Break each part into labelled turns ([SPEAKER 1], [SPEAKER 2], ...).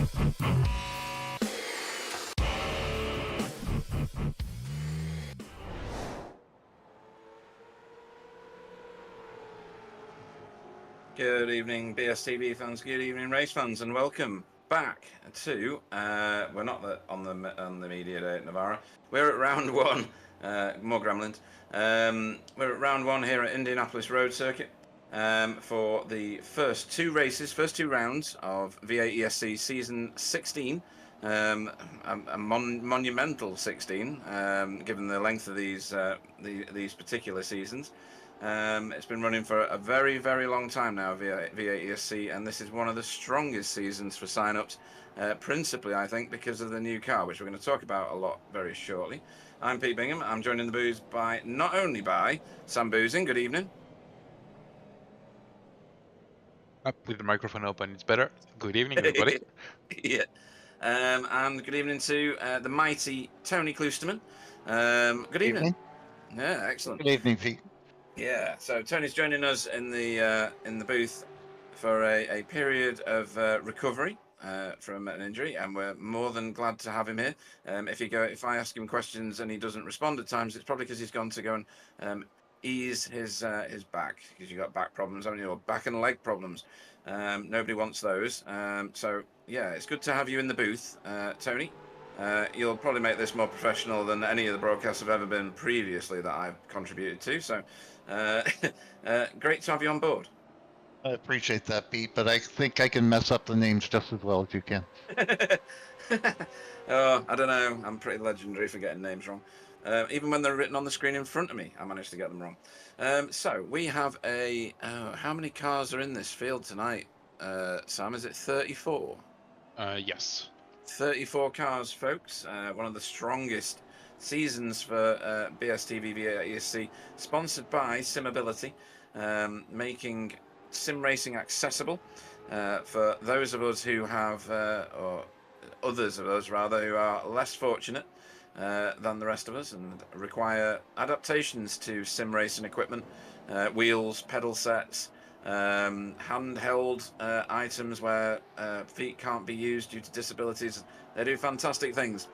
[SPEAKER 1] Good evening, BSTV fans. Good evening, race fans, and welcome back to. We're not on the media day at Navarra. We're at round one. More gremlins. We're at round one here at Indianapolis Road Circuit for the first two rounds of V8ESC season 16. A monumental 16, given the length of these particular seasons. It's been running for a very, very long time now, V8ESC, and this is one of the strongest seasons for sign-ups, principally, I think, because of the new car, which we're going to talk about a lot very shortly. I'm Pete Bingham. I'm joined in the booth not only by Sam Boozing. Good evening.
[SPEAKER 2] Up with the microphone open, it's better. Good evening, everybody.
[SPEAKER 1] Yeah. And good evening to the mighty Tony Kloosterman. Good evening. Yeah, excellent.
[SPEAKER 3] Good evening, Pete.
[SPEAKER 1] Yeah, so Tony's joining us in the booth for a period of recovery from an injury, and we're more than glad to have him here. If I ask him questions and he doesn't respond at times, it's probably because he's gone to go and ease his back, because you've got back problems, haven't you? Or back and leg problems. Nobody wants those. So yeah, it's good to have you in the booth, Tony. You'll probably make this more professional than any of the broadcasts have ever been previously that I've contributed to. So great to have you on board.
[SPEAKER 3] I appreciate that, Pete, but I think I can mess up the names just as well as you can.
[SPEAKER 1] Oh, I don't know. I'm pretty legendary for getting names wrong. Even when they're written on the screen in front of me, I managed to get them wrong. So we have how many cars are in this field tonight, Sam? Is it 34?
[SPEAKER 2] Yes.
[SPEAKER 1] 34 cars, folks. One of the strongest seasons for BSTV V8ESC, sponsored by Simability, making sim racing accessible for those of us who have, or others of us rather, who are less fortunate than the rest of us and require adaptations to sim racing equipment, wheels, pedal sets, handheld items where feet can't be used due to disabilities. They do fantastic things,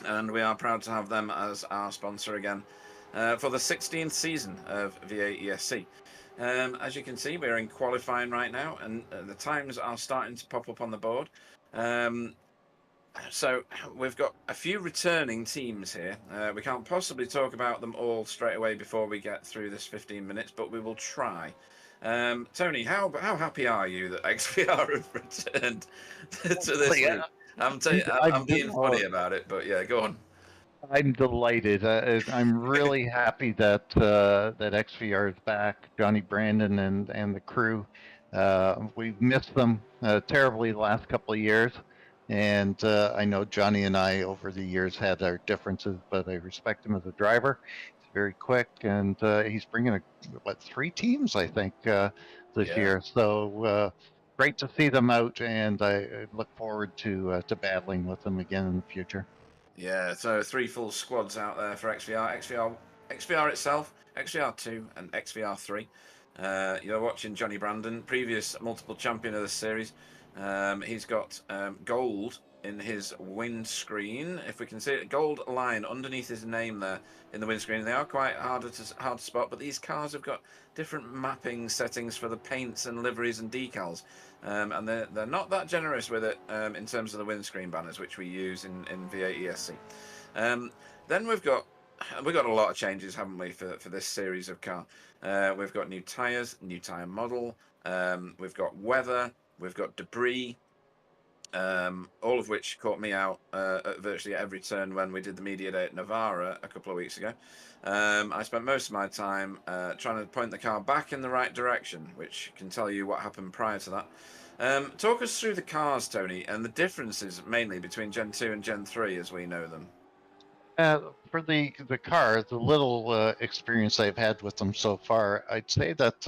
[SPEAKER 1] and we are proud to have them as our sponsor again for the 16th season of V8ESC. As you can see, we're in qualifying right now, and the times are starting to pop up on the board. So we've got a few returning teams here. We can't possibly talk about them all straight away before we get through this 15 minutes, but we will try. Tony, how happy are you that XVR have returned to this week? I'm being funny about it, but yeah, go on.
[SPEAKER 3] I'm delighted. I'm really happy that XVR is back. Johnny Brandon and the crew. We've missed them terribly the last couple of years, and I know Johnny and I over the years had our differences, but I respect him as a driver. He's very quick, and he's bringing 3 teams, I think, this year. So great to see them out, and I look forward to battling with them again in the future.
[SPEAKER 1] Yeah, so 3 full squads out there for XVR itself, XVR2 and XVR3. You're watching Johnny Brandon, previous multiple champion of the series. He's got gold in his windscreen. If we can see it, gold line underneath his name there in the windscreen. They are quite hard to spot, but these cars have got different mapping settings for the paints and liveries and decals, and they're not that generous with it in terms of the windscreen banners, which we use in V8ESC. Then we've got a lot of changes, haven't we, for this series of car? We've got new tyres, new tyre model, we've got weather, we've got debris, all of which caught me out at virtually every turn when we did the media day at Navarra a couple of weeks ago. I spent most of my time trying to point the car back in the right direction, which can tell you what happened prior to that. Talk us through the cars, Tony, and the differences mainly between Gen 2 and Gen 3 as we know them.
[SPEAKER 3] For the car, the little experience I've had with them so far, I'd say that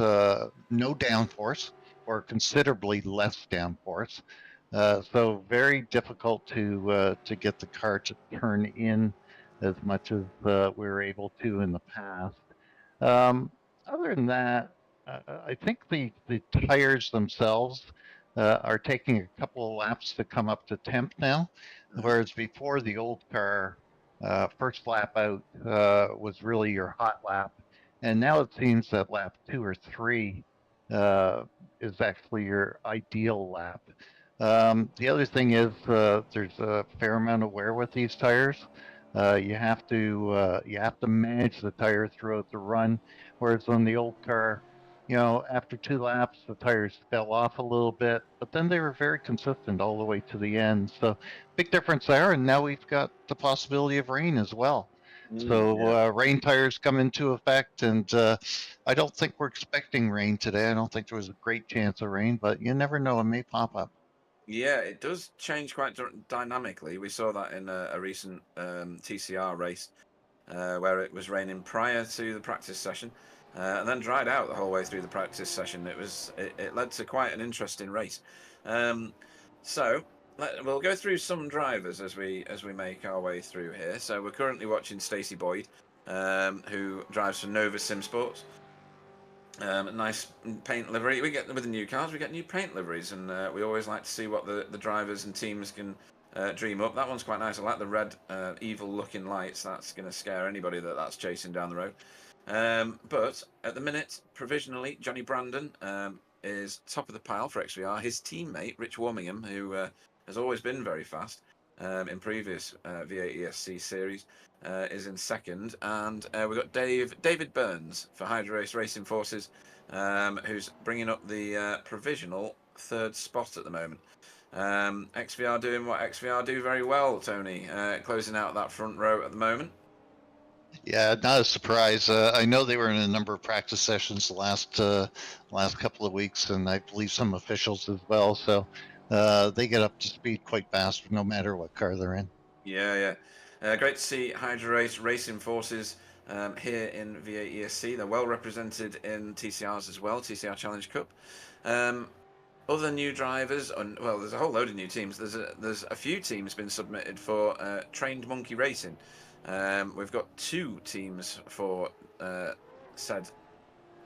[SPEAKER 3] no downforce, or considerably less downforce. So very difficult to get the car to turn in as much as we were able to in the past. Other than that, I think the tires themselves are taking a couple of laps to come up to 10th now, whereas before the old car, first lap out was really your hot lap. And now it seems that lap 2 or 3 is actually your ideal lap. The other thing is there's a fair amount of wear with these tires. You have to manage the tire throughout the run, whereas on the old car, after 2 laps, the tires fell off a little bit, but then they were very consistent all the way to the end. So big difference there. And now we've got the possibility of rain as well. So rain tires come into effect, and I don't think we're expecting rain today. I don't think there was a great chance of rain, but you never know, it may pop up.
[SPEAKER 1] Yeah, it does change quite dynamically. We saw that in a recent TCR race where it was raining prior to the practice session and then dried out the whole way through the practice session. It led to quite an interesting race. So we'll go through some drivers as we make our way through here. So we're currently watching Stacey Boyd, who drives for Nova Simsport. Nice paint livery. We get with the new cars, we get new paint liveries, and we always like to see what the drivers and teams can dream up. That one's quite nice. I like the red, evil-looking lights. That's going to scare anybody that's chasing down the road. But at the minute, provisionally, Johnny Brandon is top of the pile for XVR. His teammate, Rich Warmingham, who has always been very fast in previous V8ESC series, is in second, and we've got David Burns for Hydro Race Racing Forces, who's bringing up the provisional 3rd spot at the moment. XVR doing what XVR do very well, Tony, closing out that front row at the moment.
[SPEAKER 3] Yeah, not a surprise. I know they were in a number of practice sessions the last couple of weeks, and I believe some officials as well. So they get up to speed quite fast, no matter what car they're in.
[SPEAKER 1] Yeah. Great to see Hydro Race Racing Forces here in V8ESC. They're well represented in TCRs as well, TCR Challenge Cup. Other new drivers, well, there's a whole load of new teams. There's a few teams been submitted for Trained Monkey Racing. We've got 2 teams for said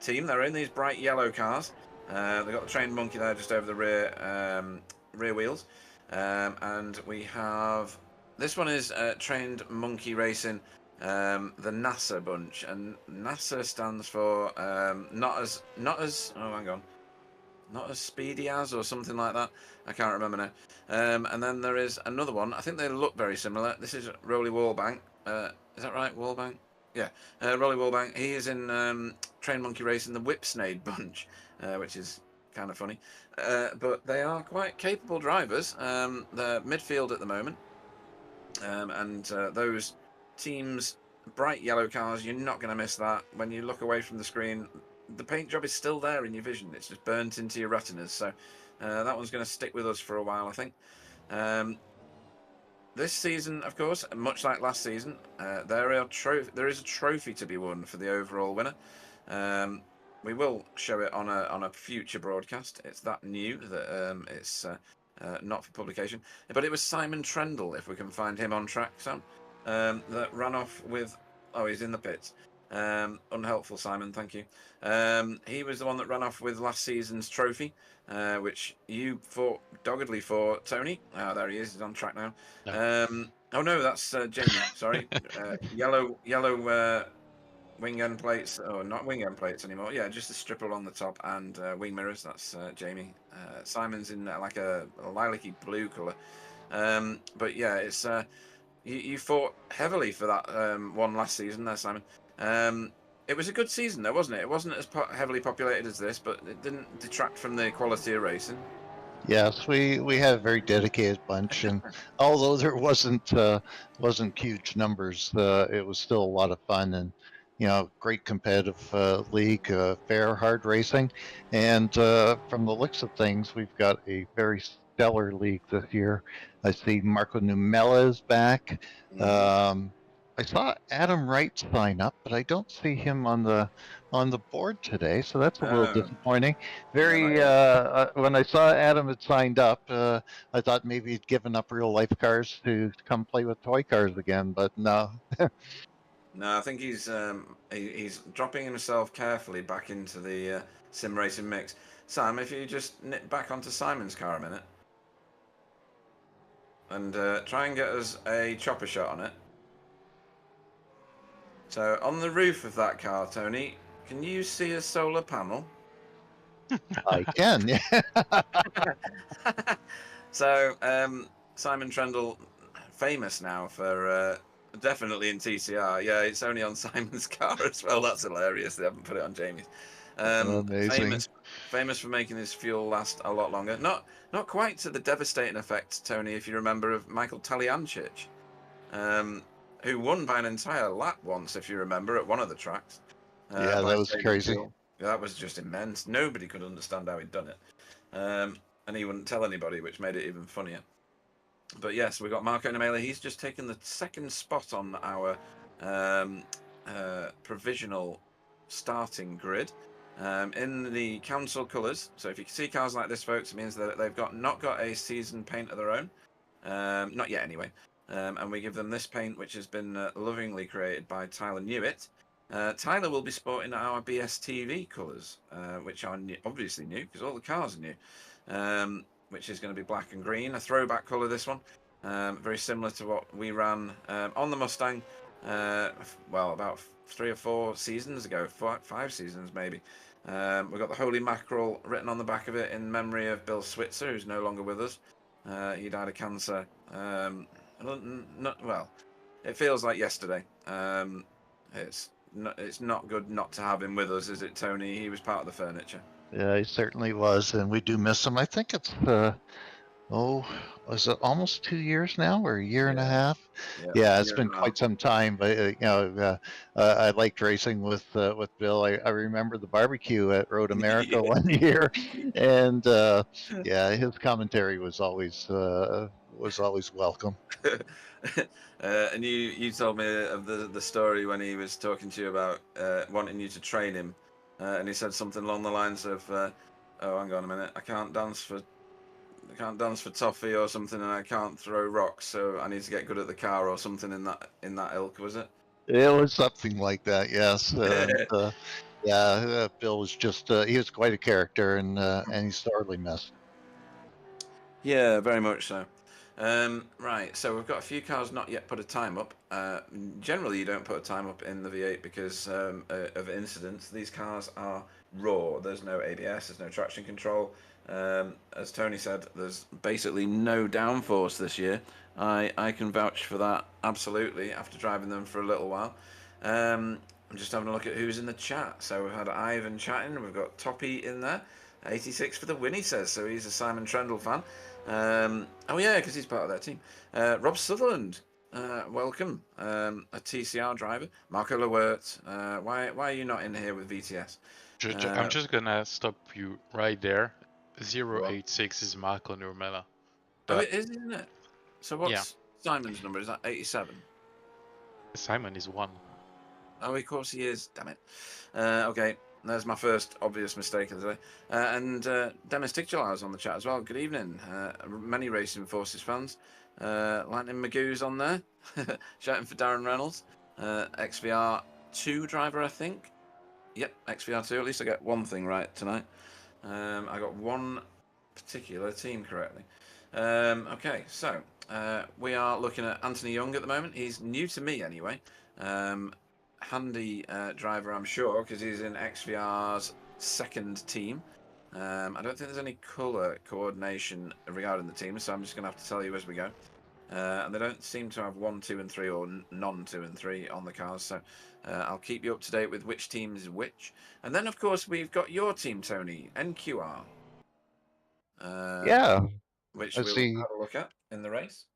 [SPEAKER 1] team. They're in these bright yellow cars. They've got the Trained Monkey there just over the rear wheels. And we have... This one is Trained Monkey Racing, the NASA bunch, and NASA stands for not as speedy as, or something like that. I can't remember now. And then there is another one. I think they look very similar. This is Rolly Wallbank. Is that right, Wallbank? Yeah, Rolly Wallbank. He is in Trained Monkey Racing, the Whipsnade bunch, which is kind of funny. But they are quite capable drivers. They're midfield at the moment. And those teams, bright yellow cars, you're not going to miss that. When you look away from the screen, the paint job is still there in your vision. It's just burnt into your retinas. So that one's going to stick with us for a while, I think. This season, of course, much like last season, there is a trophy to be won for the overall winner. We will show it on a future broadcast. It's that new that it's not for publication. But it was Simon Trendle, if we can find him on track, Sam, that ran off with... Oh, he's in the pits. Unhelpful, Simon, thank you. He was the one that ran off with last season's trophy, which you fought doggedly for, Tony. Oh, there he is. He's on track now.
[SPEAKER 2] No.
[SPEAKER 1] Oh, no, that's Jamie. Sorry. Yellow wing end plates. Oh, not wing end plates anymore. Yeah, just a strip along the top and wing mirrors. That's Jamie. Simon's in like a lilac-y blue colour. But yeah, it's you fought heavily for that one last season there, Simon. It was a good season though, wasn't it? It wasn't as heavily populated as this, but it didn't detract from the quality of racing.
[SPEAKER 3] Yes, we had a very dedicated bunch, and although there wasn't huge numbers, it was still a lot of fun, and great competitive league, fair, hard racing, and from the looks of things, we've got a very stellar league this year. I see Marco Numella is back. I saw Adam Wright sign up, but I don't see him on the board today, so that's a little disappointing. When I saw Adam had signed up, I thought maybe he'd given up real life cars to come play with toy cars again, but no.
[SPEAKER 1] No, I think he's dropping himself carefully back into the sim racing mix. Sam, if you just nip back onto Simon's car a minute and try and get us a chopper shot on it. So on the roof of that car, Tony, can you see a solar panel?
[SPEAKER 3] I can. Yeah.
[SPEAKER 1] So Simon Trendle, famous now for definitely in TCR. Yeah, it's only on Simon's car as well. That's hilarious. They haven't put it on Jamie's.
[SPEAKER 3] Amazing.
[SPEAKER 1] Famous for making his fuel last a lot longer. Not quite to the devastating effect, Tony, if you remember, of Michael Taliancic, who won by an entire lap once, if you remember, at one of the tracks.
[SPEAKER 3] Yeah,
[SPEAKER 1] by
[SPEAKER 3] that was
[SPEAKER 1] saving
[SPEAKER 3] crazy.
[SPEAKER 1] fuel. That was just immense. Nobody could understand how he'd done it. And he wouldn't tell anybody, which made it even funnier. But yes, we've got Marco Namela. He's just taken the second spot on our provisional starting grid in the council colours. So if you see cars like this, folks, it means that they've not got a season paint of their own. Not yet, anyway. And we give them this paint, which has been lovingly created by Tyler Newitt. Tyler will be sporting our BSTV colours, which are obviously new because all the cars are new, which is going to be black and green, a throwback colour, this one. Very similar to what we ran on the Mustang, well, about 3 or 4 seasons ago, 5 seasons maybe. We've got the Holy Mackerel written on the back of it in memory of Bill Switzer, who's no longer with us. He died of cancer. Well, it feels like yesterday. It's not good not to have him with us, is it, Tony? He was part of the furniture.
[SPEAKER 3] Yeah, he certainly was, and we do miss him. I think it's was it almost 2 years now, or a year and a half? Yeah, it's been quite some time. But I liked racing with Bill. I remember the barbecue at Road America one year, and yeah, his commentary was always welcome.
[SPEAKER 1] And you told me of the story when he was talking to you about wanting you to train him, and he said something along the lines of, "Oh, hang on a minute, I can't dance for toffee or something, and I can't throw rocks, so I need to get good at the car," or something in that ilk, was it?
[SPEAKER 3] It was something like that, yes. Yeah, Bill was just he was quite a character, and he's sorely missed.
[SPEAKER 1] Yeah, very much so. Right, so we've got a few cars not yet put a time up. Generally, you don't put a time up in the V8 because of incidents. These cars are raw. There's no ABS, there's no traction control. As Tony said, there's basically no downforce this year. I can vouch for that absolutely after driving them for a little while. I'm just having a look at who's in the chat. So we've had Ivan chatting, we've got Toppy in there. 86 for the win, he says, so he's a Simon Trendle fan. Oh yeah, because he's part of that team. Rob Sutherland, welcome. A TCR driver. Marco Lewert, why are you not in here with VTS?
[SPEAKER 2] I'm just gonna stop you right there. 086 is Marco Nurmela.
[SPEAKER 1] Oh, it is, isn't it? So what's Simon's number? Is that 87?
[SPEAKER 2] Simon is 1.
[SPEAKER 1] Oh, of course he is. Damn it. Okay, there's my first obvious mistake of the day. And Demis Tichelau's on the chat as well. Good evening. Many Racing Forces fans. Lightning Magoo's on there. Shouting for Darren Reynolds. XVR 2 driver, I think. Yep, XVR 2. At least I get one thing right tonight. I got one particular team correctly. Okay, so we are looking at Anthony Young at the moment. He's new to me anyway. Handy driver, I'm sure, because he's in XVR's second team. I don't think there's any colour coordination regarding the team, so I'm just going to have to tell you as we go. And they don't seem to have 1, 2, and 3, or non 2 and 3 on the cars, so I'll keep you up to date with which team is which. And then, of course, we've got your team, Tony, NQR.
[SPEAKER 3] Yeah,
[SPEAKER 1] which we'll have a look at in the race.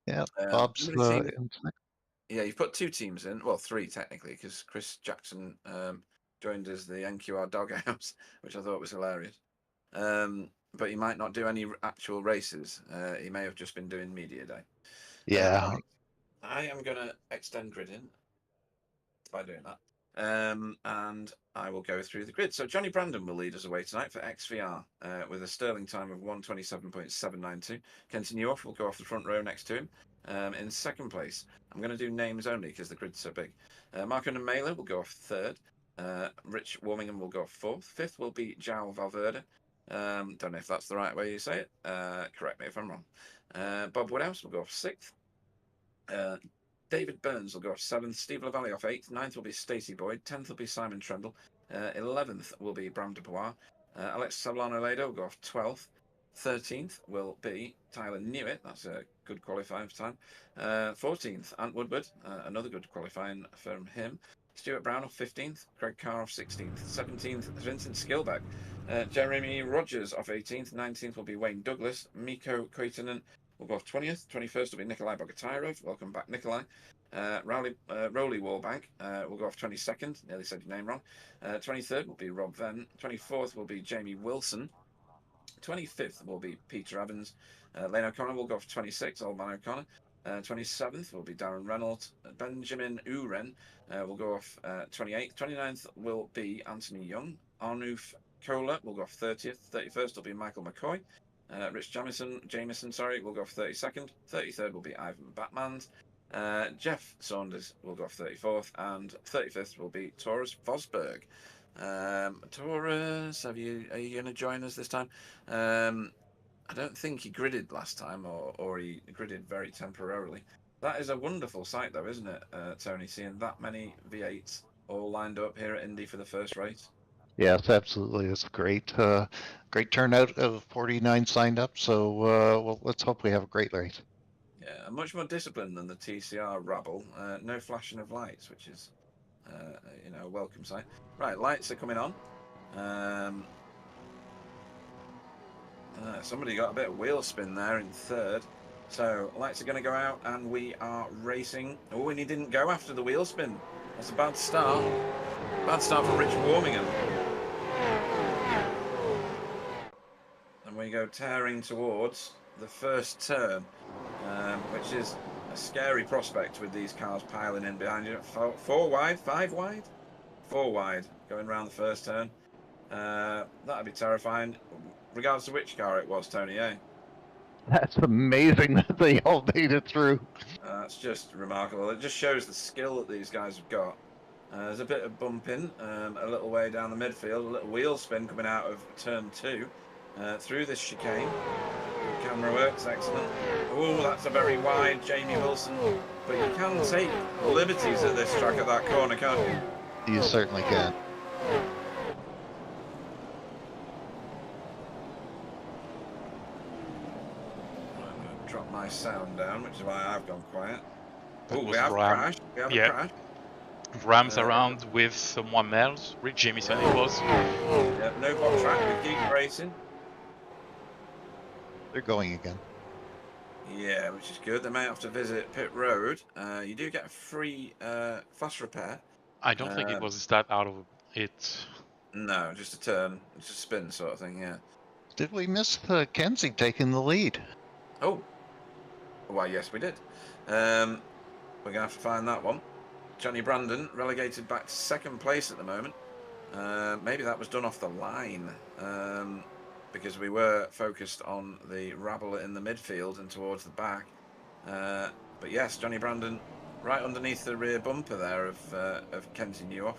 [SPEAKER 3] Yeah, Bob's
[SPEAKER 1] yeah, you've put 2 teams in, well, 3 technically, because Chris Jackson joined as the NQR doghouse, which I thought was hilarious. But he might not do any actual races. He may have just been doing media day.
[SPEAKER 3] Yeah.
[SPEAKER 1] I am going to extend grid in by doing that. And I will go through the grid. So Johnny Brandon will lead us away tonight for XVR with a sterling time of 1:27.792. Kenton Newhoff will go off the front row next to him. In second place, I'm going to do names only because the grid's so big. Marco Mela will go off third. Rich Warmingham will go off fourth. Fifth will be João Valverde. Don't know if that's the right way you say it. Correct me if I'm wrong. Bob Woodhouse will go off sixth. David Burns will go off seventh. Steve Lavalley off eighth. Ninth will be Stacey Boyd. 10th will be Simon Trendle. 11th will be Bram de Bois. Alex Sablano-Ledo will go off 12th. 13th will be Tyler Newitt. That's a good qualifying for time. 14th, Ant Woodward. Another good qualifying from him. Stuart Brown off 15th. Craig Carr off 16th. 17th, Vincent Skilbeck. Jeremy Rogers off 18th. 19th will be Wayne Douglas. Mikko Koitinen will go off 20th. 21st will be Nikolai Bogatyrov. Welcome back, Nikolai. Rowley Wallbank will go off 22nd. Nearly said your name wrong. 23rd will be Rob Venn. 24th will be Jamie Wilson. 25th will be Peter Evans. Lane O'Connor will go off 26th. Old Man O'Connor. 27th will be Darren Reynolds. Benjamin Uren will go off 28th. 29th will be Anthony Young. Arnulf Kohler will go off 30th. 31st will be Michael McCoy. Rich Jameson, will go off 32nd. 33rd will be Ivan Batmans. Jeff Saunders will go off 34th, and 35th will be Taurus Vosberg. Taurus, are you going to join us this time? I don't think he gridded last time, or he gridded very temporarily. That is a wonderful sight, though, isn't it, Tony? Seeing that many V8s all lined up here at Indy for the first race.
[SPEAKER 3] Yes, absolutely. It's great. Great turnout of 49 signed up. So well, let's hope we have a great race.
[SPEAKER 1] Yeah, much more disciplined than the TCR rabble. No flashing of lights, which is, a welcome sight. Right, lights are coming on. Somebody got a bit of wheel spin there in third. So lights are going to go out, and we are racing. Oh, and he didn't go after the wheel spin. That's a bad start. Bad start for Rich Warmingham. And we go tearing towards the first turn, which is a scary prospect with these cars piling in behind you. Four wide, 5 wide? 4 wide going around the first turn. That'd be terrifying, regardless of which car it was, Tony, eh?
[SPEAKER 3] That's amazing that they all made it through.
[SPEAKER 1] That's just remarkable. It just shows the skill that these guys have got. There's a bit of bumping a little way down the midfield, a little wheel spin coming out of turn 2 through this chicane. Camera works, excellent. Oh, that's a very wide Jamie Wilson. But you can take liberties at this track at that corner, can't you?
[SPEAKER 3] You certainly can.
[SPEAKER 1] Drop my sound down, which is why I've gone quiet. Oh, we
[SPEAKER 2] was
[SPEAKER 1] have
[SPEAKER 2] Ram.
[SPEAKER 1] crashed. We have a
[SPEAKER 2] Yeah.
[SPEAKER 1] crash.
[SPEAKER 2] Rams around with someone else. Rich Jamieson it was.
[SPEAKER 1] Yeah, no box track. We keep racing.
[SPEAKER 3] They're going again.
[SPEAKER 1] Yeah, which is good. They may have to visit pit road. You do get a free fast repair.
[SPEAKER 2] I don't think it was that out of it.
[SPEAKER 1] No, just a turn, just a spin sort of thing. Yeah.
[SPEAKER 3] Did we miss Kenzie taking the lead?
[SPEAKER 1] Oh, why? Yes, we did. We're gonna have to find that one. Johnny Brandon relegated back to second place at the moment. Maybe that was done off the line because we were focused on the rabble in the midfield and towards the back. But yes, Johnny Brandon right underneath the rear bumper there of Kenzie Newhoff.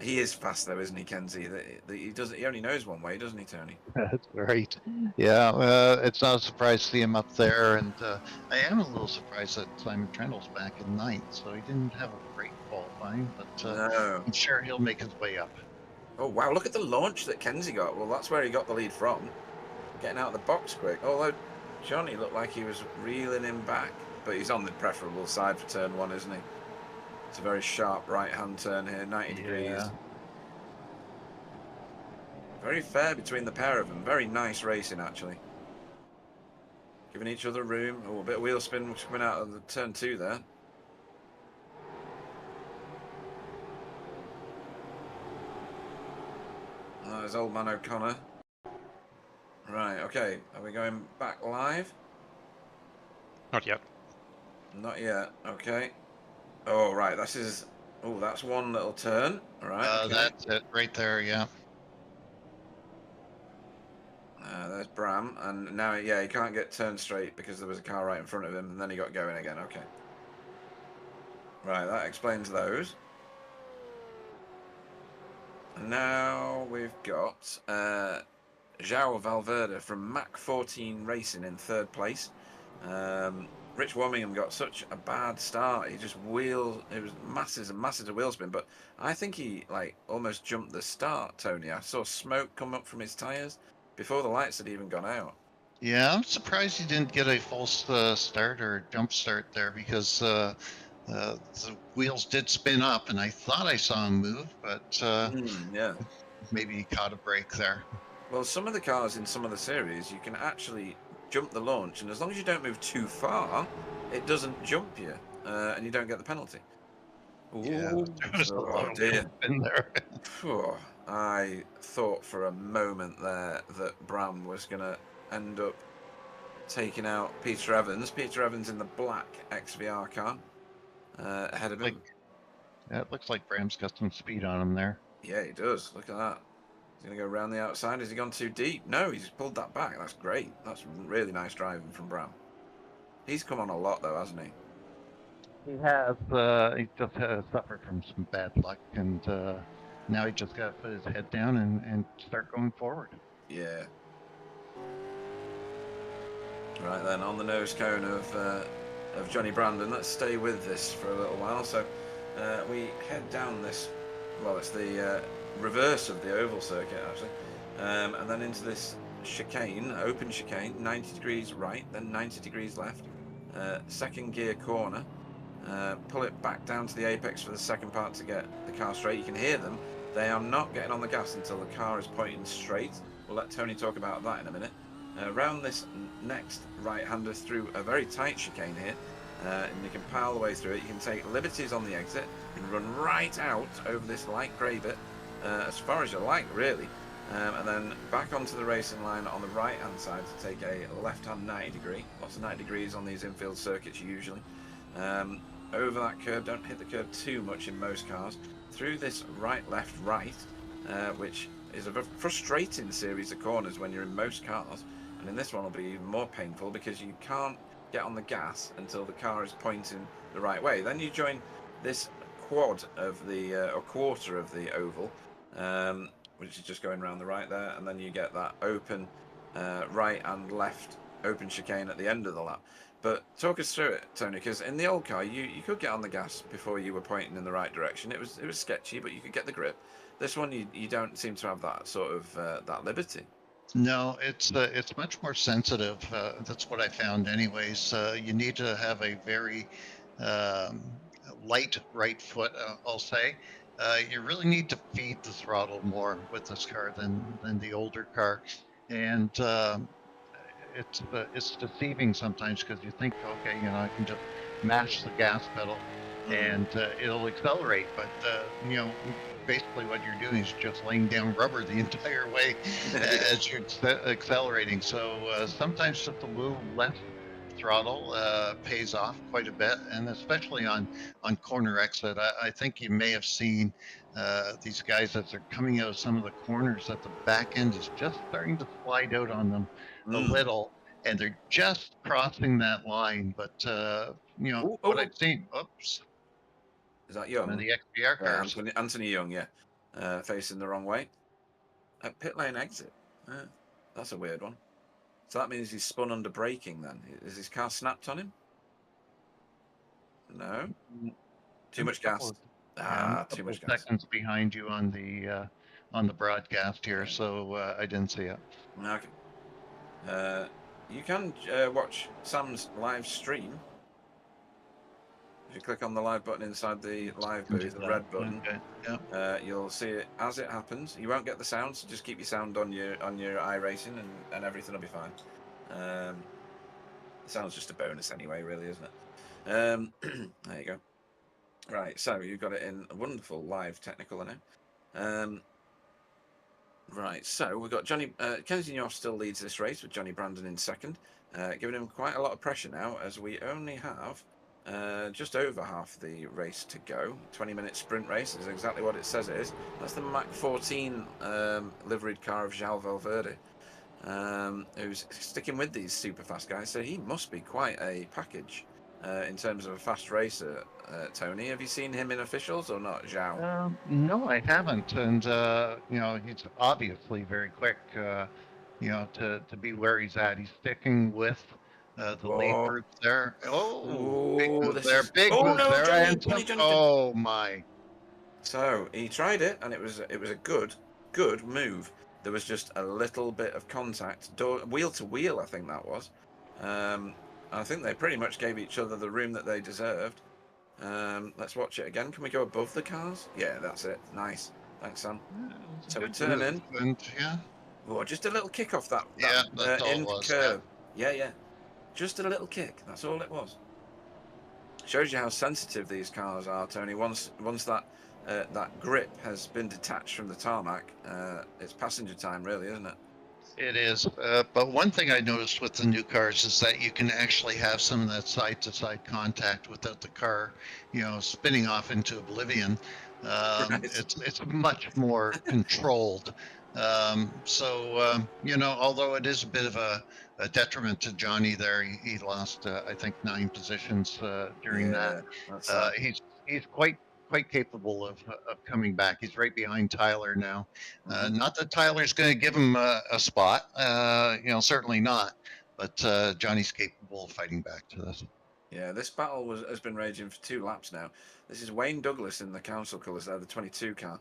[SPEAKER 1] He is fast though, isn't he, Kenzie? He only knows one way, doesn't he, Tony?
[SPEAKER 3] That's right. Yeah, it's not a surprise to see him up there, and I am a little surprised that Simon Trendle's back in 9th, so he didn't have a great qualifying, but
[SPEAKER 1] No.
[SPEAKER 3] I'm sure he'll make his way up.
[SPEAKER 1] Oh wow! Look at the launch that Kenzie got. Well, that's where he got the lead from. Getting out of the box quick. Although Johnny looked like he was reeling him back, but he's on the preferable side for turn 1, isn't he? It's a very sharp right-hand turn here, 90 degrees. Very fair between the pair of them. Very nice racing, actually. Giving each other room. Oh, a bit of wheel spin coming out of the turn 2 there. There's old man O'Connor. Right, okay. Are we going back live?
[SPEAKER 2] Not yet.
[SPEAKER 1] Not yet. Okay. Oh, right. This is... Oh, that's one little turn. All right. Okay.
[SPEAKER 3] That's it right there, yeah.
[SPEAKER 1] There's Bram, and now, yeah, he can't get turned straight because there was a car right in front of him, and then he got going again. Okay. Right, that explains those. And now we've got João Valverde from Mach 14 Racing in 3rd place. Rich Warmingham got such a bad start. He just wheeled. It was masses and masses of wheel spin. But I think he like almost jumped the start, Tony. I saw smoke come up from his tyres before the lights had even gone out.
[SPEAKER 3] Yeah, I'm surprised he didn't get a false start or jump start there because the wheels did spin up, and I thought I saw him move, but
[SPEAKER 1] Yeah.
[SPEAKER 3] maybe he caught a break there.
[SPEAKER 1] Well, some of the cars in some of the series, you can actually jump the launch, and as long as you don't move too far, it doesn't jump you, and you don't get the penalty.
[SPEAKER 3] Yeah,
[SPEAKER 1] Ooh,
[SPEAKER 3] there's a lot of wheel spin there.
[SPEAKER 1] Phew, I thought for a moment there that Bram was going to end up taking out Peter Evans. Peter Evans in the black XVR car ahead of him.
[SPEAKER 3] Yeah, it looks like Bram's got some speed on him there.
[SPEAKER 1] Yeah, he does. Look at that. He's going to go around the outside. Has he gone too deep? No, he's pulled that back. That's great. That's really nice driving from Bram. He's come on a lot, though, hasn't he?
[SPEAKER 3] He has. He just has suffered from some bad luck, and now he just got to put his head down and start going forward.
[SPEAKER 1] Yeah. Right then, on the nose cone of Johnny Brandon. Let's stay with this for a little while. So we head down this. Well, it's the reverse of the oval circuit actually, and then into this chicane, open chicane, 90 degrees right, then 90 degrees left. Second gear corner. Pull it back down to the apex for the second part to get the car straight. You can hear them. They are not getting on the gas until the car is pointing straight. We'll let Tony talk about that in a minute. Round this next right-hander through a very tight chicane here, and you can power the way through it. You can take liberties on the exit. You can run right out over this light grey bit as far as you like, really, and then back onto the racing line on the right-hand side to take a left-hand 90 degree. Lots of 90 degrees on these infield circuits usually. Over that curve, don't hit the curve too much in most cars. Through this right, left, right, which is a very frustrating series of corners when you're in most cars. And in this one will be even more painful because you can't get on the gas until the car is pointing the right way. Then you join this quad of the, or quarter of the oval, which is just going around the right there. And then you get that open right and left open chicane at the end of the lap. But talk us through it, Tony, because in the old car, you could get on the gas before you were pointing in the right direction. It was sketchy, but you could get the grip. This one, you don't seem to have that sort of that liberty.
[SPEAKER 3] No, it's much more sensitive. That's what I found, anyways. You need to have a very light right foot, I'll say. You really need to feed the throttle more with this car than the older car, and it's deceiving sometimes because you think, okay, I can just mash the gas pedal and it'll accelerate, but basically what you're doing is just laying down rubber the entire way as you're accelerating. So sometimes just a little less throttle pays off quite a bit, and especially on corner exit. I think you may have seen these guys as they're coming out of some of the corners that the back end is just starting to slide out on them a little, and they're just crossing that line. But what I've seen, oops.
[SPEAKER 1] Is that Young?
[SPEAKER 3] The XPR cars.
[SPEAKER 1] Anthony Young, yeah. Facing the wrong way. Pit lane exit. That's a weird one. So that means he's spun under braking then. Is his car snapped on him? No. Too much gas. Too much gas.
[SPEAKER 3] Seconds behind you on the broadcast here, so I didn't see it.
[SPEAKER 1] Okay. You can watch Sam's live stream. If you click on the live button inside the live booth, the red button,
[SPEAKER 3] okay. Yeah.
[SPEAKER 1] You'll see it as it happens. You won't get the sound, so just keep your sound on your iRacing, and everything will be fine. The sound's just a bonus anyway, really, isn't it? There you go. Right, so you've got it in a wonderful live technical now. Right, so we've got Johnny Kennedy Newhoff still leads this race with Johnny Brandon in second, giving him quite a lot of pressure now as we only have just over half the race to go. 20-minute sprint race is exactly what it says it is. That's the Mach 14 liveried car of João Valverde. who's sticking with these super fast guys. So he must be quite a package in terms of a fast racer. Tony, have you seen him in officials or not, Zhao?
[SPEAKER 3] No, I haven't, and he's obviously very quick. To be where he's at, he's sticking with the lead
[SPEAKER 1] Oh,
[SPEAKER 3] group there. Oh, big
[SPEAKER 1] oh,
[SPEAKER 3] move
[SPEAKER 1] this
[SPEAKER 3] there,
[SPEAKER 1] is.
[SPEAKER 3] big
[SPEAKER 1] Oh
[SPEAKER 3] move
[SPEAKER 1] no,
[SPEAKER 3] there,
[SPEAKER 1] Johnny,
[SPEAKER 3] and
[SPEAKER 1] Johnny, Johnny, Johnny.
[SPEAKER 3] oh my.
[SPEAKER 1] So he tried it, and it was a good move. There was just a little bit of contact, wheel to wheel, I think that was. I think they pretty much gave each other the room that they deserved. Let's watch it again. Can we go above the cars? Yeah, that's it. Nice. Thanks, Sam.
[SPEAKER 3] Yeah, it was a
[SPEAKER 1] So we
[SPEAKER 3] good
[SPEAKER 1] turn
[SPEAKER 3] move,
[SPEAKER 1] in.
[SPEAKER 3] and yeah,
[SPEAKER 1] Oh, just a little kick off that
[SPEAKER 3] yeah, that's all it
[SPEAKER 1] end
[SPEAKER 3] was. Yeah.
[SPEAKER 1] curve. Yeah. Just a little kick. That's all it was. Shows you how sensitive these cars are, Tony. Once that grip has been detached from the tarmac, it's passenger time, really, isn't it?
[SPEAKER 3] It is, but one thing I noticed with the new cars is that you can actually have some of that side-to-side contact without the car, spinning off into oblivion.
[SPEAKER 1] Right.
[SPEAKER 3] It's much more controlled. Although it is a bit of a detriment to Johnny there, he lost, I think, 9 positions during that.
[SPEAKER 1] Yeah, that's sad.
[SPEAKER 3] He's quite capable of coming back. He's right behind Tyler now.
[SPEAKER 1] Hmm.
[SPEAKER 3] Not that Tyler's going to give him a spot, certainly not. But Johnny's capable of fighting back to this.
[SPEAKER 1] Yeah, this battle has been raging for 2 laps now. This is Wayne Douglas in the council colours there, the 22 car.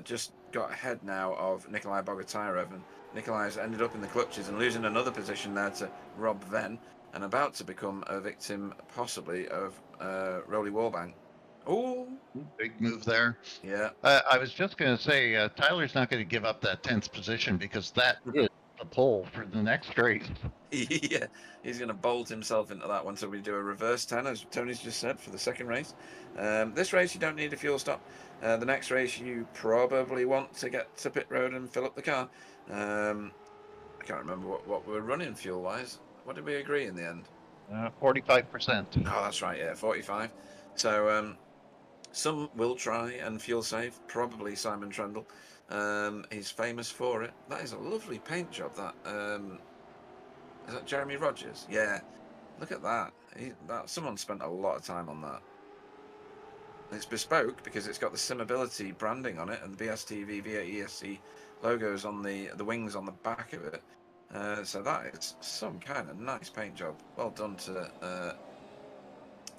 [SPEAKER 1] Just got ahead now of Nikolai Bogotyrev, and Nikolai's ended up in the clutches and losing another position there to Rob Venn, and about to become a victim, possibly, of Rolly Warbank. Oh,
[SPEAKER 3] Big move there.
[SPEAKER 1] yeah.
[SPEAKER 3] I was just going to say, Tyler's not going to give up that 10th position because that is the pole for the next race.
[SPEAKER 1] Yeah, he's going to bolt himself into that one. So we do a reverse 10, as Tony's just said, for the second race. This race, you don't need a fuel stop. The next race, you probably want to get to pit road and fill up the car. I can't remember what we were running fuel-wise. What did we agree in the end?
[SPEAKER 3] 45%.
[SPEAKER 1] Oh, that's right, yeah, 45. So some will try and fuel save, probably Simon Trendle. He's famous for it. That is a lovely paint job, that. Is that Jeremy Rogers? Yeah. Look at that. Someone spent a lot of time on that. It's bespoke because it's got the Simability branding on it and the BSTV V8ESC logos on the wings on the back of it. So that is some kind of nice paint job. Well done to.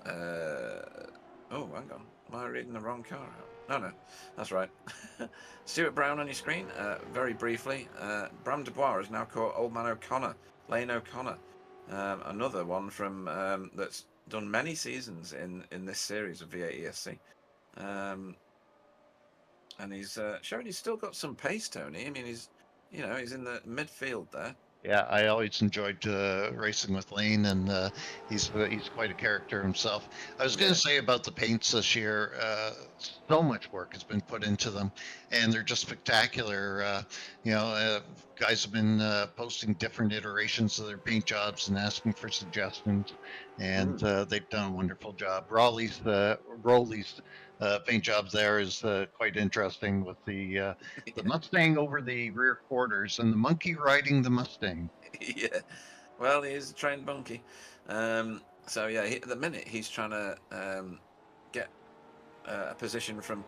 [SPEAKER 1] Oh, hang on. Am I reading the wrong car out? No, that's right. Stuart Brown on your screen. Very briefly, Bram Dubois has now caught Old Man O'Connor, Lane O'Connor. Another one from that's done many seasons in this series of V8ESC. And he's showing he's still got some pace, Tony. I mean, he's in the midfield there.
[SPEAKER 3] Yeah, I always enjoyed racing with Lane, and he's quite a character himself. I was going to say about the paints this year, so much work has been put into them, and they're just spectacular. Guys have been posting different iterations of their paint jobs and asking for suggestions, and they've done a wonderful job. Rowley's paint job there is quite interesting with the Mustang over the rear quarters and the monkey riding the Mustang.
[SPEAKER 1] Yeah, well, he is a trained monkey. So yeah, at the minute he's trying to get a position from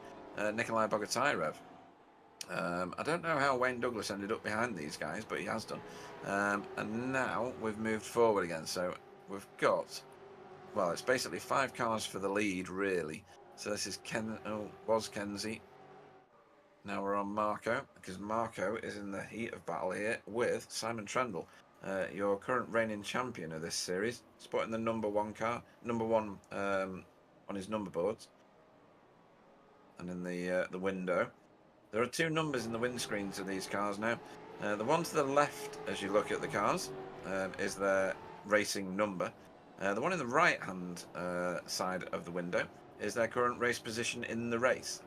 [SPEAKER 1] Nikolai Bogotyrev. I don't know how Wayne Douglas ended up behind these guys, but he has done. And now we've moved forward again. So we've got, well, it's basically 5 cars for the lead, really. So this is was Kenzie. Now we're on Marco, because Marco is in the heat of battle here with Simon Trendle, your current reigning champion of this series, spotting the number 1 car, number 1 on his number boards, and in the window. There are 2 numbers in the windscreens of these cars now. The one to the left, as you look at the cars, is their racing number. The one in the right-hand side of the window is their current race position in the race,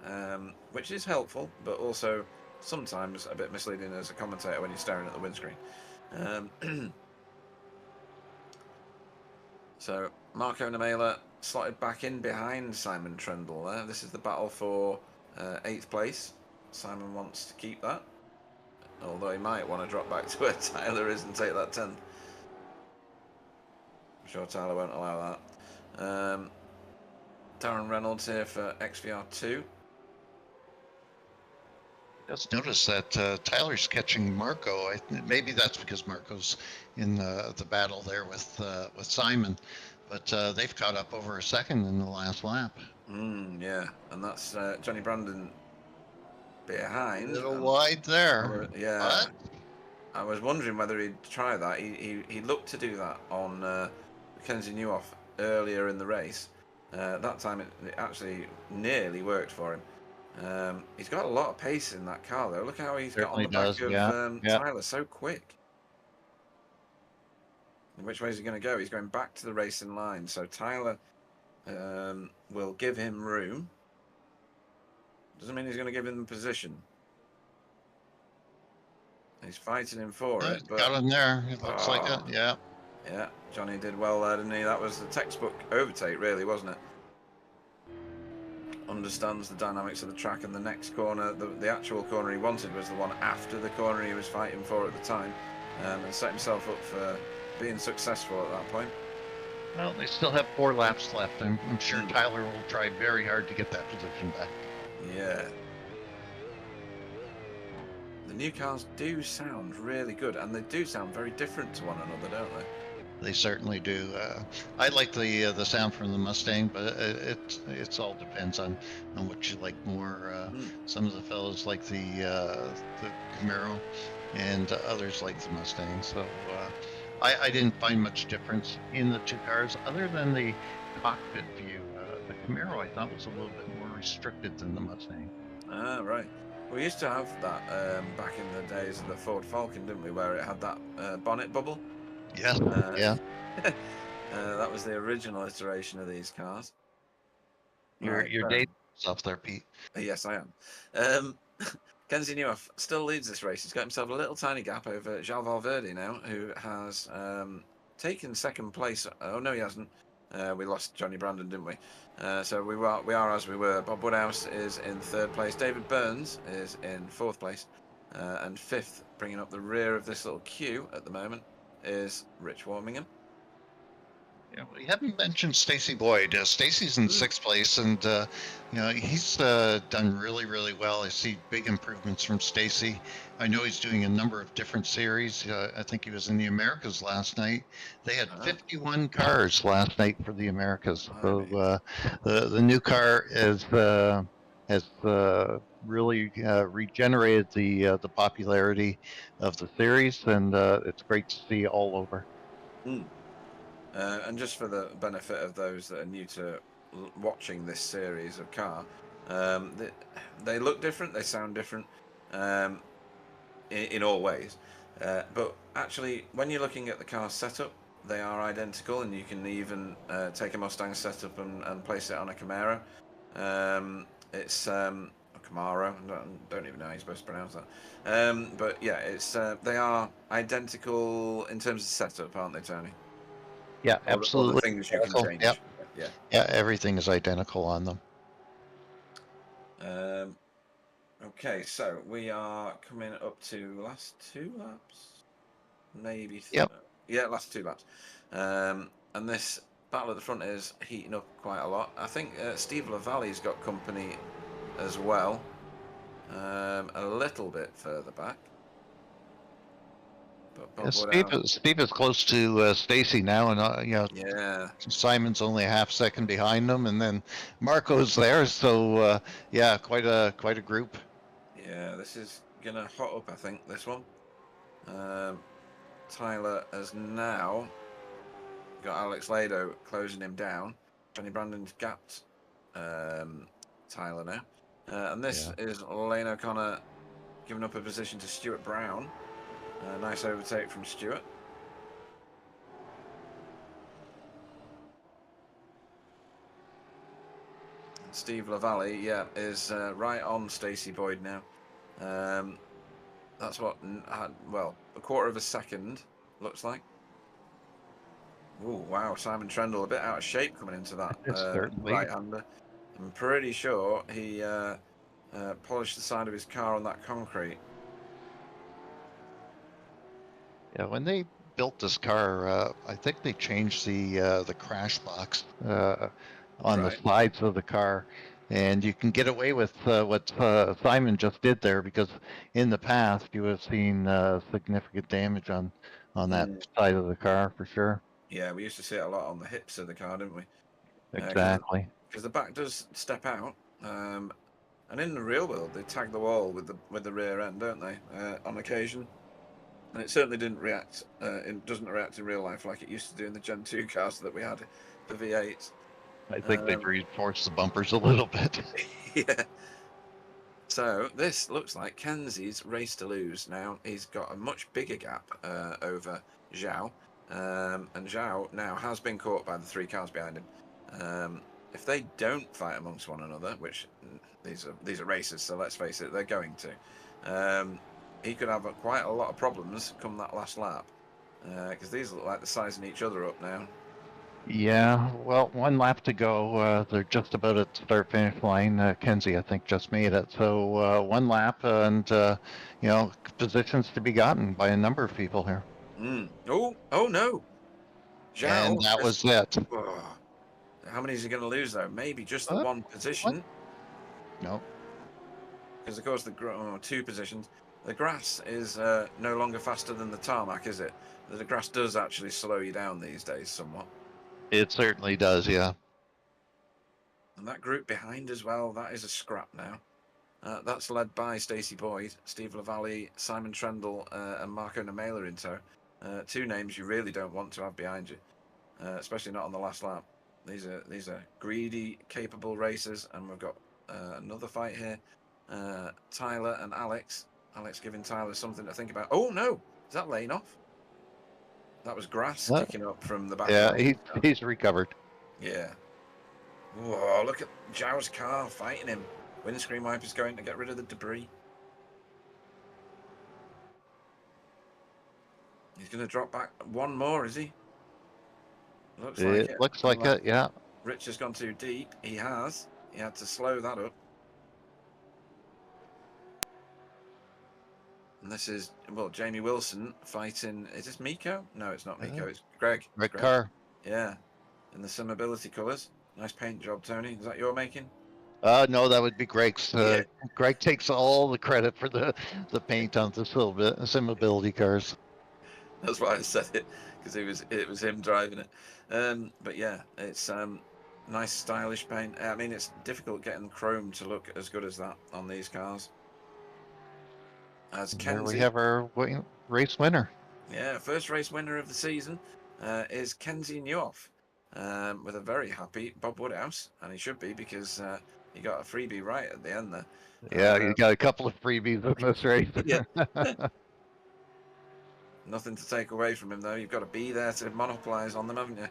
[SPEAKER 1] which is helpful, but also sometimes a bit misleading as a commentator when you're staring at the windscreen. So Marco Namela slotted back in behind Simon Trendle there. This is the battle for 8th place. Simon wants to keep that. Although he might want to drop back to where Tyler is and take that 10th. I'm sure Tyler won't allow that. Darren Reynolds here for XVR2.
[SPEAKER 3] Just notice that Tyler's catching Marco. Maybe that's because Marco's in the battle there with Simon, but they've caught up over a second in the last lap.
[SPEAKER 1] Yeah, and that's Johnny Brandon behind.
[SPEAKER 3] A little wide there.
[SPEAKER 1] Yeah.
[SPEAKER 3] What?
[SPEAKER 1] I was wondering whether he'd try that. He looked to do that on Mackenzie Newhoff earlier in the race. That time it actually nearly worked for him. He's got a lot of pace in that car, though. Look how he's got on the back of Tyler so quick. And which way is he going to go? He's going back to the racing line. So Tyler will give him room. Doesn't mean he's going to give him the position. He's fighting him for it. But
[SPEAKER 3] got him there. It looks like it. Yeah.
[SPEAKER 1] Yeah, Johnny did well there, didn't he? That was the textbook overtake, really, wasn't it? Understands the dynamics of the track, and the next corner, the actual corner he wanted was the one after the corner he was fighting for at the time, and set himself up for being successful at that point.
[SPEAKER 3] Well, they still have 4 laps left. I'm sure Tyler will try very hard to get that position back.
[SPEAKER 1] Yeah. The new cars do sound really good, and they do sound very different to one another, don't they?
[SPEAKER 3] They certainly do. I like the sound from the Mustang, but it all depends on what you like more. Some of the fellows like the Camaro, and others like the Mustang. So I didn't find much difference in the 2 cars, other than the cockpit view. The Camaro I thought was a little bit more restricted than the Mustang.
[SPEAKER 1] Ah, right. We used to have that back in the days of the Ford Falcon, didn't we, where it had that bonnet bubble?
[SPEAKER 3] Yes. Yeah.
[SPEAKER 1] That was the original iteration of these cars.
[SPEAKER 3] You're dating yourself there, Pete.
[SPEAKER 1] Yes, I am. Kenzie Newhoff still leads this race. He's got himself a little tiny gap over João Valverde now, who has taken 2nd place. Oh, no, he hasn't. We lost Johnny Brandon, didn't we? So we are as we were. Bob Woodhouse is in 3rd place. David Burns is in 4th place. And 5th, bringing up the rear of this little queue at the moment, is Rich Warmingham.
[SPEAKER 3] Yeah, we haven't mentioned Stacey Boyd. Stacey's in 6th place, and he's done really, really well. I see big improvements from Stacey. I know he's doing a number of different series. I think he was in the Americas last night. They had 51 cars last night for the Americas. So the new car has really regenerated the popularity of the series, and it's great to see all over.
[SPEAKER 1] And just for the benefit of those that are new to watching this series of car, they look different, they sound different in all ways. But actually, when you're looking at the car setup, they are identical, and you can even take a Mustang setup and place it on a Camaro. It's a Camaro. I don't even know how you're supposed to pronounce that. But yeah, it's they are identical in terms of setup, aren't they, Tony?
[SPEAKER 3] Yeah, absolutely.
[SPEAKER 1] All the things you can change.
[SPEAKER 3] Yep.
[SPEAKER 1] Yeah,
[SPEAKER 3] everything is identical on them.
[SPEAKER 1] Okay, so we are coming up to last 2 laps, maybe. Yeah, last 2 laps. And this battle at the front is heating up quite a lot. I think Steve LaValle's got company as well, a little bit further back.
[SPEAKER 3] Steve is close to Stacey now, and Simon's only a half second behind them, and then Marco's there. So quite a group.
[SPEAKER 1] Yeah, this is gonna hot up, I think, this one. Tyler has now got Alex Lado closing him down. Johnny Brandon's gapped Tyler now, and this is Lane O'Connor giving up a position to Stuart Brown. Nice overtake from Stuart. Steve LaValle, is right on Stacey Boyd now. That's what, a quarter of a second, looks like. Oh, wow, Simon Trendle a bit out of shape coming into that right-hander. I'm pretty sure he polished the side of his car on that concrete.
[SPEAKER 3] Yeah, when they built this car, I think they changed the crash box on the
[SPEAKER 1] Right.
[SPEAKER 3] sides of the car, and you can get away with what Simon just did there because in the past you would have seen significant damage on that
[SPEAKER 1] Mm.
[SPEAKER 3] side of the car for sure.
[SPEAKER 1] Yeah, we used to see it a lot on the hips of the car, didn't we?
[SPEAKER 3] Exactly.
[SPEAKER 1] Because the back does step out, and in the real world they tag the wall with the rear end, don't they? On occasion, and it certainly didn't react. It doesn't react in real life like it used to do in the Gen 2 cars that we had, the V8s.
[SPEAKER 3] I think they've reinforced the bumpers a little bit.
[SPEAKER 1] Yeah. So this looks like Kenzie's race to lose. Now he's got a much bigger gap over Zhao, and Zhao now has been caught by the 3 cars behind him. If they don't fight amongst one another, which these are races, so let's face it, they're going to, he could have quite a lot of problems come that last lap, because these look like they're sizing each other up now.
[SPEAKER 3] Yeah, well, one lap to go. They're just about at the start-finish line. Kenzie, I think, just made it. So one lap, and positions to be gotten by a number of people here.
[SPEAKER 1] Oh no, Zhao.
[SPEAKER 3] And that was it.
[SPEAKER 1] Oh, how many is he going to lose though? Maybe just the
[SPEAKER 3] What?
[SPEAKER 1] one position.
[SPEAKER 3] No.
[SPEAKER 1] Because of course the 2 positions. The grass is no longer faster than the tarmac, is it? The grass does actually slow you down these days somewhat.
[SPEAKER 3] It certainly does, yeah.
[SPEAKER 1] And that group behind as well, that is a scrap now. That's led by Stacey Boyd, Steve Lavallee, Simon Trendle, and Marco Namela in tow. 2 names you really don't want to have behind you, especially not on the last lap. These are greedy, capable racers, and we've got another fight here. Tyler and Alex. Alex giving Tyler something to think about. Oh no, is that lane off? That was grass kicking up from the back.
[SPEAKER 3] Yeah, he's recovered.
[SPEAKER 1] Yeah. Whoa, look at Zhao's car fighting him. Windscreen wipers going to get rid of the debris. He's going to drop back one more, is he? Looks like it.
[SPEAKER 3] Looks like it, yeah.
[SPEAKER 1] Rich has gone too deep. He has. He had to slow that up. And this is, well, Jamie Wilson fighting. Is this Miko? No, it's not Miko. It's Greg.
[SPEAKER 3] Red car.
[SPEAKER 1] Yeah. In the Simability colours. Nice paint job, Tony. Is that your making?
[SPEAKER 3] No, that would be Greg's.
[SPEAKER 1] Yeah.
[SPEAKER 3] Greg takes all the credit for the paint on the Simability cars.
[SPEAKER 1] That's why I said it, because it was him driving it. But yeah, it's nice stylish paint. I mean, it's difficult getting chrome to look as good as that on these cars. As
[SPEAKER 3] Here
[SPEAKER 1] Kenzie,
[SPEAKER 3] we have our race winner.
[SPEAKER 1] Yeah, first race winner of the season is Kenzie Newhoff, with a very happy Bob Woodhouse, and he should be because he got a freebie right at the end there.
[SPEAKER 3] Yeah, you got a couple of freebies in this race.
[SPEAKER 1] Yeah. Nothing to take away from him, though. You've got to be there to monopolise on them, haven't you?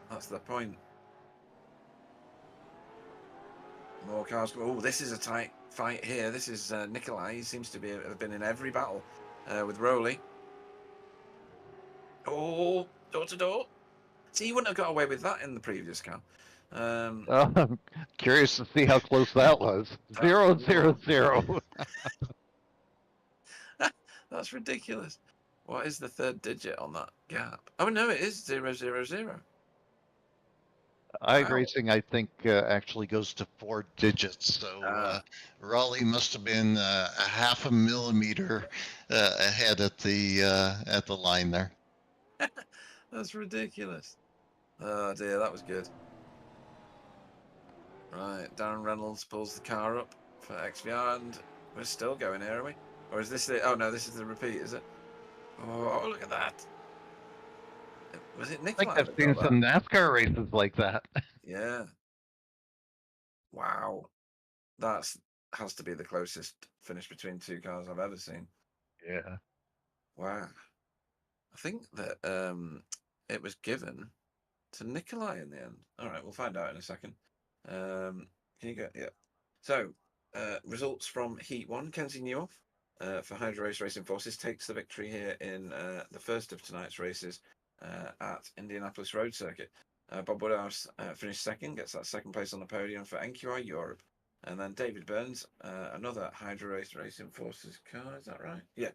[SPEAKER 1] That's the point. More cars. Oh, this is a tight fight here. This is Nikolai. He seems to have been in every battle with Rowley. Oh, door to door. See, you wouldn't have got away with that in the previous car.
[SPEAKER 3] I'm curious to see how close that was. 0-0-0.
[SPEAKER 1] That's ridiculous. What is the 3rd digit on that gap? Oh no, it is 000.
[SPEAKER 3] iRacing, I think, actually goes to 4 digits. So Raleigh must have been a half a millimeter ahead at the line there.
[SPEAKER 1] That's ridiculous. Oh dear, that was good. Right, Darren Reynolds pulls the car up for XVR, and we're still going here, are we? Or is this the... Oh no, this is the repeat, is it? Oh, look at that. Was it Nikolai?
[SPEAKER 3] I think I've seen some NASCAR races like that.
[SPEAKER 1] Yeah. Wow. That has to be the closest finish between 2 cars I've ever seen.
[SPEAKER 3] Yeah.
[SPEAKER 1] Wow. I think that it was given to Nikolai in the end. All right, we'll find out in a second. Can you go? Yeah. So, results from Heat 1. Kenzie Newhoff for Hydro Race Racing Forces takes the victory here in the first of tonight's races at Indianapolis Road Circuit. Bob Woodhouse finished second, gets that 2nd place on the podium for NQI Europe. And then David Burns, another Hydro Race Racing Forces car, is that right? Yeah.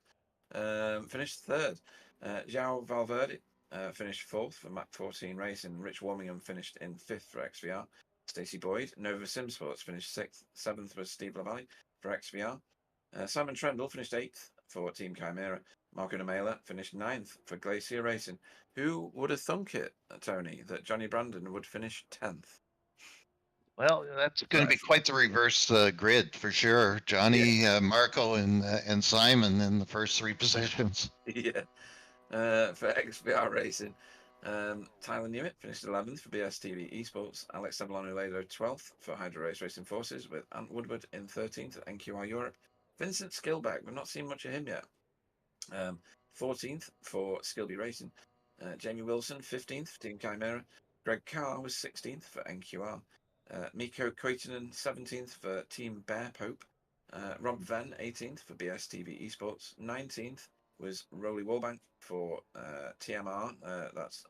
[SPEAKER 1] finished third. João Valverde finished fourth for Mach 14 Racing. Rich Warmingham finished in fifth for XVR. Stacey Boyd, Nova Simsports, finished sixth. Seventh was Steve LaValle for XVR. Simon Trendle finished eighth for Team Chimera. Marco Namela finished ninth for Glacier Racing. Who would have thunk it, Tony, that Johnny Brandon would finish 10th?
[SPEAKER 3] Well, that's going to be quite the reverse grid for sure. Johnny, Marco, and Simon in the first three positions.
[SPEAKER 1] Yeah. For XVR Racing, Tyler Newitt finished 11th for BSTV Esports. Alex Sabalano-Ledo 12th for Hydro Race Racing Forces, with Ant Woodward in 13th at NQR Europe. Vincent Skillback, we've not seen much of him yet. 14th for Skilby Racing. Jamie Wilson 15th for Team Chimera. Greg Carr was 16th for NQR. Mikko Koitinen 17th for Team Bear Pope. Rob Venn 18th for BSTV Esports. 19th was Rolly Warbank for TMR. That's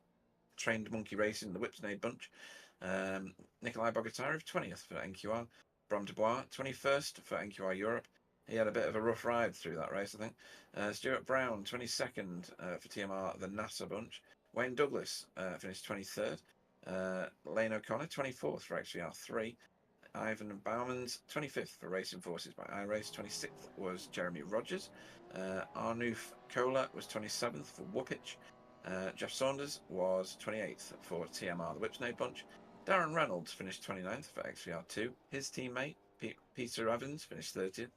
[SPEAKER 1] Trained Monkey Racing, the Whipsnade Bunch. Nikolai Bogatarov 20th for NQR. Bram Dubois 21st for NQR Europe. He had a bit of a rough ride through that race, I think. Stuart Brown 22nd for TMR, the NASA Bunch. Wayne Douglas finished 23rd. Lane O'Connor 24th for XVR 3. Ivan Bauman's 25th for Racing Forces by iRace. 26th was Jeremy Rogers. Arnulf Kohler was 27th for Whoopitch. Jeff Saunders was 28th for TMR, the Whipsnade Bunch. Darren Reynolds finished 29th for XVR2. His teammate, Peter Evans, finished 30th.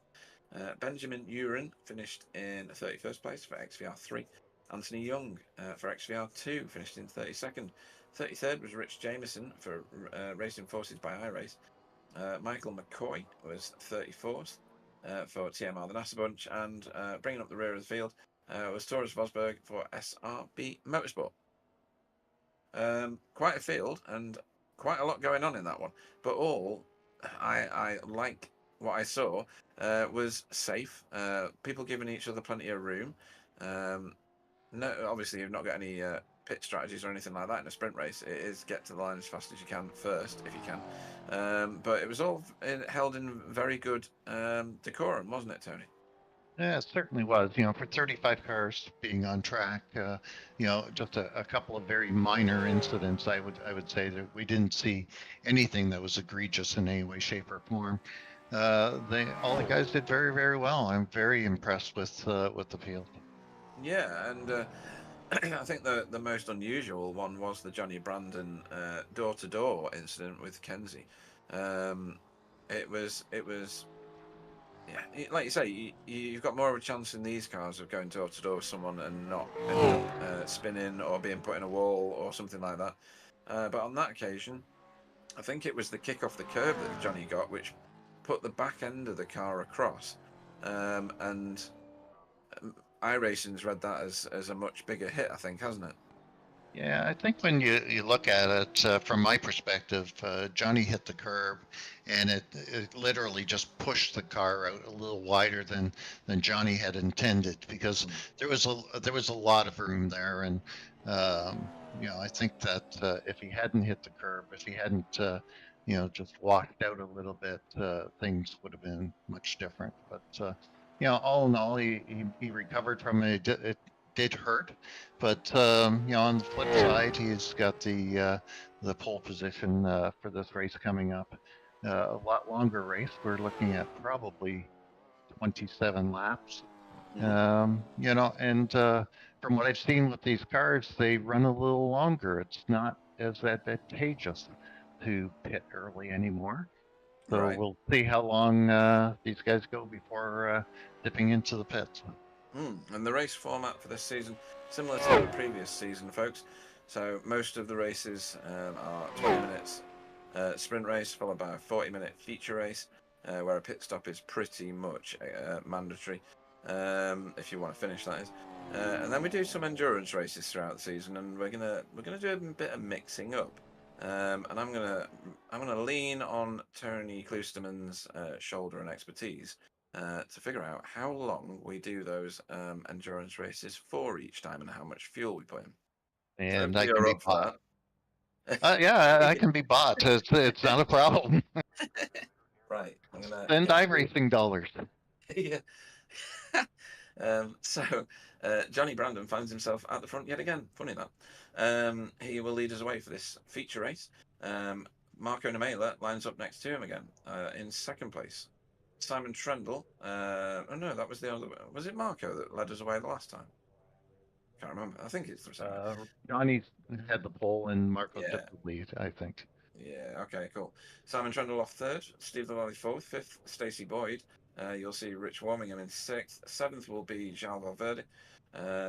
[SPEAKER 1] Benjamin Urin finished in 31st place for XVR3. Anthony Young for XVR2 finished in 32nd. 33rd was Rich Jameson for Racing Forces by iRace. Michael McCoy was 34th for TMR, the NASA Bunch, and bringing up the rear of the field was Taurus Vosberg for SRB Motorsport. Quite a field and quite a lot going on in that one, but all I like what I saw was safe. People giving each other plenty of room. No, obviously you've not got any pit strategies or anything like that in a sprint race. It is get to the line as fast as you can first, if you can. But it was all held in very good decorum, wasn't it, Tony?
[SPEAKER 3] Yeah, it certainly was. For 35 cars being on track, just a couple of very minor incidents. I would say that we didn't see anything that was egregious in any way, shape, or form. All the guys did very, very well. I'm very impressed with the field.
[SPEAKER 1] Yeah, and I think the most unusual one was the Johnny Brandon door-to-door incident with Kenzie. It was. Yeah, like you say, you've got more of a chance in these cars of going door to door with someone and not ending up spinning or being put in a wall or something like that. But on that occasion, I think it was the kick off the curb that Johnny got, which put the back end of the car across. And iRacing's read that as a much bigger hit, I think, hasn't it?
[SPEAKER 3] Yeah, I think when you look at it from my perspective, Johnny hit the curb, and it literally just pushed the car out a little wider than Johnny had intended, because there was a lot of room there, and I think that if he hadn't hit the curb, if he hadn't just walked out a little bit, things would have been much different. But all in all, he recovered from it. It did hurt, but on the flip side, he's got the pole position for this race coming up. A lot longer race. We're looking at probably 27 laps. And from what I've seen with these cars, they run a little longer. It's not as advantageous to pit early anymore. So
[SPEAKER 1] Right.
[SPEAKER 3] We'll see how long these guys go before dipping into the pits.
[SPEAKER 1] And the race format for this season, similar to the previous season, folks. So most of the races are 20 minutes sprint race, followed by a 40-minute feature race, where a pit stop is pretty much mandatory, if you want to finish, that is. And then we do some endurance races throughout the season, and we're gonna do a bit of mixing up. And I'm gonna lean on Tony Klusterman's shoulder and expertise to figure out how long we do those endurance races for each time and how much fuel we put in.
[SPEAKER 3] And
[SPEAKER 1] so
[SPEAKER 3] I can be
[SPEAKER 1] up for
[SPEAKER 3] that. Yeah, I can be bought. It's not a problem.
[SPEAKER 1] Right. I'm gonna
[SPEAKER 3] Send iRacing dollars.
[SPEAKER 1] Yeah. Johnny Brandon finds himself at the front yet again. Funny that. He will lead us away for this feature race. Marco Nemela lines up next to him again in second place. Simon Trendle. Oh no, that was the other. Was it Marco that led us away the last time? Can't remember. I think it's the same.
[SPEAKER 3] Johnny had the pole and Marco
[SPEAKER 1] Yeah.
[SPEAKER 3] took the lead, I think.
[SPEAKER 1] Yeah, okay, cool. Simon Trendle off third, Steve Lavalley fourth, fifth, Stacey Boyd. You'll see Rich Warmingham in sixth. Seventh will be João Valverde.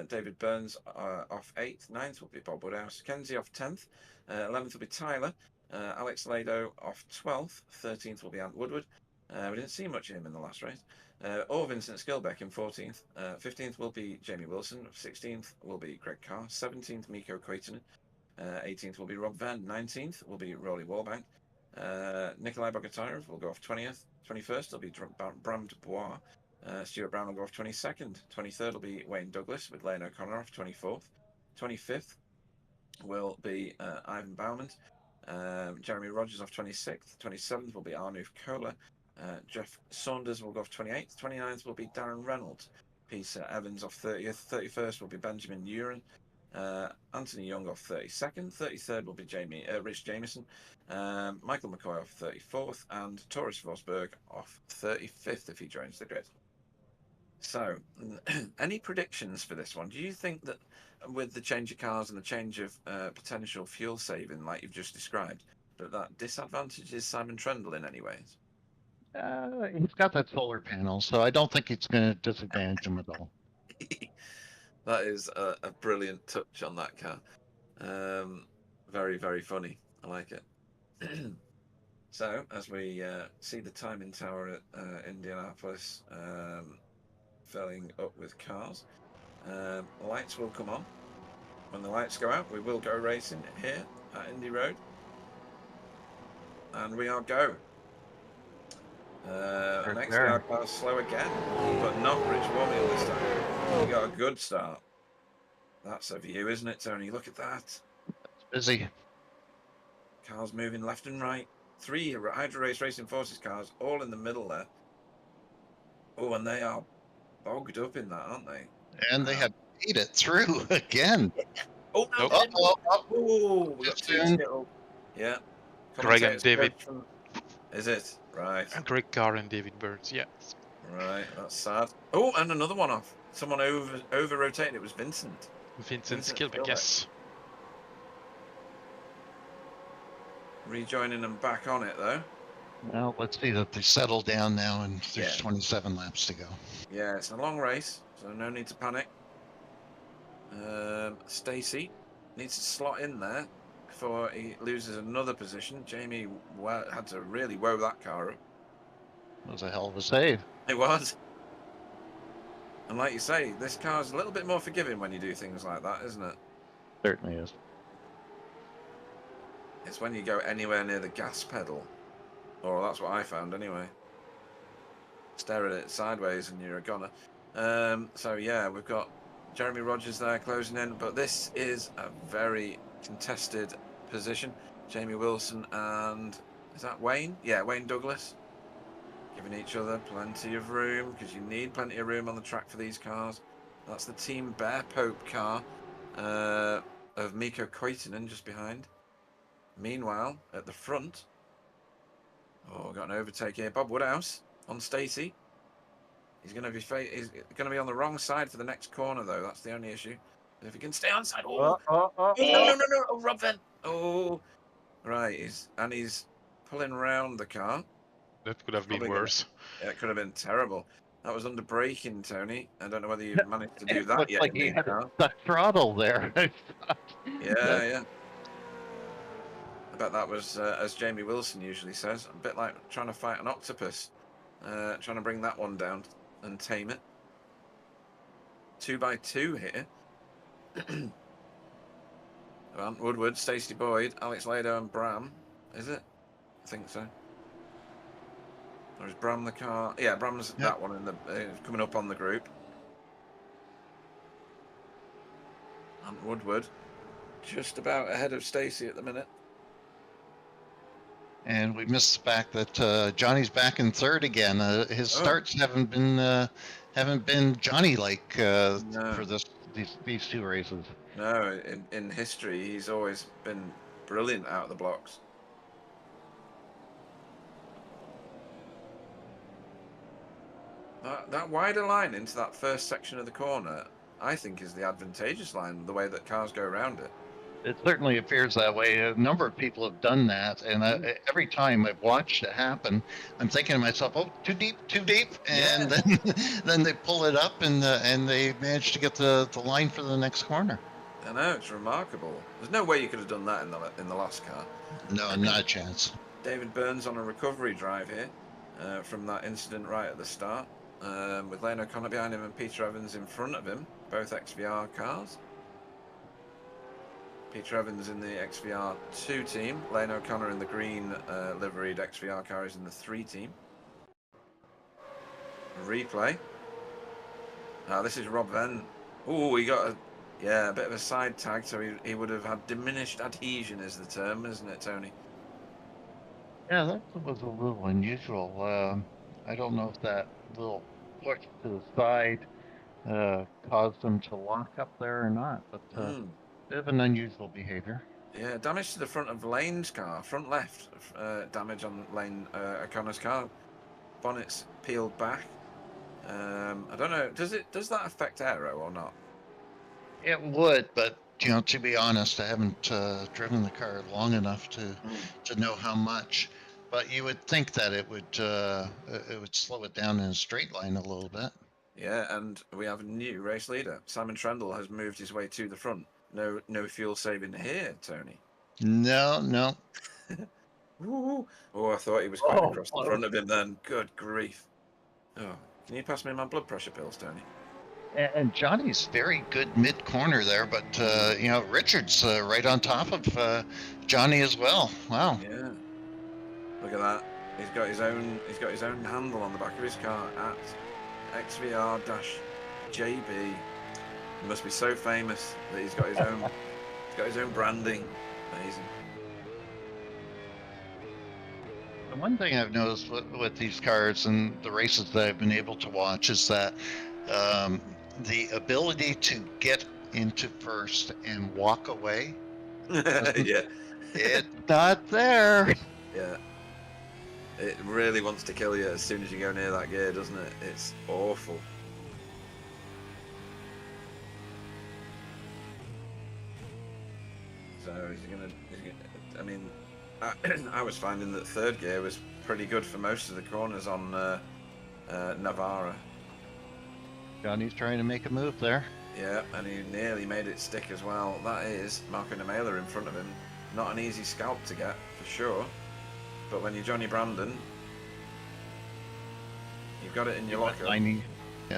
[SPEAKER 1] David Burns off eighth. Ninth will be Bob Woodhouse. Kenzie off 10th. 11th will be Tyler. Alex Lado off 12th. 13th will be Ant Woodward. We didn't see much of him in the last race. Or Vincent Skilbeck in 14th. 15th will be Jamie Wilson. 16th will be Greg Carr. 17th, Mikko Koitinen. 18th will be Rob Venn. 19th will be Rolly Warbank. Nikolai Bogatyrev will go off 20th. 21st will be Bram Dubois. Stuart Brown will go off 22nd. 23rd will be Wayne Douglas with Lane O'Connor off 24th. 25th will be Ivan Baumann. Jeremy Rogers off 26th. 27th will be Arnulf Kohler. Jeff Saunders will go off 28th. 29th will be Darren Reynolds. Peter Evans off 30th. 31st will be Benjamin Uren. Anthony Young off 32nd. 33rd will be Rich Jameson. Michael McCoy off 34th. And Taurus Rosberg off 35th if he joins the grid. So, any predictions for this one? Do you think that with the change of cars and the change of potential fuel saving, like you've just described, that disadvantages Simon Trendle in any ways?
[SPEAKER 3] He's got that solar panel, so I don't think it's going to disadvantage him at all.
[SPEAKER 1] That is a brilliant touch on that car. Very, very funny. I like it. So, as we see the timing tower at Indianapolis filling up with cars, lights will come on. When the lights go out, we will go racing here at Indy Road. And we are go. Next our car's slow again, but not Rich Warmill this time. We got a good start. That's a view, isn't it, Tony? Look at that.
[SPEAKER 3] It's busy.
[SPEAKER 1] Cars moving left and right. 3 Hydro Race Racing Forces cars, all in the middle there. Oh, and they are bogged up in that, aren't they?
[SPEAKER 3] And they have made it through again.
[SPEAKER 1] Oh, no. Oh, we got 2 skittle. Yeah.
[SPEAKER 2] Greg and David.
[SPEAKER 1] Is it? Right.
[SPEAKER 2] And Greg Carr and David Burns, yeah.
[SPEAKER 1] Right, that's sad. Oh, and another one off. Someone over-rotated. It was Vincent.
[SPEAKER 2] Vincent Skilbeck, yes.
[SPEAKER 1] Rejoining them back on it, though.
[SPEAKER 3] Well, let's see that they settle down now, and there's 27 laps to go.
[SPEAKER 1] Yeah, it's a long race, so no need to panic. Stacey needs to slot in there before he loses another position. Jamie had to really woe that car up.
[SPEAKER 3] That was a hell of a save.
[SPEAKER 1] It was. And like you say, this car's a little bit more forgiving when you do things like that, isn't it?
[SPEAKER 3] Certainly is.
[SPEAKER 1] It's when you go anywhere near the gas pedal. Or that's what I found anyway. Stare at it sideways and you're a goner. So yeah, we've got Jeremy Rogers there closing in, but this is a very contested position. Jamie Wilson and is that Wayne? Yeah, Wayne Douglas. Giving each other plenty of room because you need plenty of room on the track for these cars. That's the Team Bear Pope car of Mikko Koitinen just behind. Meanwhile, at the front, we've got an overtake here. Bob Woodhouse on Stacey. He's going to be on the wrong side for the next corner, though. That's the only issue. If he can stay on side, no, Rob Venn. Oh, right. He's pulling around the car.
[SPEAKER 2] That could have been worse.
[SPEAKER 1] Yeah, it could have been terrible. That was under braking, Tony. I don't know whether you've managed to do that
[SPEAKER 3] looks
[SPEAKER 1] yet.
[SPEAKER 3] Like he had the throttle there.
[SPEAKER 1] Yeah. I bet that was, as Jamie Wilson usually says, a bit like trying to fight an octopus. Trying to bring that one down and tame it. 2x2 here. Ant Woodward, Stacey Boyd, Alex Lado and Bram. Is it? I think so. Or is Bram the car? Yeah, Bram's that one in the coming up on the group. Ant Woodward just about ahead of Stacey at the minute.
[SPEAKER 3] And we missed the fact that Johnny's back in third again. His starts haven't been haven't been Johnny-like
[SPEAKER 1] No.
[SPEAKER 3] for these two races.
[SPEAKER 1] No, in history, he's always been brilliant out of the blocks. That wider line into that first section of the corner, I think, is the advantageous line, the way that cars go around it.
[SPEAKER 3] It certainly appears that way. A number of people have done that, and every time I've watched it happen, I'm thinking to myself, "Oh, too deep, and then they pull it up, and they manage to get the line for the next corner.
[SPEAKER 1] I know, it's remarkable. There's no way you could have done that in the last car.
[SPEAKER 3] No, not a chance.
[SPEAKER 1] David Burns on a recovery drive here from that incident right at the start, with Lane O'Connor behind him and Peter Evans in front of him, both XVR cars. Peter Evans in the XVR2 team, Lane O'Connor in the green liveried XVR car is in the 3 team. Replay. This is Rob Venn. Oh, he got a bit of a side tag, so he would have had diminished adhesion is the term, isn't it, Tony?
[SPEAKER 3] Yeah, that was a little unusual. I don't know if that little push to the side caused them to lock up there or not, but bit of an unusual behavior.
[SPEAKER 1] Yeah, damage to the front of Lane's car, front left damage on Lane O'Connor's car. Bonnet's peeled back. I don't know. Does that affect aero or not?
[SPEAKER 3] It would, but to be honest, I haven't driven the car long enough to know how much. But you would think that it would slow it down in a straight line a little bit. Yeah,
[SPEAKER 1] and we have a new race leader. Simon Trendle has moved his way to the front. No fuel saving here, Tony.
[SPEAKER 3] No.
[SPEAKER 1] Ooh. Oh, I thought he was quite across the front of him then. Good grief. Oh, can you pass me my blood pressure pills, Tony?
[SPEAKER 3] And Johnny's very good mid-corner there, but Richard's right on top of Johnny as well. Wow.
[SPEAKER 1] Yeah. Look at that. He's got his own handle on the back of his car at XVR-JB. He must be so famous that he's got his own branding. Amazing.
[SPEAKER 3] The one thing I've noticed with these cars and the races that I've been able to watch is that the ability to get into first and walk away,
[SPEAKER 1] yeah,
[SPEAKER 3] it's not there.
[SPEAKER 1] Yeah, it really wants to kill you as soon as you go near that gear, doesn't it? It's awful. So I mean, I was finding that third gear was pretty good for most of the corners on Navarra.
[SPEAKER 3] Johnny's trying to make a move there.
[SPEAKER 1] Yeah, and he nearly made it stick as well. That is Marco Nemela in front of him. Not an easy scalp to get, for sure. But when you're Johnny Brandon, you've got it in your locker.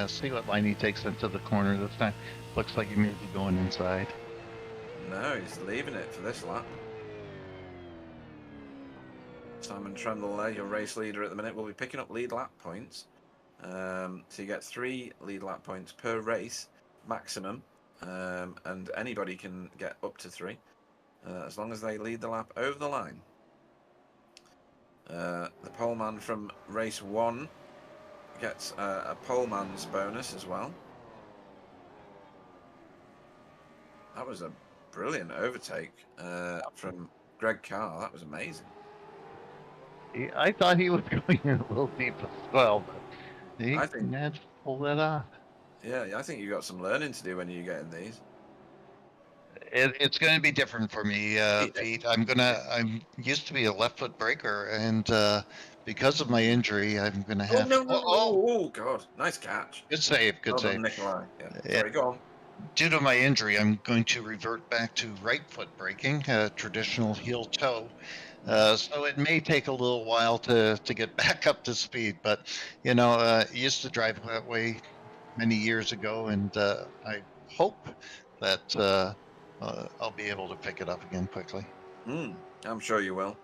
[SPEAKER 3] See what line he takes into the corner this time. Looks like he may be going inside.
[SPEAKER 1] No, he's leaving it for this lap. Simon Trendle there, your race leader at the minute, will be picking up lead lap points. So you get 3 lead lap points per race maximum, and anybody can get up to 3 as long as they lead the lap over the line. The poleman from race 1 gets a poleman's bonus as well. That was a brilliant overtake from Greg Carr. That was amazing.
[SPEAKER 3] I thought he was going in a little deep as well, but he managed to pull that off.
[SPEAKER 1] Yeah, I think you've got some learning to do when you get in these.
[SPEAKER 3] It's going to be different for me, Pete. I'm used to be a left foot braker, and because of my injury, I'm going to have.
[SPEAKER 1] Oh, God! Nice catch.
[SPEAKER 3] Good save. Good save.
[SPEAKER 1] On, Nikolai. Yeah. Sorry, go on.
[SPEAKER 3] Due to my injury, I'm going to revert back to right foot braking, traditional heel toe. So it may take a little while to get back up to speed, but used to drive that way many years ago, and I hope that I'll be able to pick it up again quickly.
[SPEAKER 1] I'm sure you will.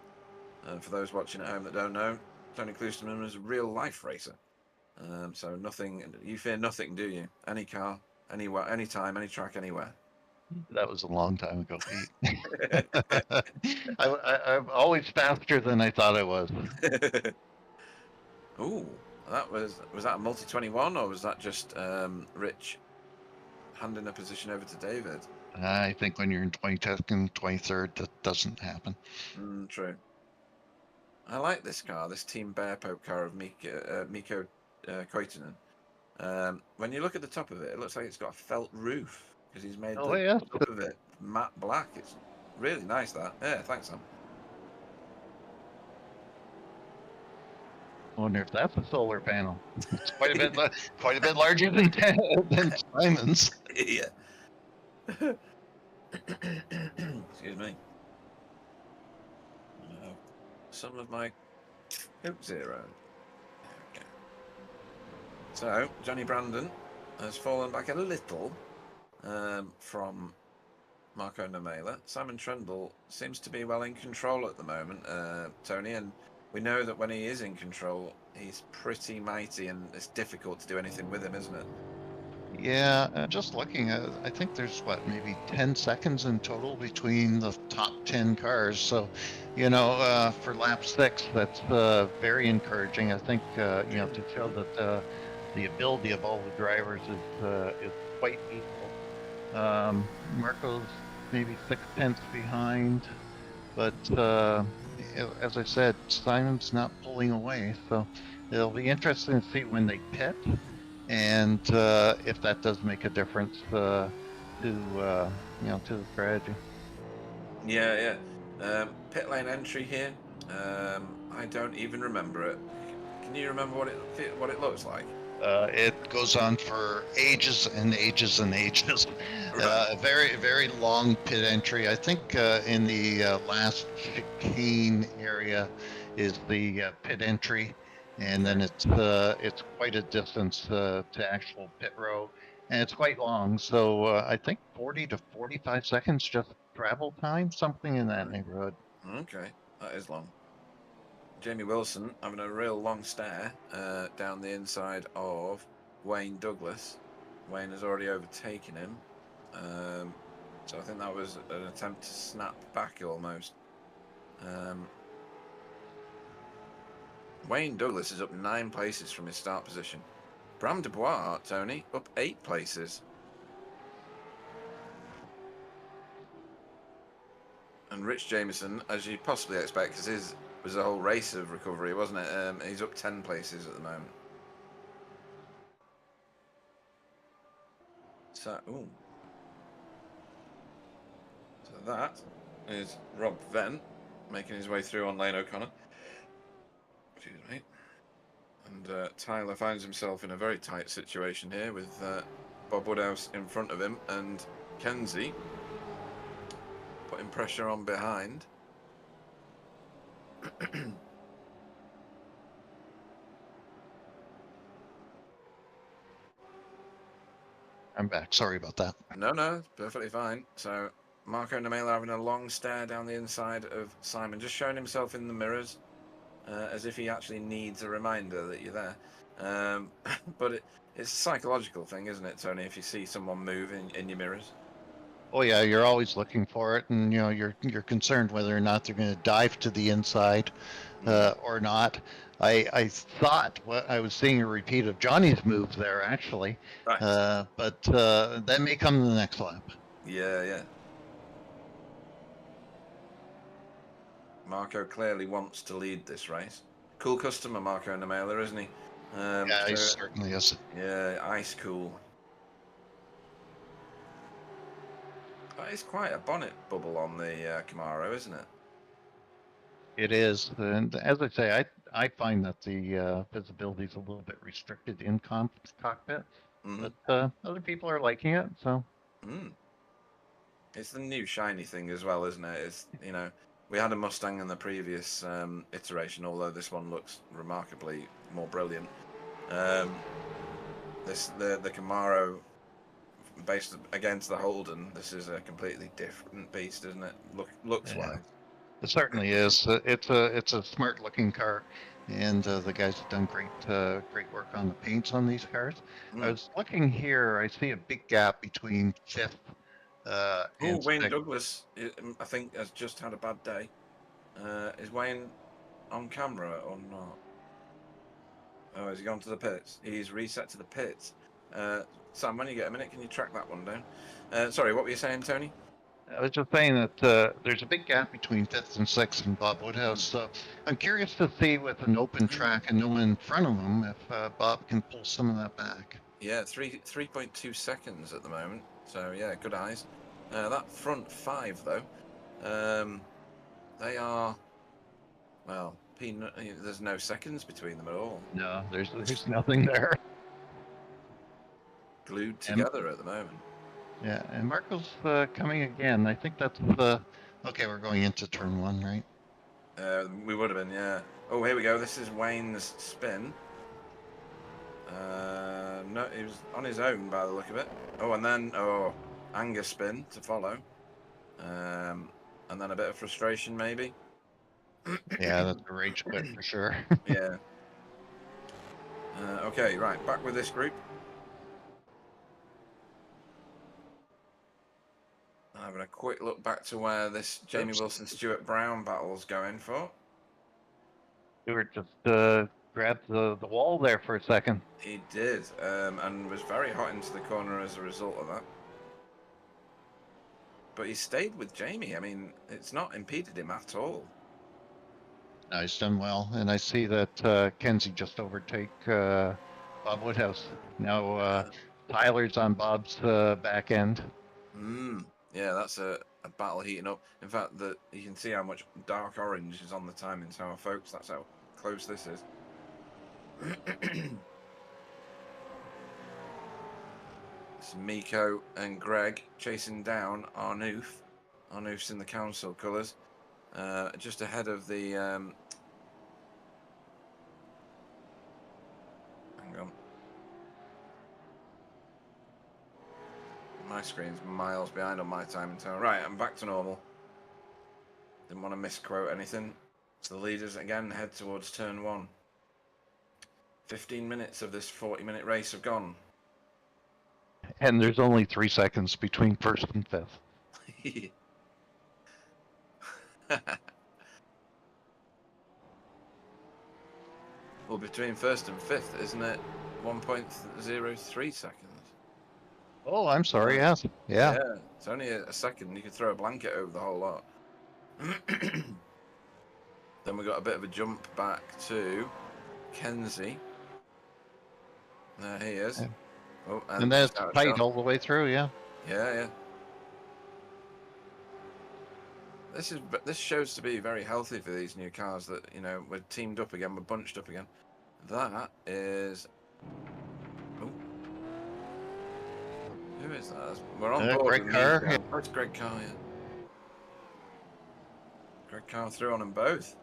[SPEAKER 1] For those watching at home that don't know, Tony Klusterman is a real life racer. So you fear nothing, do you? Any car, anywhere, anytime, any track, anywhere.
[SPEAKER 3] That was a long time ago, Pete. I'm always faster than I thought I was.
[SPEAKER 1] Ooh, That was that a multi-21 or was that just Rich handing a position over to David?
[SPEAKER 3] I think when you're in 22nd, 23rd, that doesn't happen.
[SPEAKER 1] True. I like this car, this Team Bear Pope car of Mikko Koitinen. When you look at the top of it, it looks like it's got a felt roof because he's made the top of it matte black. It's really nice. That. Yeah, thanks, Sam.
[SPEAKER 3] I wonder if that's a solar panel. It's quite a bit larger than Simon's.
[SPEAKER 1] Yeah. Excuse me. Some of my Coke Zero. Okay. So Johnny Brandon has fallen back a little from Marco Nemela. Simon Trundle seems to be well in control at the moment, Tony, and we know that when he is in control, he's pretty mighty, and it's difficult to do anything with him, isn't it?
[SPEAKER 3] Yeah, just looking at, I think there's maybe 10 seconds in total between the top 10 cars. So, for lap 6, that's very encouraging. I think, to show that the ability of all the drivers is quite equal. Marco's maybe 6/10 behind, but as I said, Simon's not pulling away. So it'll be interesting to see when they pit. And if that does make a difference to the strategy.
[SPEAKER 1] Yeah. Pit lane entry here. I don't even remember it. Can you remember what it looks like?
[SPEAKER 3] It goes on for ages and ages and ages.
[SPEAKER 1] Right.
[SPEAKER 3] Very, very long pit entry. I think in the last chicane area is the pit entry, and then it's quite a distance to actual pit row, and it's quite long. So I think 40 to 45 seconds just travel time, something in that neighborhood.
[SPEAKER 1] Okay, that is long. Jamie Wilson having a real long stare down the inside of Wayne Douglas. Wayne has already overtaken him. So I think that was an attempt to snap back almost. Wayne Douglas is up 9 places from his start position. Bram Dubois, Tony, up 8 places. And Rich Jameson, as you possibly expect, because his was a whole race of recovery, wasn't it? He's up 10 places at the moment. So that is Rob Venn making his way through on Lane O'Connor. Excuse me. And Tyler finds himself in a very tight situation here with Bob Woodhouse in front of him and Kenzie putting pressure on behind.
[SPEAKER 3] I'm back. Sorry about that.
[SPEAKER 1] No, perfectly fine. So Marco Nemela having a long stare down the inside of Simon, just showing himself in the mirrors as if he actually needs a reminder that you're there. But it's a psychological thing, isn't it, Tony? If you see someone move in your mirrors.
[SPEAKER 3] Oh yeah, you're always looking for it, and you're concerned whether or not they're going to dive to the inside or not. I thought I was seeing a repeat of Johnny's move there actually,
[SPEAKER 1] Right.
[SPEAKER 3] but that may come in the next lap.
[SPEAKER 1] Yeah. Marco clearly wants to lead this race. Cool customer, Marco Nemela, isn't he?
[SPEAKER 3] Yeah, he certainly is.
[SPEAKER 1] Yeah, ice cool. That is quite a bonnet bubble on the Camaro, isn't it?
[SPEAKER 3] It is, and as I say, I find that the visibility is a little bit restricted in cockpit, but other people are liking it. So
[SPEAKER 1] it's the new shiny thing as well, isn't it? It's we had a Mustang in the previous iteration, although this one looks remarkably more brilliant. The Camaro based against the Holden, this is a completely different beast, isn't it? Looks wise.
[SPEAKER 3] It certainly is. It's a smart looking car, and the guys have done great work on the paints on these cars. I was looking here. I see a big gap between 5th and
[SPEAKER 1] Wayne
[SPEAKER 3] 6th.
[SPEAKER 1] Douglas, I think, has just had a bad day. Is Wayne on camera or not? Oh, has he gone to the pits? He's reset to the pits. Sam, when you get a minute, can you track that one down? Sorry, what were you saying, Tony?
[SPEAKER 3] I was just saying that there's a big gap between 5th and 6th in Bob Woodhouse. So I'm curious to see with an open track and no one in front of him if Bob can pull some of that back.
[SPEAKER 1] Yeah, 3.2 seconds at the moment. So yeah, good eyes. That front 5 though, they are well. There's no seconds between them at all.
[SPEAKER 3] No, there's nothing there.
[SPEAKER 1] Glued together at the moment.
[SPEAKER 3] Yeah, and Marco's coming again. I think that's okay, we're going into turn 1, right?
[SPEAKER 1] We would have been, yeah. Oh, here we go. This is Wayne's spin. No, he was on his own by the look of it. Oh, and then Angus spin to follow. And then a bit of frustration maybe.
[SPEAKER 3] Yeah, that's a rage quit for sure.
[SPEAKER 1] Yeah. Okay, right, back with this group. Having a quick look back to where this Jamie Wilson-Stuart Brown battle's going for.
[SPEAKER 3] Stuart just grabbed the wall there for a second.
[SPEAKER 1] He did, and was very hot into the corner as a result of that. But he stayed with Jamie. I mean, it's not impeded him at all.
[SPEAKER 3] No, he's done well, and I see that Kenzie just overtake Bob Woodhouse. Now Tyler's on Bob's back end.
[SPEAKER 1] Yeah, that's a battle heating up. In fact, you can see how much dark orange is on the timing tower, folks. That's how close this is. It's Miko and Greg chasing down Arnoof. Arnoof's in the council colours. Just ahead of the... hang on. My screen's miles behind on my timing tower. Right, I'm back to normal. Didn't want to misquote anything. So the leaders again head towards turn 1. 15 minutes of this 40-minute race have gone.
[SPEAKER 3] And there's only 3 seconds between 1st and 5th.
[SPEAKER 1] Well, between 1st and 5th, isn't it 1.03 seconds?
[SPEAKER 3] Oh, I'm sorry, yes. Yeah.
[SPEAKER 1] It's only a second. You could throw a blanket over the whole lot. Then we got a bit of a jump back to Kenzie. There he is.
[SPEAKER 3] Yeah.
[SPEAKER 1] Oh,
[SPEAKER 3] And that's tight all the way through, yeah.
[SPEAKER 1] Yeah. This shows to be very healthy for these new cars that, you know, we're teamed up again, we're bunched up again. That is... Oh. Who is that? We're on board.
[SPEAKER 3] Greg Carr.
[SPEAKER 1] Yeah. Oh, it's Greg Carr, yeah. Greg Carr threw on them both.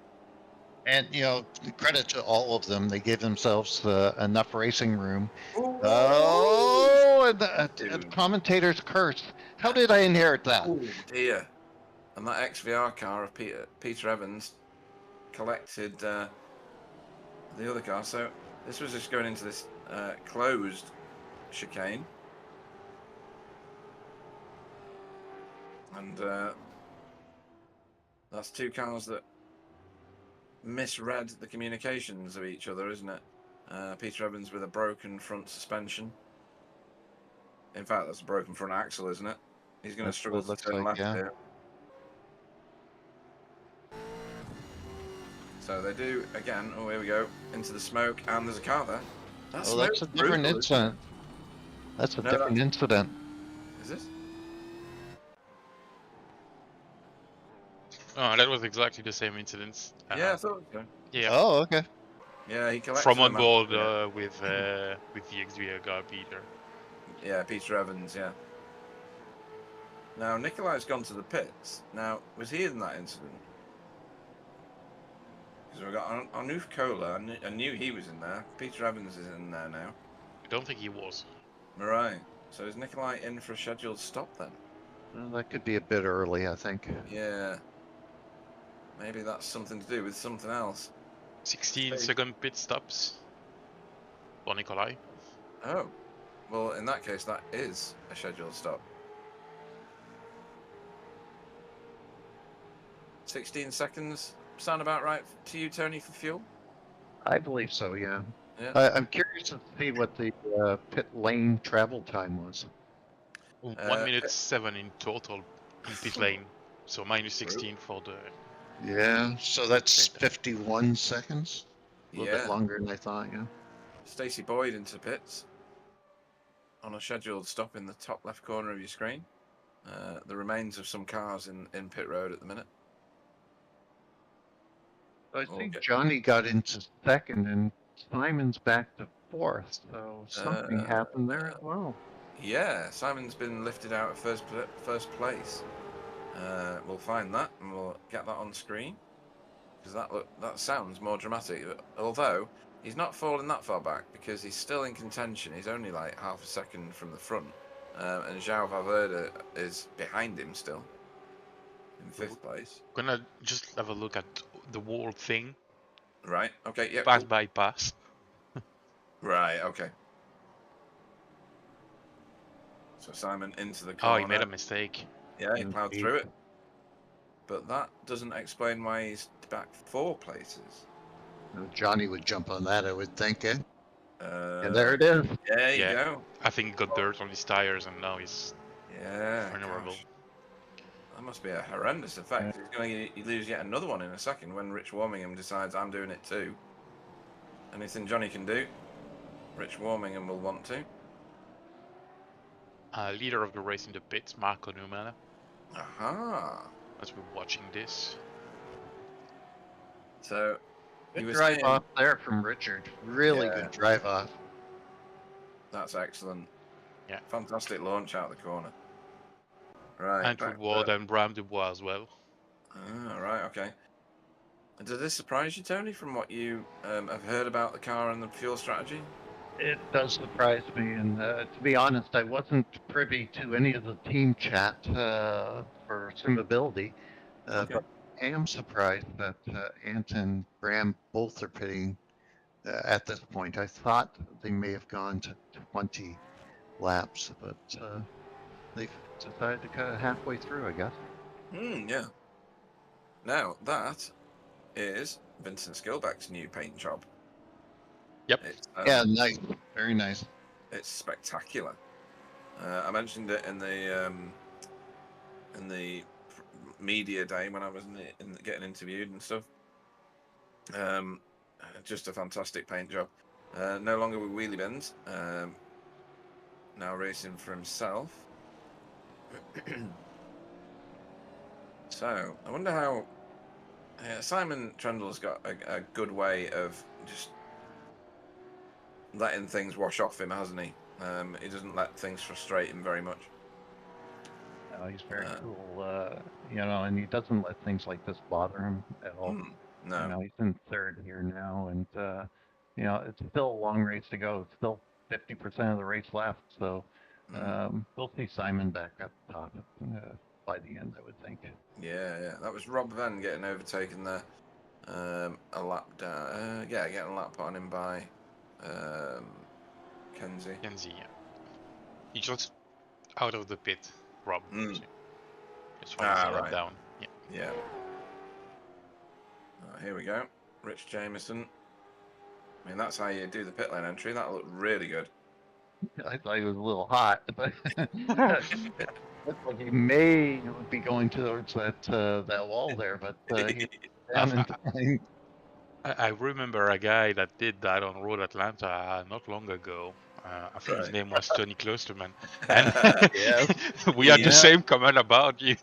[SPEAKER 3] And, you know, credit to all of them. They gave themselves enough racing room.
[SPEAKER 1] Ooh.
[SPEAKER 3] Oh, and the commentator's curse. How did I inherit that?
[SPEAKER 1] Oh, dear. And that XVR car of Peter Evans collected the other car. So this was just going into this closed chicane. And that's 2 cars that misread the communications of each other, isn't it? Peter Evans with a broken front suspension. In fact, that's a broken front axle, isn't it? He's going to struggle to turn left here. So they do again. Oh, here we go into the smoke, and there's a car there.
[SPEAKER 3] That's a different incident. That's a different incident.
[SPEAKER 1] Is this?
[SPEAKER 2] Oh, that was exactly the same incident.
[SPEAKER 1] Yeah, I thought so.
[SPEAKER 2] Yeah.
[SPEAKER 3] Oh, okay.
[SPEAKER 1] Yeah, he collected
[SPEAKER 2] From on board
[SPEAKER 1] with
[SPEAKER 2] the XVR guy, Peter.
[SPEAKER 1] Yeah, Peter Evans. Yeah. Now Nikolai's gone to the pits. Now, was he in that incident? Because we've got Arnoof Kola. I knew he was in there. Peter Evans is in there now.
[SPEAKER 2] I don't think he was.
[SPEAKER 1] Right. So is Nikolai in for a scheduled stop then?
[SPEAKER 3] Well, that could be a bit early, I think.
[SPEAKER 1] Yeah. Maybe that's something to do with something else.
[SPEAKER 2] 16-second pit stops for Nikolai.
[SPEAKER 1] Oh. Well, in that case, that is a scheduled stop. 16 seconds. Sound about right to you, Tony, for fuel?
[SPEAKER 3] I believe so, yeah.
[SPEAKER 1] Yeah.
[SPEAKER 3] I'm curious to see what the pit lane travel time was.
[SPEAKER 2] 1 minute 7 in total in pit lane. So minus 16 for the.
[SPEAKER 3] Yeah, so that's
[SPEAKER 2] Paint.
[SPEAKER 3] 51 seconds. A little bit
[SPEAKER 1] Yeah.
[SPEAKER 3] longer than I thought. Yeah.
[SPEAKER 1] Stacey Boyd into pits on a scheduled stop in the top left corner of your screen. The remains of some cars in pit road at the minute.
[SPEAKER 3] I think Johnny got into second, and Simon's back to fourth. So something happened there as well.
[SPEAKER 1] Yeah, Simon's been lifted out of first place. We'll find that and we'll get that on screen because that sounds more dramatic. Although he's not fallen that far back because he's still in contention. He's only like half a second from the front, and João Valverde is behind him still in fifth place.
[SPEAKER 2] Gonna just have a look at the wall thing.
[SPEAKER 1] Right. Okay. Yeah.
[SPEAKER 2] Pass
[SPEAKER 1] Cool.
[SPEAKER 2] by pass.
[SPEAKER 1] Right. Okay. So Simon into the
[SPEAKER 2] Oh,
[SPEAKER 1] corner.
[SPEAKER 2] he made a mistake.
[SPEAKER 1] Yeah, he plowed through it. But that doesn't explain why he's back 4 places.
[SPEAKER 3] Johnny would jump on that, I would think. Eh?
[SPEAKER 1] And
[SPEAKER 3] And there it is.
[SPEAKER 1] There you
[SPEAKER 2] Yeah.
[SPEAKER 1] go.
[SPEAKER 2] I think he got dirt on his tires and now he's vulnerable.
[SPEAKER 1] Gosh. That must be a horrendous effect. He's going to lose yet another one in a second when Rich Warmingham decides I'm doing it too. Anything Johnny can do, Rich Warmingham will want to.
[SPEAKER 2] Leader of the race in the pits, Marco Numana.
[SPEAKER 1] Aha.
[SPEAKER 2] As we're watching this.
[SPEAKER 1] So,
[SPEAKER 3] Good drive off there from Richard. Really good drive off.
[SPEAKER 1] That's excellent.
[SPEAKER 2] Yeah.
[SPEAKER 1] Fantastic launch out the corner. Right.
[SPEAKER 2] Andrew Ward and Bram Dubois as well.
[SPEAKER 1] Ah, right, okay. And does this surprise you, Tony, from what you have heard about the car and the fuel strategy?
[SPEAKER 3] It does surprise me, and to be honest, I wasn't privy to any of the team chat for Simability, but I am surprised that Ant and Bram both are pitting at this point. I thought they may have gone to 20 laps, but they've decided to cut it halfway through, I guess.
[SPEAKER 1] Yeah. Now, that is Vincent Skilbeck's new paint job.
[SPEAKER 2] Yep.
[SPEAKER 3] Yeah, nice. Very nice.
[SPEAKER 1] It's spectacular. I mentioned it in the media day when I was getting interviewed and stuff. Just a fantastic paint job. No longer with wheelie bins. Now racing for himself. So I wonder how Simon Trundle's got a good way of just letting things wash off him, hasn't he? He doesn't let things frustrate him very much.
[SPEAKER 3] No, he's very cool, and he doesn't let things like this bother him at all.
[SPEAKER 1] No.
[SPEAKER 3] He's in third here now, and it's still a long race to go. It's still 50% of the race left, so we'll see Simon back up top by the end, I would think.
[SPEAKER 1] Yeah. That was Rob Venn getting overtaken there. A lap down. Getting a lap on him by Kenzie.
[SPEAKER 2] Yeah. He just out of the pit, Rob. Just right down.
[SPEAKER 1] Yeah. Here we go. Rich Jameson. I mean, that's how you do the pit lane entry. That looked really good.
[SPEAKER 3] I thought he was a little hot, but looks like he may be going towards that wall there, but
[SPEAKER 2] I remember a guy that did that on Road Atlanta not long ago. I think his name was Tony Klosterman. And we had the same comment about you.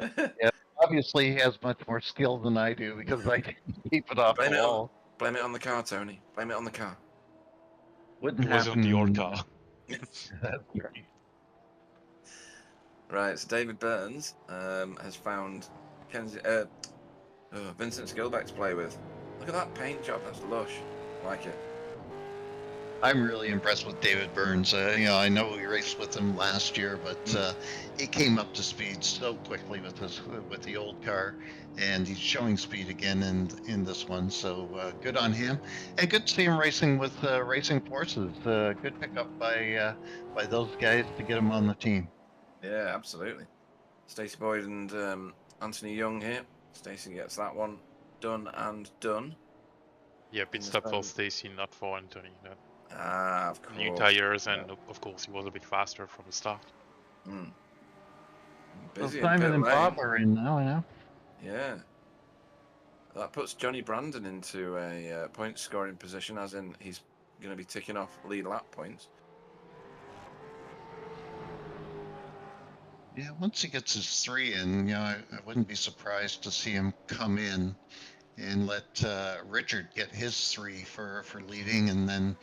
[SPEAKER 3] Yeah, obviously he has much more skill than I do because I can keep it off the wall.
[SPEAKER 1] Blame it on the car, Tony. Blame it on the car.
[SPEAKER 3] Wouldn't
[SPEAKER 2] it was on the old car.
[SPEAKER 3] That's right.
[SPEAKER 1] Right, so David Burns has found Vincent Skilbeck to play with. Look at that paint job. That's lush. I like it.
[SPEAKER 3] I'm really impressed with David Burns. I know we raced with him last year, but he came up to speed so quickly with the old car, and he's showing speed again in this one. So good on him, and good to see him racing with Racing Forces. Good pickup by those guys to get him on the team.
[SPEAKER 1] Yeah, absolutely. Stacey Boyd and Anthony Young here. Stacey gets that one done and done.
[SPEAKER 2] Yeah, pit stop for Stacy, not for Anthony.
[SPEAKER 1] Of course.
[SPEAKER 2] New tires, and of course he was a bit faster from the start.
[SPEAKER 1] Busy
[SPEAKER 3] well, Simon and Bob are in now, I know.
[SPEAKER 1] Yeah. That puts Johnny Brandon into a point scoring position, as in he's going to be ticking off lead lap points.
[SPEAKER 3] Yeah, once he gets his 3 in, you know, I wouldn't be surprised to see him come in and let Richard get his 3 for leading, and then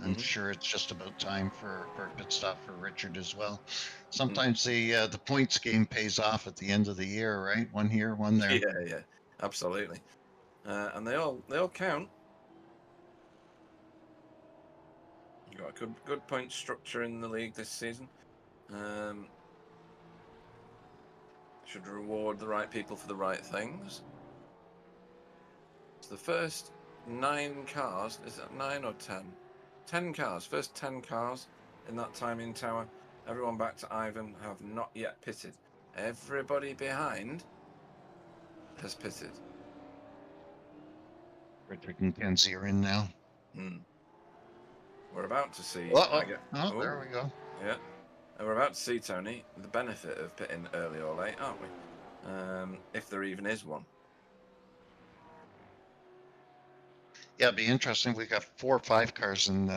[SPEAKER 3] I'm sure it's just about time for a pit stop for Richard as well. Sometimes the points game pays off at the end of the year, right? One here, one there.
[SPEAKER 1] Yeah, absolutely. And they all count. You've got a good point structure in the league this season. Should reward the right people for the right things. It's the first 9 cars. Is it 9 or 10? 10 cars. First 10 cars in that timing tower. Everyone back to Ivan have not yet pitted. Everybody behind has pitted.
[SPEAKER 3] Richard and Kenzie are in now.
[SPEAKER 1] We're about to see.
[SPEAKER 3] There we go.
[SPEAKER 1] Yeah. And we're about to see, Tony, the benefit of pitting early or late, aren't we? If there even is one.
[SPEAKER 3] Yeah, it'd be interesting. We've got 4 or 5 cars in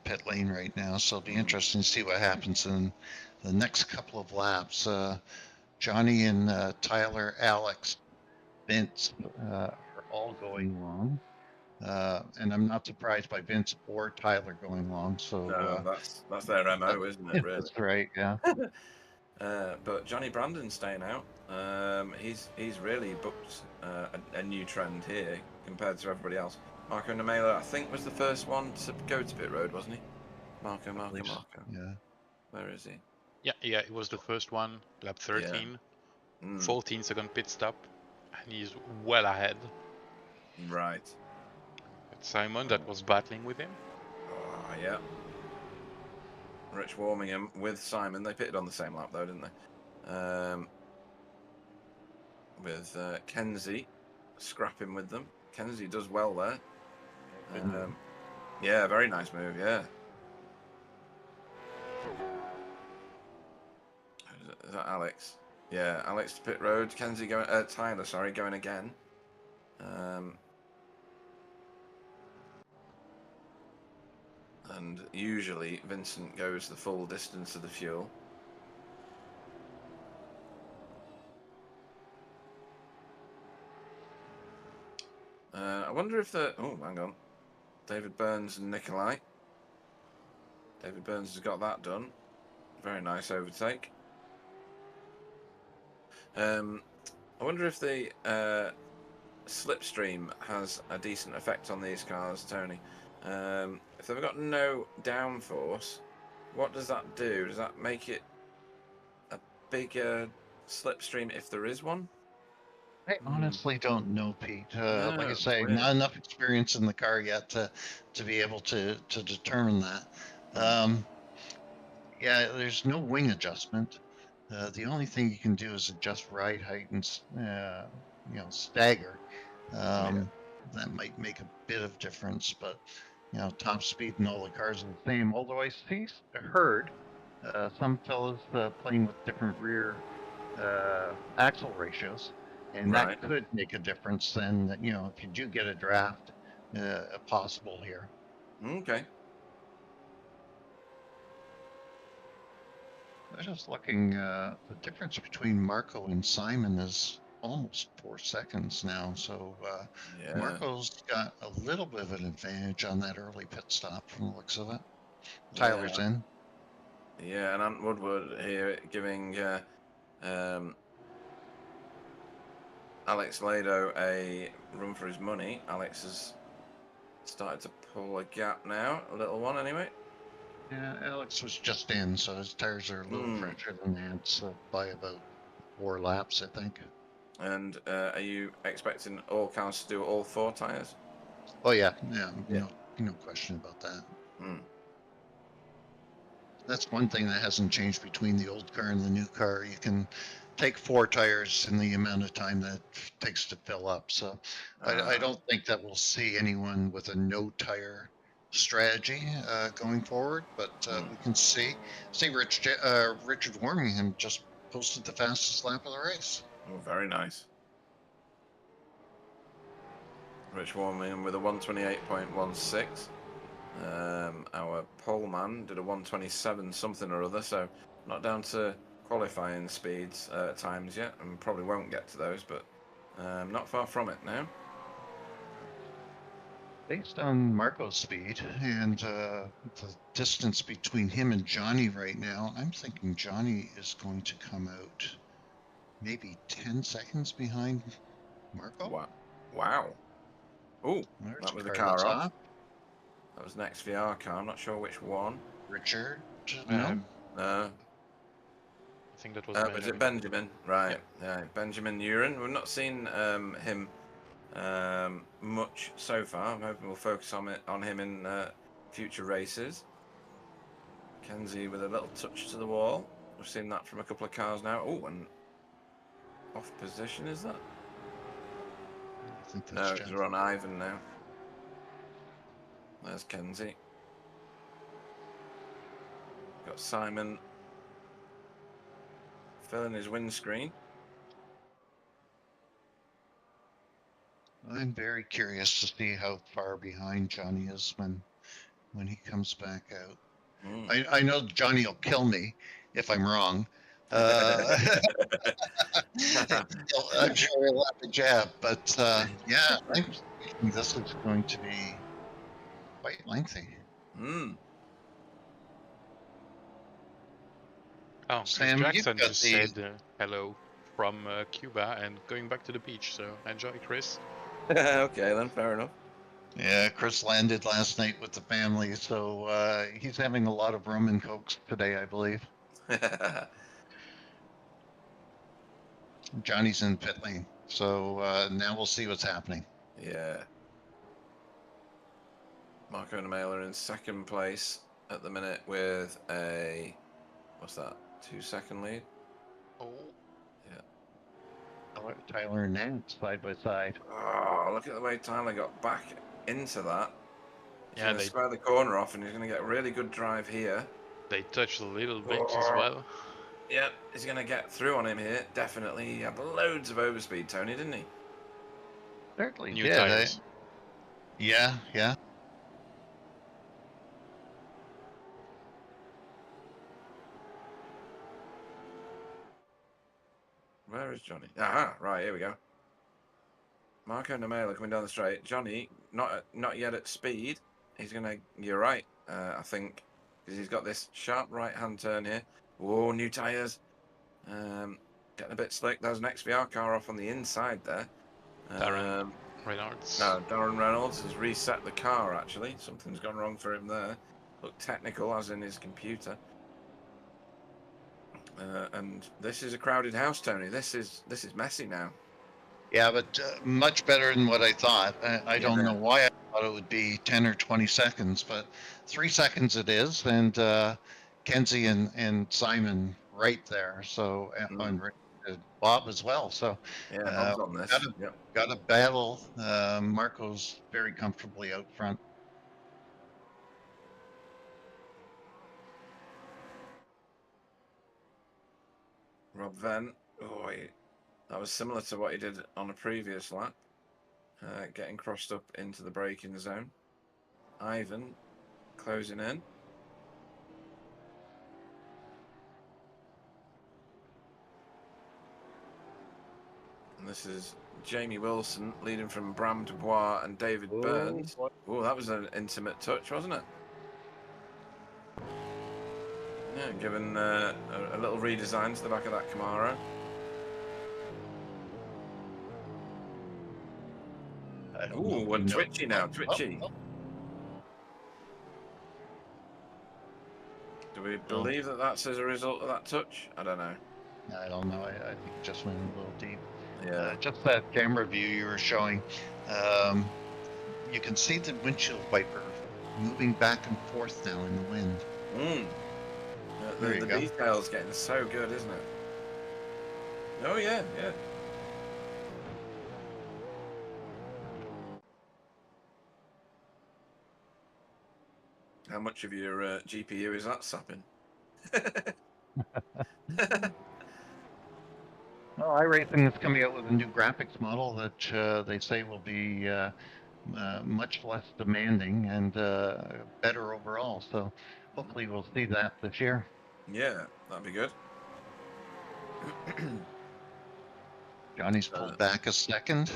[SPEAKER 3] pit lane right now, so it'll be interesting to see what happens in the next couple of laps. Johnny and Tyler, Alex, Vince are all going long. And I'm not surprised by Vince or Tyler going long. So
[SPEAKER 1] no, that's their MO, isn't it? Really?
[SPEAKER 3] That's right. Yeah.
[SPEAKER 1] But Johnny Brandon's staying out. He's really booked a new trend here compared to everybody else. Marco Nemela, I think, was the first one to go to pit road, wasn't he? Marco.
[SPEAKER 3] Yeah.
[SPEAKER 1] Where is he?
[SPEAKER 2] Yeah, it was the first one, lap 13. 14-second pit stop, and he's well ahead.
[SPEAKER 1] Right.
[SPEAKER 2] It's Simon that was battling with him.
[SPEAKER 1] Oh, yeah. Rich Warmingham with Simon. They pitted on the same lap, though, didn't they? With Kenzie scrapping with them. Kenzie does well there. Yeah, very nice move, yeah. Is that Alex? Yeah, Alex to pit road. Kenzie going, Tyler, sorry, going again. And usually Vincent goes the full distance of the fuel. I wonder if oh, hang on. David Burns and Nikolai. David Burns has got that done. Very nice overtake. I wonder if the slipstream has a decent effect on these cars, Tony. If they've got no downforce, what does that do? Does that make it a bigger slipstream if there is one?
[SPEAKER 3] I honestly don't know, Pete.
[SPEAKER 1] No,
[SPEAKER 3] like I say,
[SPEAKER 1] weird.
[SPEAKER 3] not enough experience in the car yet to be able to determine that. Yeah, there's no wing adjustment. The only thing you can do is adjust ride height and stagger. That might make a bit of difference, but top speed and all the cars are the same. Although I heard some fellas playing with different rear axle ratios, and that could make a difference. Then if you do get a draft possible here.
[SPEAKER 1] Okay.
[SPEAKER 3] I was just looking. The difference between Marco and Simon is almost 4 seconds now. So Marco's got a little bit of an advantage on that early pit stop from the looks of it. Tyler's in.
[SPEAKER 1] Yeah, and Ant Woodward here giving Alex Lado a run for his money. Alex has started to pull a gap now, a little one anyway.
[SPEAKER 3] Yeah, Alex was just in, so his tires are a little fresher than Ant's by about 4 laps, I think.
[SPEAKER 1] And are you expecting all cars to do all 4 tires?
[SPEAKER 3] Oh yeah. No question about that. That's one thing that hasn't changed between the old car and the new car. You can take 4 tires in the amount of time that it takes to fill up. So I don't think that we'll see anyone with a no tire strategy going forward, but we can see Richard Warmingham just posted the fastest lap of the race.
[SPEAKER 1] Oh, very nice. Rich Warmingham with a 128.16. Our pole man did a 127 something or other, so not down to qualifying speeds times yet, and probably won't get to those, but not far from it now.
[SPEAKER 3] Based on Marco's speed and the distance between him and Johnny right now, I'm thinking Johnny is going to come out maybe 10 seconds behind Marco.
[SPEAKER 1] Wow. Oh, that was the car off. That was an XVR car. I'm not sure which one.
[SPEAKER 3] Richard? No.
[SPEAKER 2] I think that was
[SPEAKER 1] Benjamin. Was it Benjamin? Right. Yeah. Benjamin Uren. We've not seen him much so far. I'm hoping we'll focus on him in future races. Kenzie with a little touch to the wall. We've seen that from a couple of cars now. Oh, and off position, is that?
[SPEAKER 3] I think that's
[SPEAKER 1] no, we're on Ivan now. There's Kenzie. Got Simon filling his windscreen.
[SPEAKER 3] I'm very curious to see how far behind Johnny is when he comes back out. I know Johnny will kill me if I'm wrong. I'm sure he'll have a jab, but yeah, I'm thinking this is going to be quite lengthy.
[SPEAKER 2] Oh,
[SPEAKER 3] Sam,
[SPEAKER 2] Jackson just said hello from Cuba and going back to the beach, so enjoy, Chris.
[SPEAKER 1] Okay, then, fair enough.
[SPEAKER 3] Yeah, Chris landed last night with the family, so he's having a lot of rum and cokes today, I believe. Johnny's in pit lane, so now we'll see what's happening.
[SPEAKER 1] Yeah. Marco and Mailer in second place at the minute with a, what's that, 2-second lead?
[SPEAKER 2] Oh.
[SPEAKER 3] Yeah. Tyler and Nance side by side.
[SPEAKER 1] Oh, look at the way Tyler got back into that. He's going to square the corner off, and he's going to get a really good drive here.
[SPEAKER 2] They touched a little bit as well.
[SPEAKER 1] Yep, he's going to get through on him here, definitely. He had loads of overspeed, Tony, didn't he?
[SPEAKER 3] Certainly
[SPEAKER 2] New
[SPEAKER 3] did.
[SPEAKER 2] tires.
[SPEAKER 3] Yeah.
[SPEAKER 1] Where is Johnny? Aha, right, here we go. Marco and Namela coming down the straight. Johnny, not yet at speed. He's going to, you're right, I think, because he's got this sharp right-hand turn here. Whoa, new tyres. Getting a bit slick. There's an XVR car off on the inside there.
[SPEAKER 2] Darren Reynolds.
[SPEAKER 1] No, Darren Reynolds has reset the car, actually. Something's gone wrong for him there. Looked technical, as in his computer. And this is a crowded house, Tony. This is messy now.
[SPEAKER 3] Yeah, but much better than what I thought. I don't know why I thought it would be 10 or 20 seconds, but 3 seconds it is. And Kenzie and Simon right there. So and Bob as well. So
[SPEAKER 1] yeah, Bob's on this.
[SPEAKER 3] Got a battle. Marco's very comfortably out front.
[SPEAKER 1] Rob Venn, that was similar to what he did on a previous lap, getting crossed up into the braking zone. Ivan closing in. And this is Jamie Wilson leading from Bram Dubois and David Burns. Oh, that was an intimate touch, wasn't it? Yeah, given a little redesign to the back of that Camaro. Ooh, and twitchy now, twitchy. Do we believe that that's as a result of that touch? I don't know.
[SPEAKER 3] I don't know. I think it just went a little deep.
[SPEAKER 1] Yeah.
[SPEAKER 3] Just that camera view you were showing, you can see the windshield wiper moving back and forth now in the wind.
[SPEAKER 1] The detail's getting so good, isn't it? Oh yeah, yeah. How much of your GPU is that sapping?
[SPEAKER 3] Well, iRacing is coming out with a new graphics model that they say will be much less demanding and better overall. So hopefully we'll see that this year.
[SPEAKER 1] Yeah, that'd be good.
[SPEAKER 3] Johnny's pulled back a second.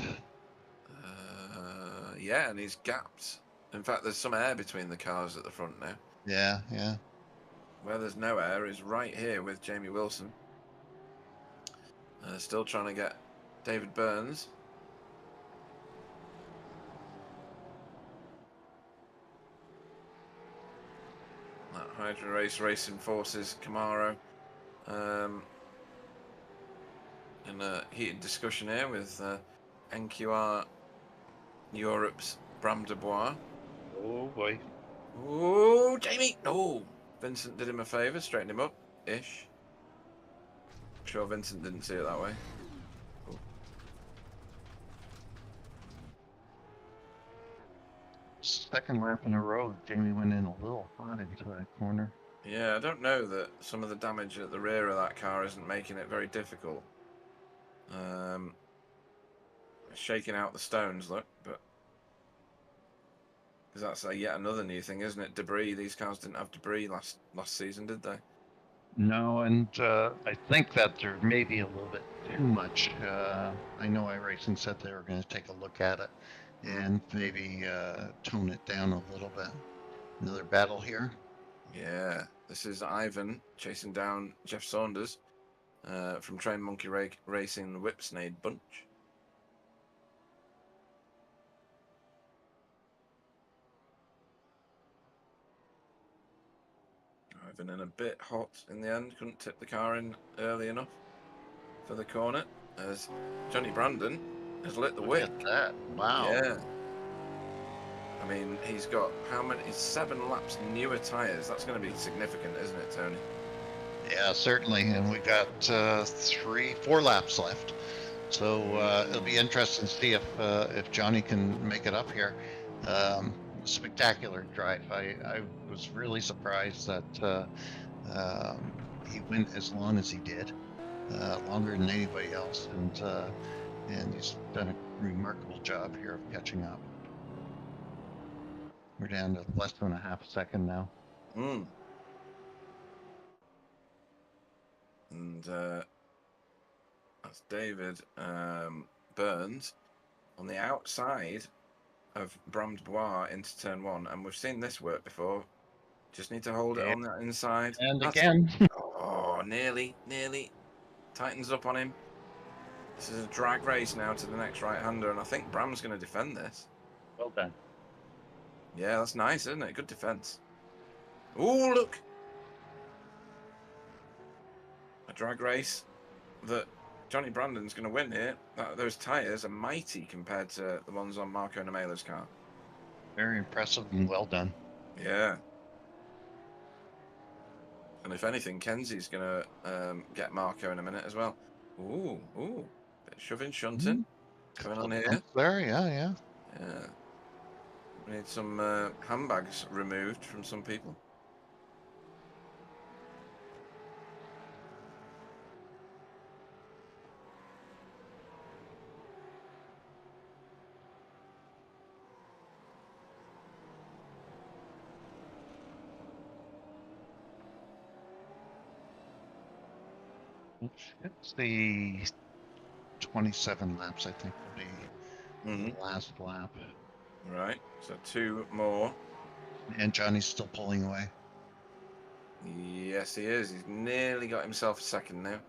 [SPEAKER 1] Yeah, and he's gapped. In fact, there's some air between the cars at the front now.
[SPEAKER 3] Yeah, yeah.
[SPEAKER 1] Where there's no air is right here with Jamie Wilson. Still trying to get David Burns. That Hydra Race Racing Forces Camaro. In a heated discussion here with NQR Europe's Bram de Bois.
[SPEAKER 3] Oh boy.
[SPEAKER 1] Oh, Jamie! Oh, Vincent did him a favour, straightened him up, ish. I'm sure Vincent didn't see it that way. Oh.
[SPEAKER 3] Second lap in a row, Jamie went in a little hot into that corner.
[SPEAKER 1] Yeah, I don't know that some of the damage at the rear of that car isn't making it very difficult. Shaking out the stones, look, but because that's yet another new thing, isn't it? Debris. These cars didn't have debris last season, did they?
[SPEAKER 3] No, and I think that there may be a little bit too much. I know iRacing said they were going to take a look at it and maybe tone it down a little bit. Another battle here.
[SPEAKER 1] Yeah, this is Ivan chasing down Jeff Saunders from Train Monkey Racing the Whipsnade Bunch. Ivan in a bit hot in the end, couldn't tip the car in early enough for the corner as Johnny Brandon has lit the wick.
[SPEAKER 3] Look at that. Wow.
[SPEAKER 1] Yeah. I mean, he's got how many? 7 laps newer tyres. That's going to be significant, isn't it, Tony?
[SPEAKER 3] Yeah, certainly. And we got 4 laps left. So it'll be interesting to see if Johnny can make it up here. Spectacular drive. I was really surprised that he went as long as he did, longer than anybody else, and he's done a remarkable job here of catching up. We're down to less than a half a second now.
[SPEAKER 1] And that's David Burns on the outside of Bram de Bois into turn 1, and we've seen this work before. Just need to hold it on that inside.
[SPEAKER 3] And again.
[SPEAKER 1] Oh, nearly. Tightens up on him. This is a drag race now to the next right-hander, and I think Bram's going to defend this.
[SPEAKER 3] Well done.
[SPEAKER 1] Yeah, that's nice, isn't it? Good defense. Oh, look! A drag race that Johnny Brandon's going to win here. Those tyres are mighty compared to the ones on Marco Nemela's car.
[SPEAKER 3] Very impressive and well done.
[SPEAKER 1] Yeah. And if anything, Kenzie's going to get Marco in a minute as well. Ooh. Bit of shoving, shunting going on here.
[SPEAKER 3] There, yeah.
[SPEAKER 1] Yeah. We need some handbags removed from some people.
[SPEAKER 3] It's the 27 laps, I think, will be the last lap.
[SPEAKER 1] Right, so 2 more.
[SPEAKER 3] And Johnny's still pulling away.
[SPEAKER 1] Yes, he is. He's nearly got himself a second now.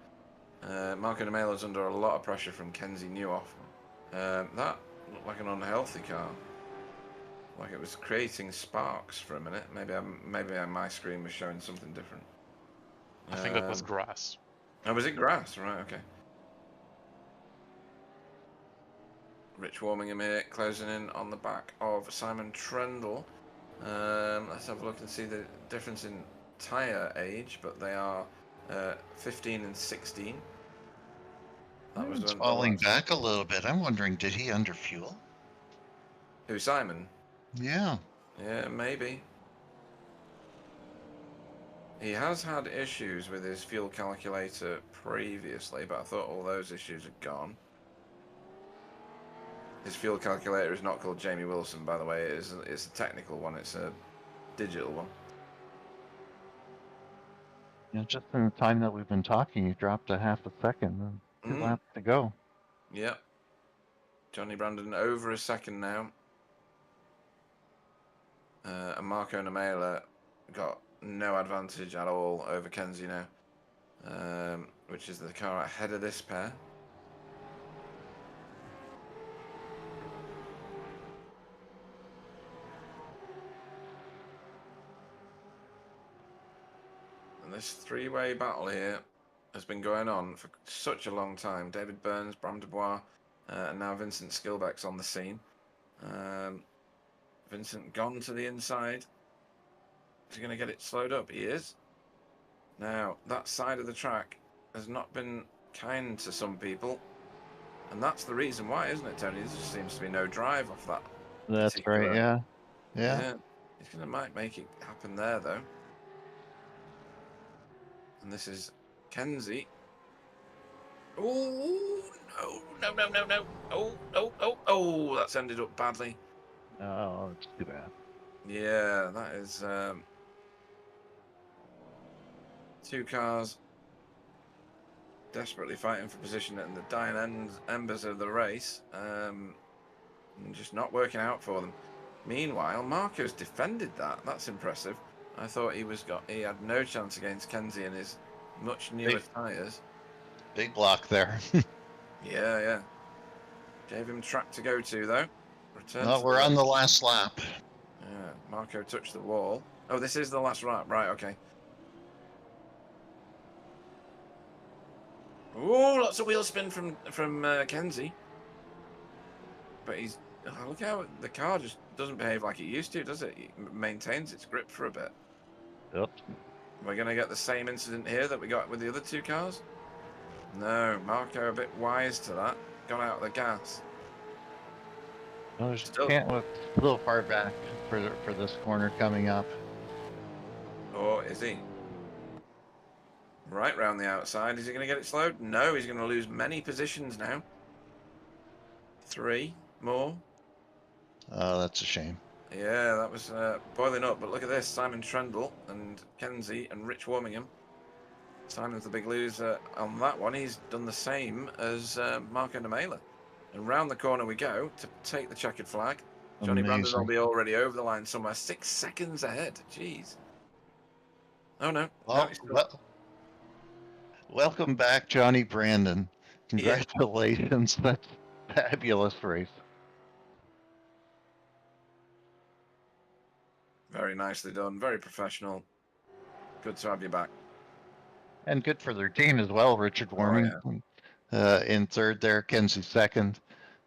[SPEAKER 1] Marco Nemela's under a lot of pressure from Kenzie Newhoff. That looked like an unhealthy car. Like it was creating sparks for a minute. Maybe my screen was showing something different.
[SPEAKER 2] I think that was grass.
[SPEAKER 1] Oh, was it grass? Right, okay. Rich Warmingham here, closing in on the back of Simon Trendle. Let's have a look and see the difference in tyre age, but they are 15 and 16. That was
[SPEAKER 3] It's
[SPEAKER 1] the
[SPEAKER 3] falling
[SPEAKER 1] last.
[SPEAKER 3] back a little bit. I'm wondering, did he underfuel?
[SPEAKER 1] Who, Simon?
[SPEAKER 3] Yeah.
[SPEAKER 1] Yeah, maybe. He has had issues with his fuel calculator previously, but I thought all those issues had gone. His fuel calculator is not called Jamie Wilson, by the way. It's a technical one. It's a digital one.
[SPEAKER 3] You know, just in the time that we've been talking, you dropped a half a second. And 2 laps to go.
[SPEAKER 1] Yep. Johnny Brandon over a second now. And Marco Namela got no advantage at all over Kenzie now, which is the car ahead of this pair. And this three-way battle here has been going on for such a long time. David Burns, Bram Dubois, and now Vincent Skilbeck's on the scene. Vincent gone to the inside. Is he going to get it slowed up? He is. Now, that side of the track has not been kind to some people. And that's the reason why, isn't it, Tony? There just seems to be no drive off that.
[SPEAKER 3] That's right, yeah.
[SPEAKER 1] Yeah. He's going to might make it happen there, though. And this is Kenzie. Oh, no. Oh, that's ended up badly.
[SPEAKER 3] Oh, it's too bad.
[SPEAKER 1] Yeah, that is two cars desperately fighting for position in the dying embers of the race, and just not working out for them. Meanwhile, Marco's defended that. That's impressive. I thought he had no chance against Kenzie and his much newer tyres.
[SPEAKER 3] Big block there.
[SPEAKER 1] Yeah. Gave him track to go to, though.
[SPEAKER 3] Well, we're on the last lap.
[SPEAKER 1] Yeah, Marco touched the wall. Oh, this is the last lap. Right, okay. Oh, lots of wheel spin from Kenzie. But look how the car just doesn't behave like it used to, does it? It maintains its grip for a bit.
[SPEAKER 3] Oops.
[SPEAKER 1] We're going to get the same incident here that we got with the other two cars? No, Marco a bit wise to that. Got out of the gas.
[SPEAKER 3] No, can't look a little far back for this corner coming up.
[SPEAKER 1] Or is he? Right round the outside. Is he going to get it slowed? No, he's going to lose many positions now. 3 more.
[SPEAKER 3] Oh, that's a shame.
[SPEAKER 1] Yeah, that was boiling up. But look at this. Simon Trendle and Kenzie and Rich Warmingham. Simon's the big loser on that one. He's done the same as Marco Namela. And round the corner we go to take the checkered flag. Johnny Brandon will be already over the line somewhere. 6 seconds ahead. Jeez. Oh, no.
[SPEAKER 3] Welcome back, Johnny Brandon. Congratulations. Yeah. That's a fabulous race.
[SPEAKER 1] Very nicely done. Very professional. Good to have you back.
[SPEAKER 3] And good for their team as well. Richard Warming in third there. Kenzie second.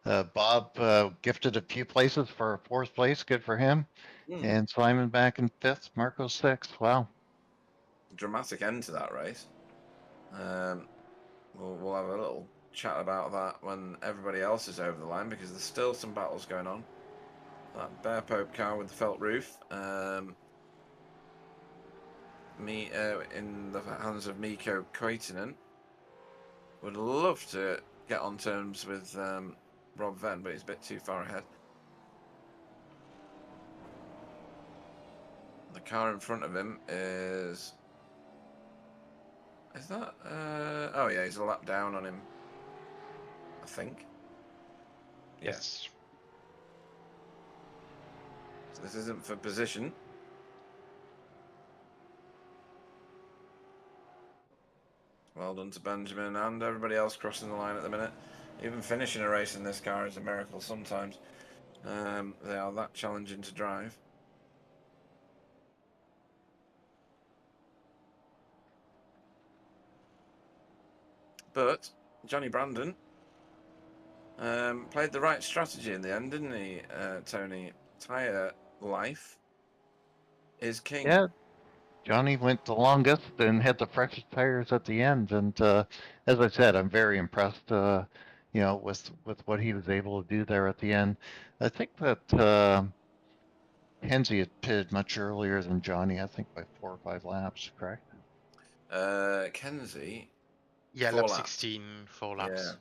[SPEAKER 3] Bob gifted a few places for 4th place. Good for him. And Simon back in 5th. Marco 6th. Wow.
[SPEAKER 1] Dramatic end to that race. We'll have a little chat about that when everybody else is over the line, because there's still some battles going on. That Bear Pope car with the felt roof. In the hands of Mikko Koitinen. Would love to get on terms with Rob Venn, but he's a bit too far ahead. The car in front of him is that oh yeah, he's a lap down on him, I think.
[SPEAKER 2] Yes.
[SPEAKER 1] So this isn't for position. Well done to Benjamin and everybody else crossing the line at the minute. Even finishing a race in this car is a miracle sometimes. They are that challenging to drive. But Johnny Brandon played the right strategy in the end, didn't he, Tony? Tyre life is king.
[SPEAKER 3] Yeah, Johnny went the longest and had the freshest tires at the end. And as I said, I'm very impressed, with what he was able to do there at the end. I think that Hensley had pitted much earlier than Johnny. I think by 4 or 5 laps, correct?
[SPEAKER 1] Kenzie.
[SPEAKER 2] Yeah,
[SPEAKER 1] 4
[SPEAKER 2] lap
[SPEAKER 1] laps.
[SPEAKER 2] 16, 4 laps.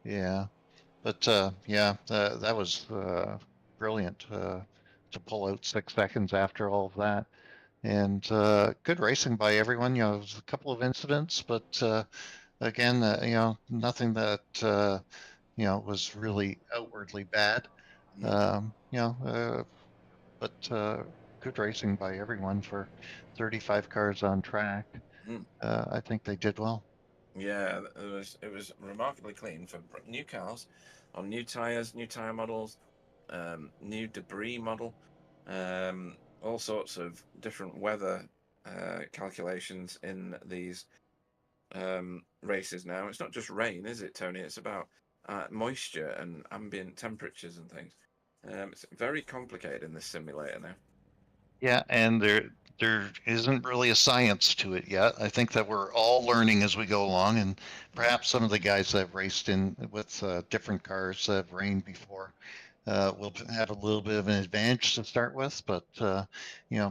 [SPEAKER 3] Yeah, but that was brilliant to pull out 6 seconds after all of that. And good racing by everyone. There was a couple of incidents, but again, nothing that was really outwardly bad. But good racing by everyone for 35 cars on track. I think they did well.
[SPEAKER 1] Yeah, it was remarkably clean for new cars, on new tires, new tire models, new debris model, all sorts of different weather calculations in these races now. It's not just rain, is it, Tony? It's about moisture and ambient temperatures and things. It's very complicated in this simulator now.
[SPEAKER 3] Yeah, and there isn't really a science to it yet. I think that we're all learning as we go along, and perhaps some of the guys that have raced in with different cars that have rained before will have a little bit of an advantage to start with. But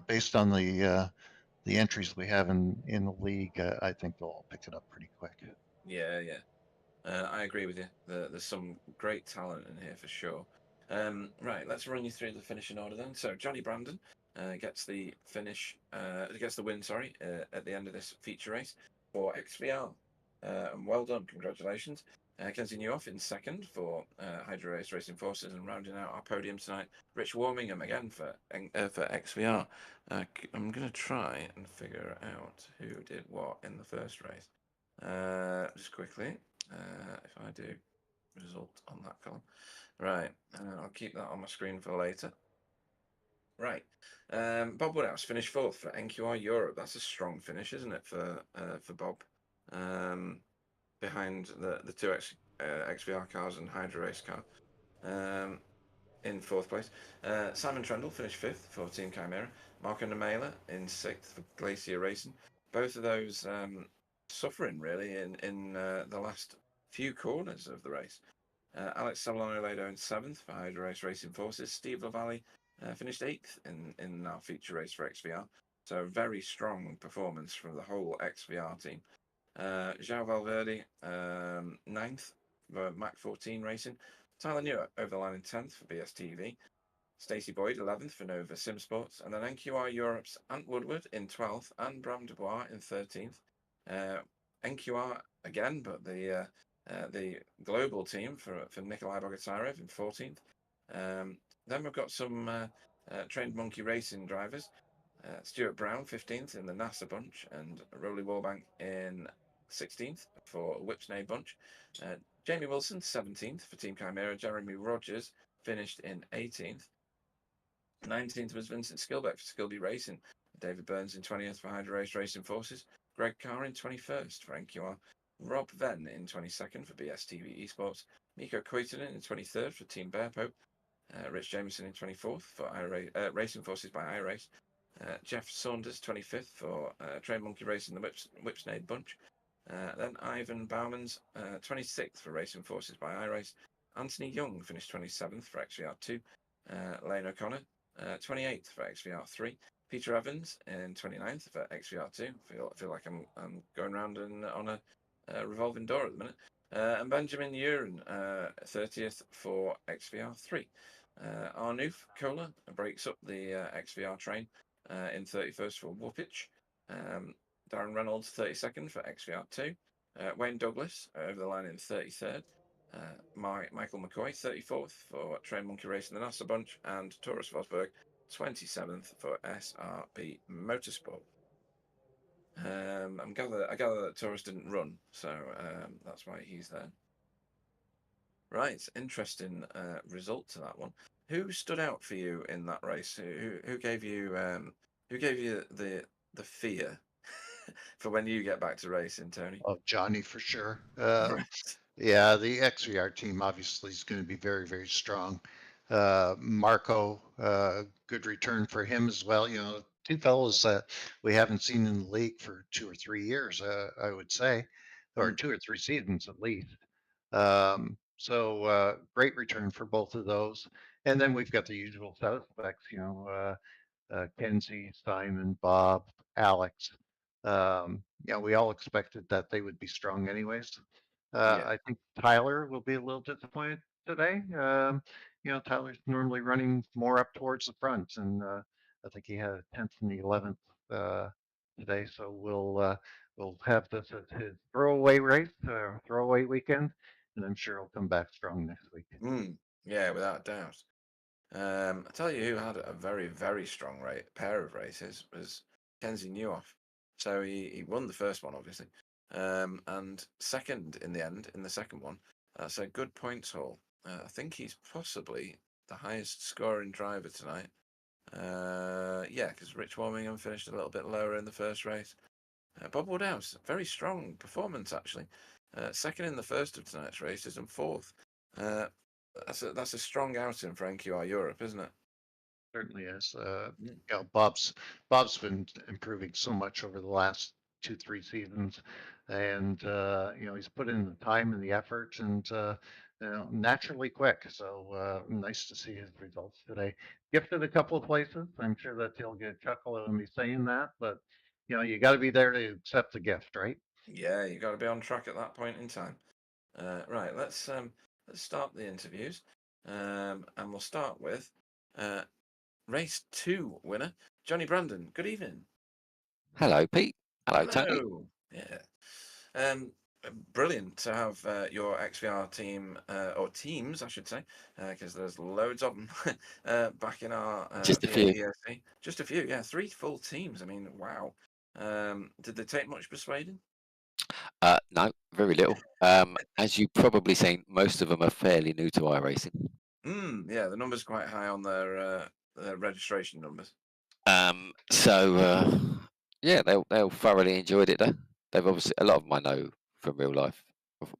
[SPEAKER 3] based on the entries we have in the league, I think they'll all pick it up pretty quick.
[SPEAKER 1] Yeah, yeah. I agree with you. There's some great talent in here for sure. Right, let's run you through the finishing order then. So Johnny Brandon gets the win, sorry, at the end of this feature race for XVR. And well done, congratulations. Kenzie Newhoff in second for Hydro Race Racing Forces, and rounding out our podium tonight, Rich Warmingham again for XVR. I'm going to try and figure out who did what in the first race. Just quickly. If I do result on that column. Right, I'll keep that on my screen for later. Right, Bob Woodhouse finished fourth for NQR Europe. That's a strong finish, isn't it, for Bob? Behind the two XVR cars and Hydro Race car. In fourth place. Simon Trendle finished fifth for Team Chimera. Marco Nemela in sixth for Glacier Racing. Both of those suffering really in the last few corners of the race. Alex Sabalano in seventh for Hydro Race Racing Forces. Steve Lavallee finished eighth in our feature race for XVR. So very strong performance from the whole XVR team. João Valverde ninth for Mac 14 Racing. Tyler Newer over the line in 10th for BSTV. Stacey Boyd 11th for Nova Simsport. And then NQR Europe's Ant Woodward in 12th and Bram Dubois in 13th. NQR again, but the global team for Nikolai Bogotyrev in 14th. Then we've got some trained monkey racing drivers. Stuart Brown 15th in the NASA bunch, and Rowley Warbank in 16th for Whipsnade bunch. Jamie Wilson 17th for Team Chimera. Jeremy Rogers finished in 18th. 19th was Vincent Skilbeck for Skilby Racing. David Burns in 20th for Hydro Race Racing Forces. Greg Carr in 21st for NQR. Rob Venn in 22nd for BSTV Esports. Miko Koitunen in 23rd for Team Bearpope. Rich Jameson in 24th for Racing Forces by iRace. Jeff Saunders 25th for Train Monkey Racing the Whipsnade bunch. Then Ivan Bauman's 26th for Racing Forces by iRace. Anthony Young finished 27th for XVR2. Lane O'Connor 28th for XVR3. Peter Evans in 29th for XVR2. Feel like I'm going around on a revolving door at the minute. And Benjamin Uren 30th for XVR3. Arnulf Kohler breaks up the XVR train in 31st for Whoopich. Darren Reynolds 32nd for XVR2. Wayne Douglas over the line in 33rd. Michael McCoy 34th for Train Monkey Racing the NASA bunch, and Taurus Vosberg 27th for SRP Motorsport. I gather that Taurus didn't run, so that's why he's there. Right, interesting result to that one. Who stood out for you in that race? Who gave you the fear for when you get back to racing, Tony?
[SPEAKER 3] Oh, Johnny for sure.
[SPEAKER 1] Right.
[SPEAKER 3] Yeah, the XVR team obviously is going to be very, very strong. Marco, good return for him as well. two fellows that we haven't seen in the league for 2 or 3 years, I would say, or 2 or 3 seasons at least. So great return for both of those. And then we've got the usual suspects, Kenzie, Simon, Bob, Alex. We all expected that they would be strong anyways.
[SPEAKER 1] Yeah.
[SPEAKER 3] I think Tyler will be a little disappointed today. Tyler's normally running more up towards the front, and I think he had a 10th and the 11th today. So we'll have this as his throwaway race, throwaway weekend, and I'm sure he'll come back strong next week.
[SPEAKER 1] Yeah, without doubt. I tell you who had a very, very strong pair of races was Kenzie Newhoff. So he won the first one, obviously, and second in the end in the second one. That's a good points haul. I think he's possibly the highest scoring driver tonight. Yeah, because Rich Warmingham finished a little bit lower in the first race. Bob Woodhouse, very strong performance actually. Second in the first of tonight's races and fourth. That's a strong outing for NQR Europe, isn't it?
[SPEAKER 3] Certainly is. Bob's been improving so much over the last 2-3 seasons, and he's put in the time and the effort, and naturally quick. So nice to see his results today. Gifted a couple of places. I'm sure that he'll get a chuckle out of me saying that, but you got to be there to accept the gift, right?
[SPEAKER 1] Yeah, you got to be on track at that point in time. Right, let's start the interviews, and we'll start with race 2 winner Johnny Brandon. Good evening.
[SPEAKER 4] Hello, Pete. Hello, Tony.
[SPEAKER 1] Yeah. Brilliant to have your XVR team, or teams, I should say, because there's loads of them back in our
[SPEAKER 4] Just a few.
[SPEAKER 1] ESC. Just a few, yeah. 3 full teams. I mean, wow. Did they take much persuading?
[SPEAKER 4] No, very little. As you've probably seen, most of them are fairly new to iRacing.
[SPEAKER 1] Yeah, the number's quite high on their registration numbers.
[SPEAKER 4] Yeah, they'll thoroughly enjoyed it though. They've obviously, a lot of them I know from real life,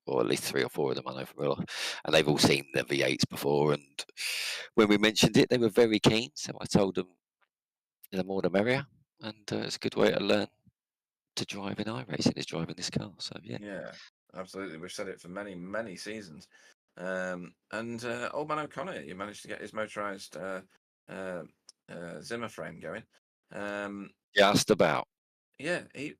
[SPEAKER 4] or at least 3 or 4 of them I know from real life, and they've all seen the V8s before. And when we mentioned it, they were very keen. So I told them, the more the merrier, and it's a good way to learn to drive in iRacing is driving this car. So
[SPEAKER 1] Yeah, absolutely. We've said it for many, many seasons. And Old Man O'Connor, you managed to get his motorized Zimmer frame going.
[SPEAKER 4] Just about.
[SPEAKER 1] Yeah, he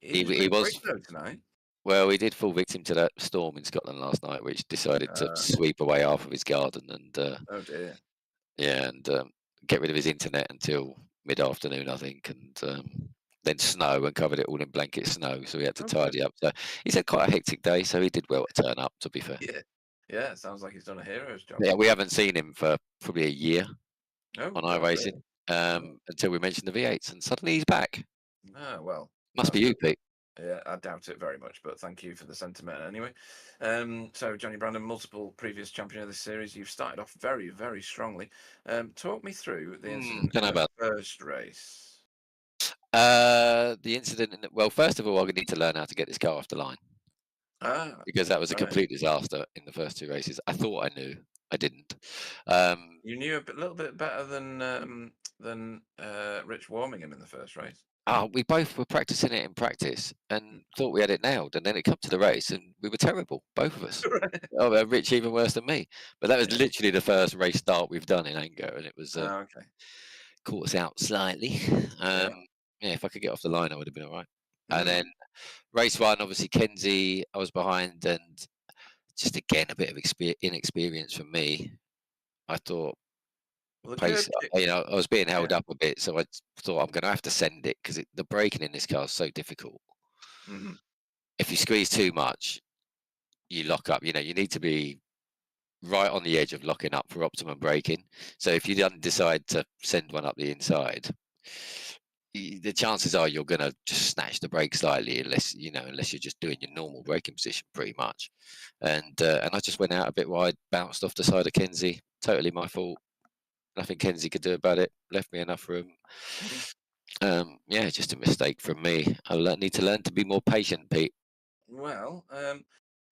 [SPEAKER 4] was
[SPEAKER 1] quick though tonight.
[SPEAKER 4] Well, he did fall victim to that storm in Scotland last night, which decided to sweep away half of his garden and
[SPEAKER 1] oh dear.
[SPEAKER 4] Yeah, and get rid of his internet until mid-afternoon, I think, and then snow and covered it all in blanket snow, so he had to tidy up. So he's had quite a hectic day, so he did well to turn up, to be fair.
[SPEAKER 1] Yeah, sounds like he's done a hero's job.
[SPEAKER 4] Yeah, we haven't seen him for probably a year on iRacing,
[SPEAKER 1] really?
[SPEAKER 4] until we mentioned the V8s, and suddenly he's back.
[SPEAKER 1] Oh, well.
[SPEAKER 4] Must be you, Pete.
[SPEAKER 1] Yeah, I doubt it very much, but thank you for the sentiment anyway. So, Johnny Brandon, multiple previous champion of the series. You've started off very, very strongly. Talk me through the incident in the first race.
[SPEAKER 4] The incident, well, first of all, I need to learn how to get this car off the line. Because that was a complete disaster in the first 2 races. I thought I knew. I didn't.
[SPEAKER 1] You knew a little bit better than Rich Warmingham in the first race.
[SPEAKER 4] We both were practicing it in practice and thought we had it nailed, and then it come to the race and we were terrible, both of us. Rich even worse than me. But that was literally the first race start we've done in anger, and it was caught us out slightly. If I could get off the line, I would have been all right. And then race 1, obviously Kenzie, I was behind, and just again a bit of inexperience from me. I thought, I was being held up a bit, so I thought I'm going to have to send it because the braking in this car is so difficult. If you squeeze too much, you lock up. You need to be right on the edge of locking up for optimum braking. So if you decide to send one up the inside, the chances are you're going to just snatch the brake slightly, unless you're just doing your normal braking position pretty much. And I just went out a bit wide, bounced off the side of Kenzie. Totally my fault. Nothing Kenzie could do about it. Left me enough room. Just a mistake from me. I need to learn to be more patient, Pete.
[SPEAKER 1] Well,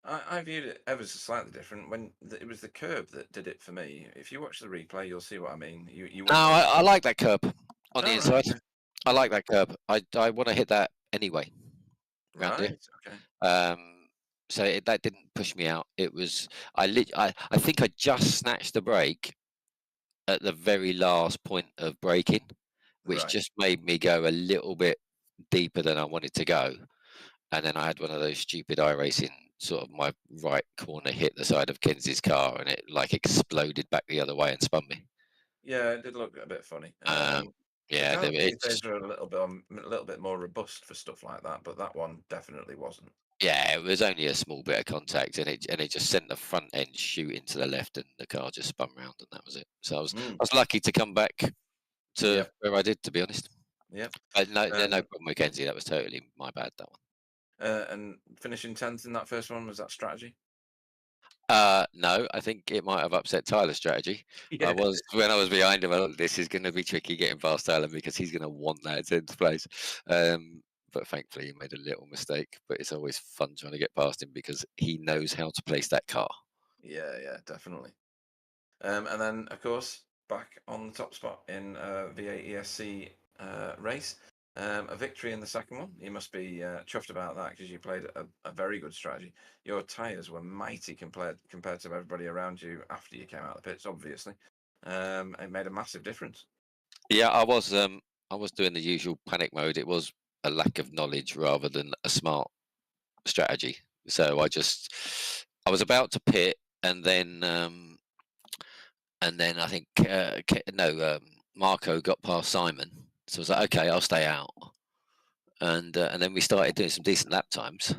[SPEAKER 1] I viewed it ever so slightly different. When it was the curb that did it for me. If you watch the replay, you'll see what I mean.
[SPEAKER 4] I like that curb on the inside. I like that curb. I want to hit that anyway round here.
[SPEAKER 1] Right. Okay.
[SPEAKER 4] So that didn't push me out. It was I think I just snatched the brake at the very last point of braking, which
[SPEAKER 1] Right.
[SPEAKER 4] just made me go a little bit deeper than I wanted to go. And then I had one of those stupid iRacing sort of my right corner hit the side of Kenzie's car, and it like exploded back the other way and spun me.
[SPEAKER 1] Yeah, it did look a bit funny. The
[SPEAKER 4] Yeah,
[SPEAKER 1] cars these
[SPEAKER 4] it's
[SPEAKER 1] days are a little bit more robust for stuff like that, but that one definitely wasn't.
[SPEAKER 4] yeah, it was only a small bit of contact, and it just sent the front end shooting to the left, and the car just spun round, and that was it. So I was lucky to come back to
[SPEAKER 1] Yep.
[SPEAKER 4] where I did, to be honest.
[SPEAKER 1] Yep.
[SPEAKER 4] No problem with Kenzie. That was totally my bad, that one.
[SPEAKER 1] And finishing 10th in that first one, was that strategy?
[SPEAKER 4] No, I think it might have upset Tyler's strategy.
[SPEAKER 1] Yeah.
[SPEAKER 4] When I was behind him, I thought this is going to be tricky getting past Tyler because he's going to want that 10th place. But thankfully, he made a little mistake. But it's always fun trying to get past him because he knows how to place that car.
[SPEAKER 1] Yeah, definitely. And then, of course, back on the top spot in V8ESC race. A victory in the second one. You must be chuffed about that because you played a very good strategy. Your tyres were mighty compared to everybody around you after you came out of the pits, obviously. It made a massive difference.
[SPEAKER 4] Yeah, I was doing the usual panic mode. It was a lack of knowledge rather than a smart strategy. So I was about to pit, and then I think Marco got past Simon, so I was like, okay, I'll stay out, and then we started doing some decent lap times.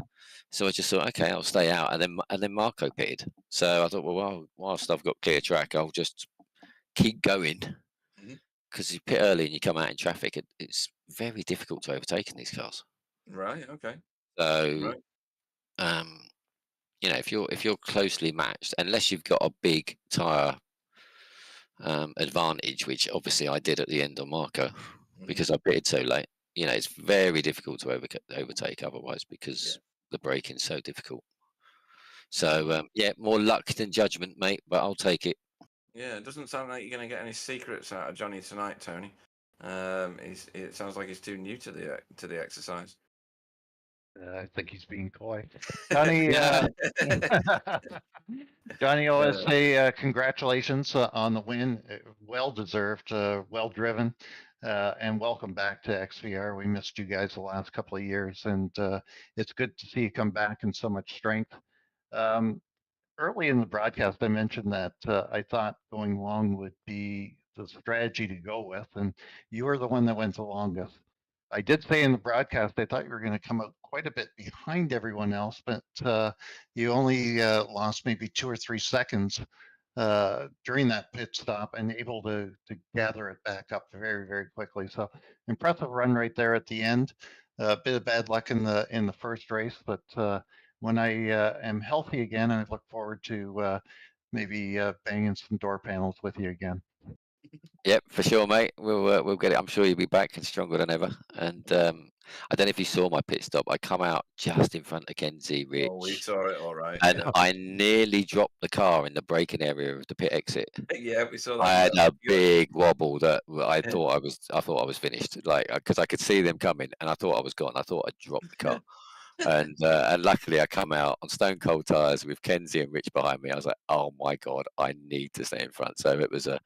[SPEAKER 4] So I just thought, okay, I'll stay out, and then Marco pitted. So I thought, well, whilst I've got clear track, I'll just keep going. Because you pit early and you come out in traffic, it's very difficult to overtake in these cars.
[SPEAKER 1] Right. Okay.
[SPEAKER 4] So, if you're closely matched, unless you've got a big tire advantage, which obviously I did at the end on Marco because I pitted so late. It's very difficult to overtake otherwise because the braking's so difficult. So more luck than judgment, mate. But I'll take it.
[SPEAKER 1] Yeah, it doesn't sound like you're going to get any secrets out of Johnny tonight, Tony. It sounds like he's too new to the exercise.
[SPEAKER 3] I think he's being coy. Johnny, Johnny, I want to say congratulations on the win. Well deserved, well driven, and welcome back to XVR. We missed you guys the last couple of years, and it's good to see you come back in so much strength. Early in the broadcast, I mentioned that I thought going long would be the strategy to go with, and you were the one that went the longest. I did say in the broadcast I thought you were going to come out quite a bit behind everyone else, but you only lost maybe 2 or 3 seconds during that pit stop and able to gather it back up very, very quickly. So impressive run right there at the end. A bit of bad luck in the first race, but when I am healthy again, I look forward to maybe banging some door panels with you again.
[SPEAKER 4] Yep, for sure, mate. We'll get it. I'm sure you'll be back and stronger than ever. And I don't know if you saw my pit stop. I come out just in front of Kenzie, Rich.
[SPEAKER 1] Oh, we saw it, all right.
[SPEAKER 4] And I nearly dropped the car in the braking area of the pit exit.
[SPEAKER 1] Yeah, we saw that.
[SPEAKER 4] I had a big wobble that I thought I was finished, like because I could see them coming, and I thought I was gone. I thought I'd dropped the car, and luckily I come out on stone cold tires with Kenzie and Rich behind me. I was like, oh my god, I need to stay in front. So it was a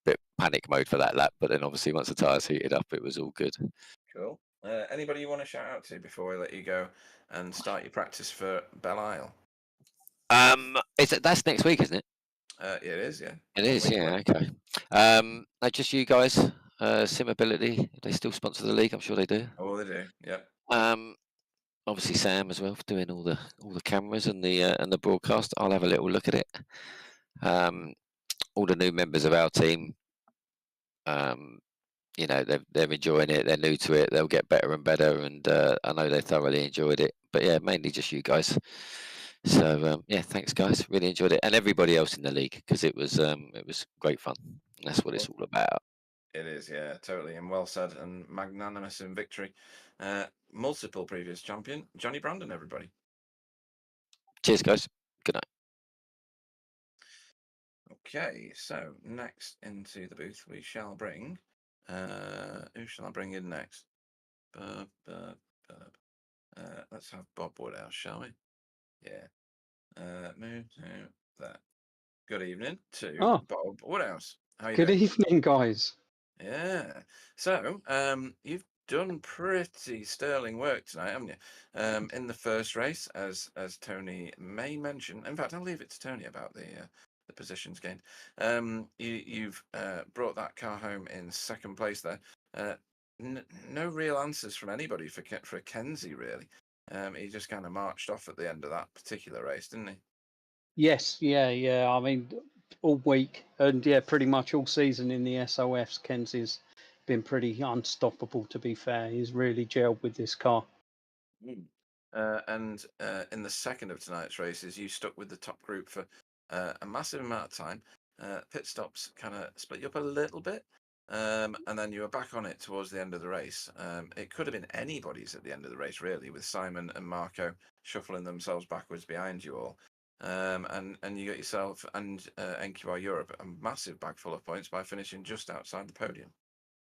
[SPEAKER 4] bit panic mode for that lap, but then obviously once the tires heated up, it was all good.
[SPEAKER 1] Cool. Anybody you want to shout out to before we let you go and start your practice for Belle Isle?
[SPEAKER 4] That's next week, isn't it?
[SPEAKER 1] It is, yeah.
[SPEAKER 4] It is, yeah. Okay. Just you guys, Simability. They still sponsor the league. I'm sure they do.
[SPEAKER 1] Oh, they do. Yeah.
[SPEAKER 4] Obviously Sam as well for doing all the cameras and the broadcast. I'll have a little look at it. All the new members of our team. They're enjoying it. They're new to it. They'll get better and better, and I know they thoroughly enjoyed it. But yeah, mainly just you guys. So thanks guys. Really enjoyed it, and everybody else in the league because it was great fun. And that's what it's all about.
[SPEAKER 1] It is, yeah, totally, and well said, and magnanimous in victory. Multiple previous champion, Johnny Brandon, everybody.
[SPEAKER 4] Cheers, guys. Good night.
[SPEAKER 1] Okay, so next into the booth we shall bring Who shall I bring in next? Let's have Bob Woodhouse, shall we? Yeah. Move to that. Good evening to Bob Woodhouse. How you
[SPEAKER 5] Good
[SPEAKER 1] doing?
[SPEAKER 5] evening, guys.
[SPEAKER 1] Yeah. So, you've done pretty sterling work tonight, haven't you? In the first race, as Tony may mention. In fact, I'll leave it to Tony about the positions gained. You've brought that car home in second place there. No real answers from anybody for Kenzie, really. He just kind of marched off at the end of that particular race, didn't he?
[SPEAKER 5] Yes, yeah. I mean, all week and yeah, pretty much all season in the SOFs, Kenzie's been pretty unstoppable. To be fair, he's really gelled with this car.
[SPEAKER 1] And in the second of tonight's races, you stuck with the top group for a massive amount of time. Pit stops kind of split you up a little bit, and then you were back on it towards the end of the race. It could have been anybody's at the end of the race, really, with Simon and Marco shuffling themselves backwards behind you all. And you got yourself and NQR Europe a massive bag full of points by finishing just outside the podium.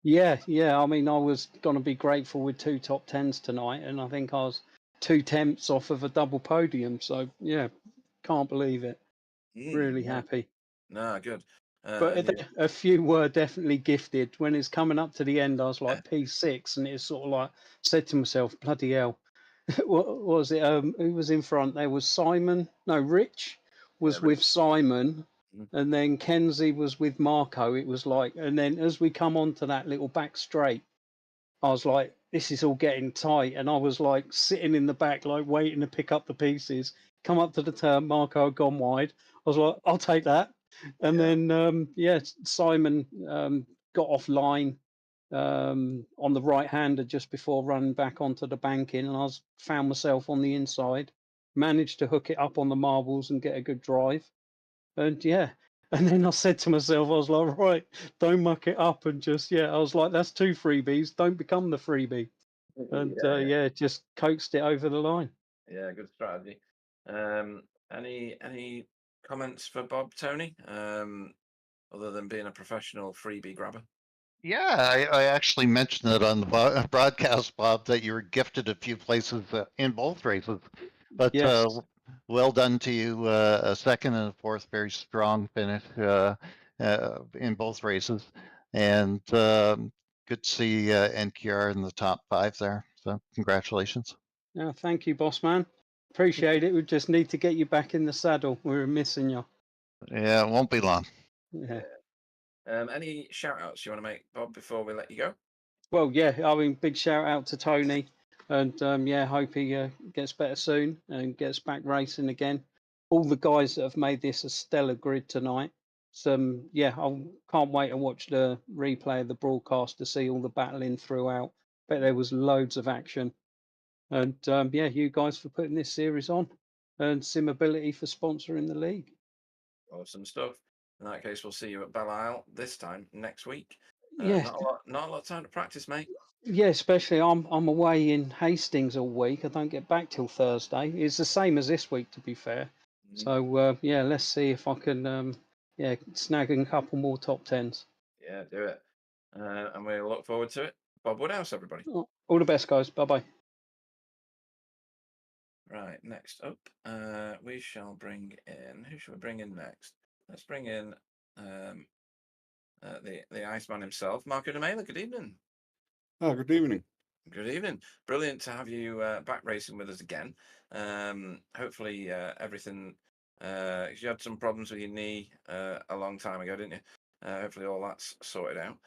[SPEAKER 5] Yeah. I mean, I was going to be grateful with 2 top 10s tonight, and I think I was 2 tenths off of a double podium. So yeah, can't believe it. Really happy.
[SPEAKER 1] No, good.
[SPEAKER 5] But a few were definitely gifted. When it's coming up to the end, I was like P6, and it's sort of like said to myself, "Bloody hell!" What was it? Who was in front? There was Simon. No, Rich was with Simon, and then Kenzie was with Marco. It was like, and then as we come onto that little back straight, I was like, "This is all getting tight," and I was like sitting in the back, like waiting to pick up the pieces. Come up to the turn, Marco had gone wide. I was like, "I'll take that." And then, Simon got offline on the right hander just before running back onto the banking, and found myself on the inside, managed to hook it up on the marbles and get a good drive. And yeah, and then I said to myself, I was like, right, don't muck it up, and just I was like, that's 2 freebies, don't become the freebie. And just coaxed it over the line.
[SPEAKER 1] Yeah, good strategy. Any comments for Bob, Tony? Other than being a professional freebie grabber?
[SPEAKER 3] Yeah, I actually mentioned it on the broadcast, Bob, that you were gifted a few places in both races. But
[SPEAKER 5] yes.
[SPEAKER 3] Well done to you. A second and a fourth, very strong finish in both races. And good to see NQR in the top 5 there. So congratulations.
[SPEAKER 5] Yeah, thank you, boss man. Appreciate it. We just need to get you back in the saddle. We were missing you.
[SPEAKER 3] Yeah, it won't be long.
[SPEAKER 5] Yeah.
[SPEAKER 1] Any shout outs you want to make, Bob, before we let you go?
[SPEAKER 5] Well, yeah, I mean, big shout out to Tony, and hope he gets better soon and gets back racing again. All the guys that have made this a stellar grid tonight. So I can't wait to watch the replay of the broadcast to see all the battling throughout. Bet there was loads of action, and you guys for putting this series on, and Simability for sponsoring the league.
[SPEAKER 1] Awesome stuff. In that case, we'll see you at Belle Isle this time next week.
[SPEAKER 5] Yeah.
[SPEAKER 1] Not a lot of time to practice, mate.
[SPEAKER 5] Yeah, especially I'm away in Hastings all week. I don't get back till Thursday. It's the same as this week, to be fair. So let's see if I can snag a couple more top 10s.
[SPEAKER 1] Yeah, do it. And we'll look forward to it. Bob Woodhouse, everybody.
[SPEAKER 5] All the best, guys. Bye bye.
[SPEAKER 1] Right, next up, we shall bring in. Who shall we bring in next? Let's bring in the Iceman himself, Marco de Mela. Good evening.
[SPEAKER 6] Oh, good evening.
[SPEAKER 1] Good evening. Brilliant to have you back racing with us again. Hopefully everything. You had some problems with your knee a long time ago, didn't you? Hopefully all that's sorted out.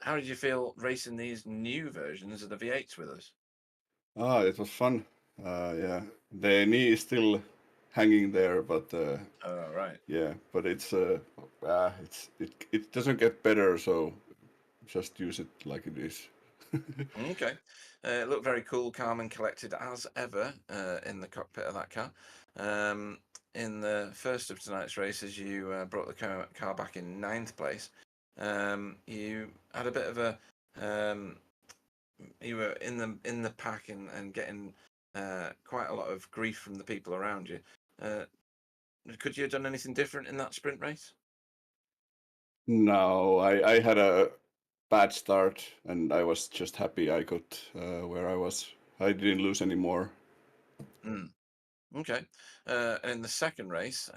[SPEAKER 1] How did you feel racing these new versions of the V8s with us?
[SPEAKER 6] It was fun. Yeah, the knee is still hanging there, but
[SPEAKER 1] right.
[SPEAKER 6] Yeah, but it doesn't get better, so just use it like it is.
[SPEAKER 1] Okay. It looked very cool, calm and collected as ever in the cockpit of that car. In the first of tonight's races, you brought the car back in 9th place. You had a bit of a you were in the pack and getting quite a lot of grief from the people around you. Could you have done anything different in that sprint race?
[SPEAKER 6] No, I had a bad start, and I was just happy I got where I was. I didn't lose anymore.
[SPEAKER 1] Okay. And in the second race,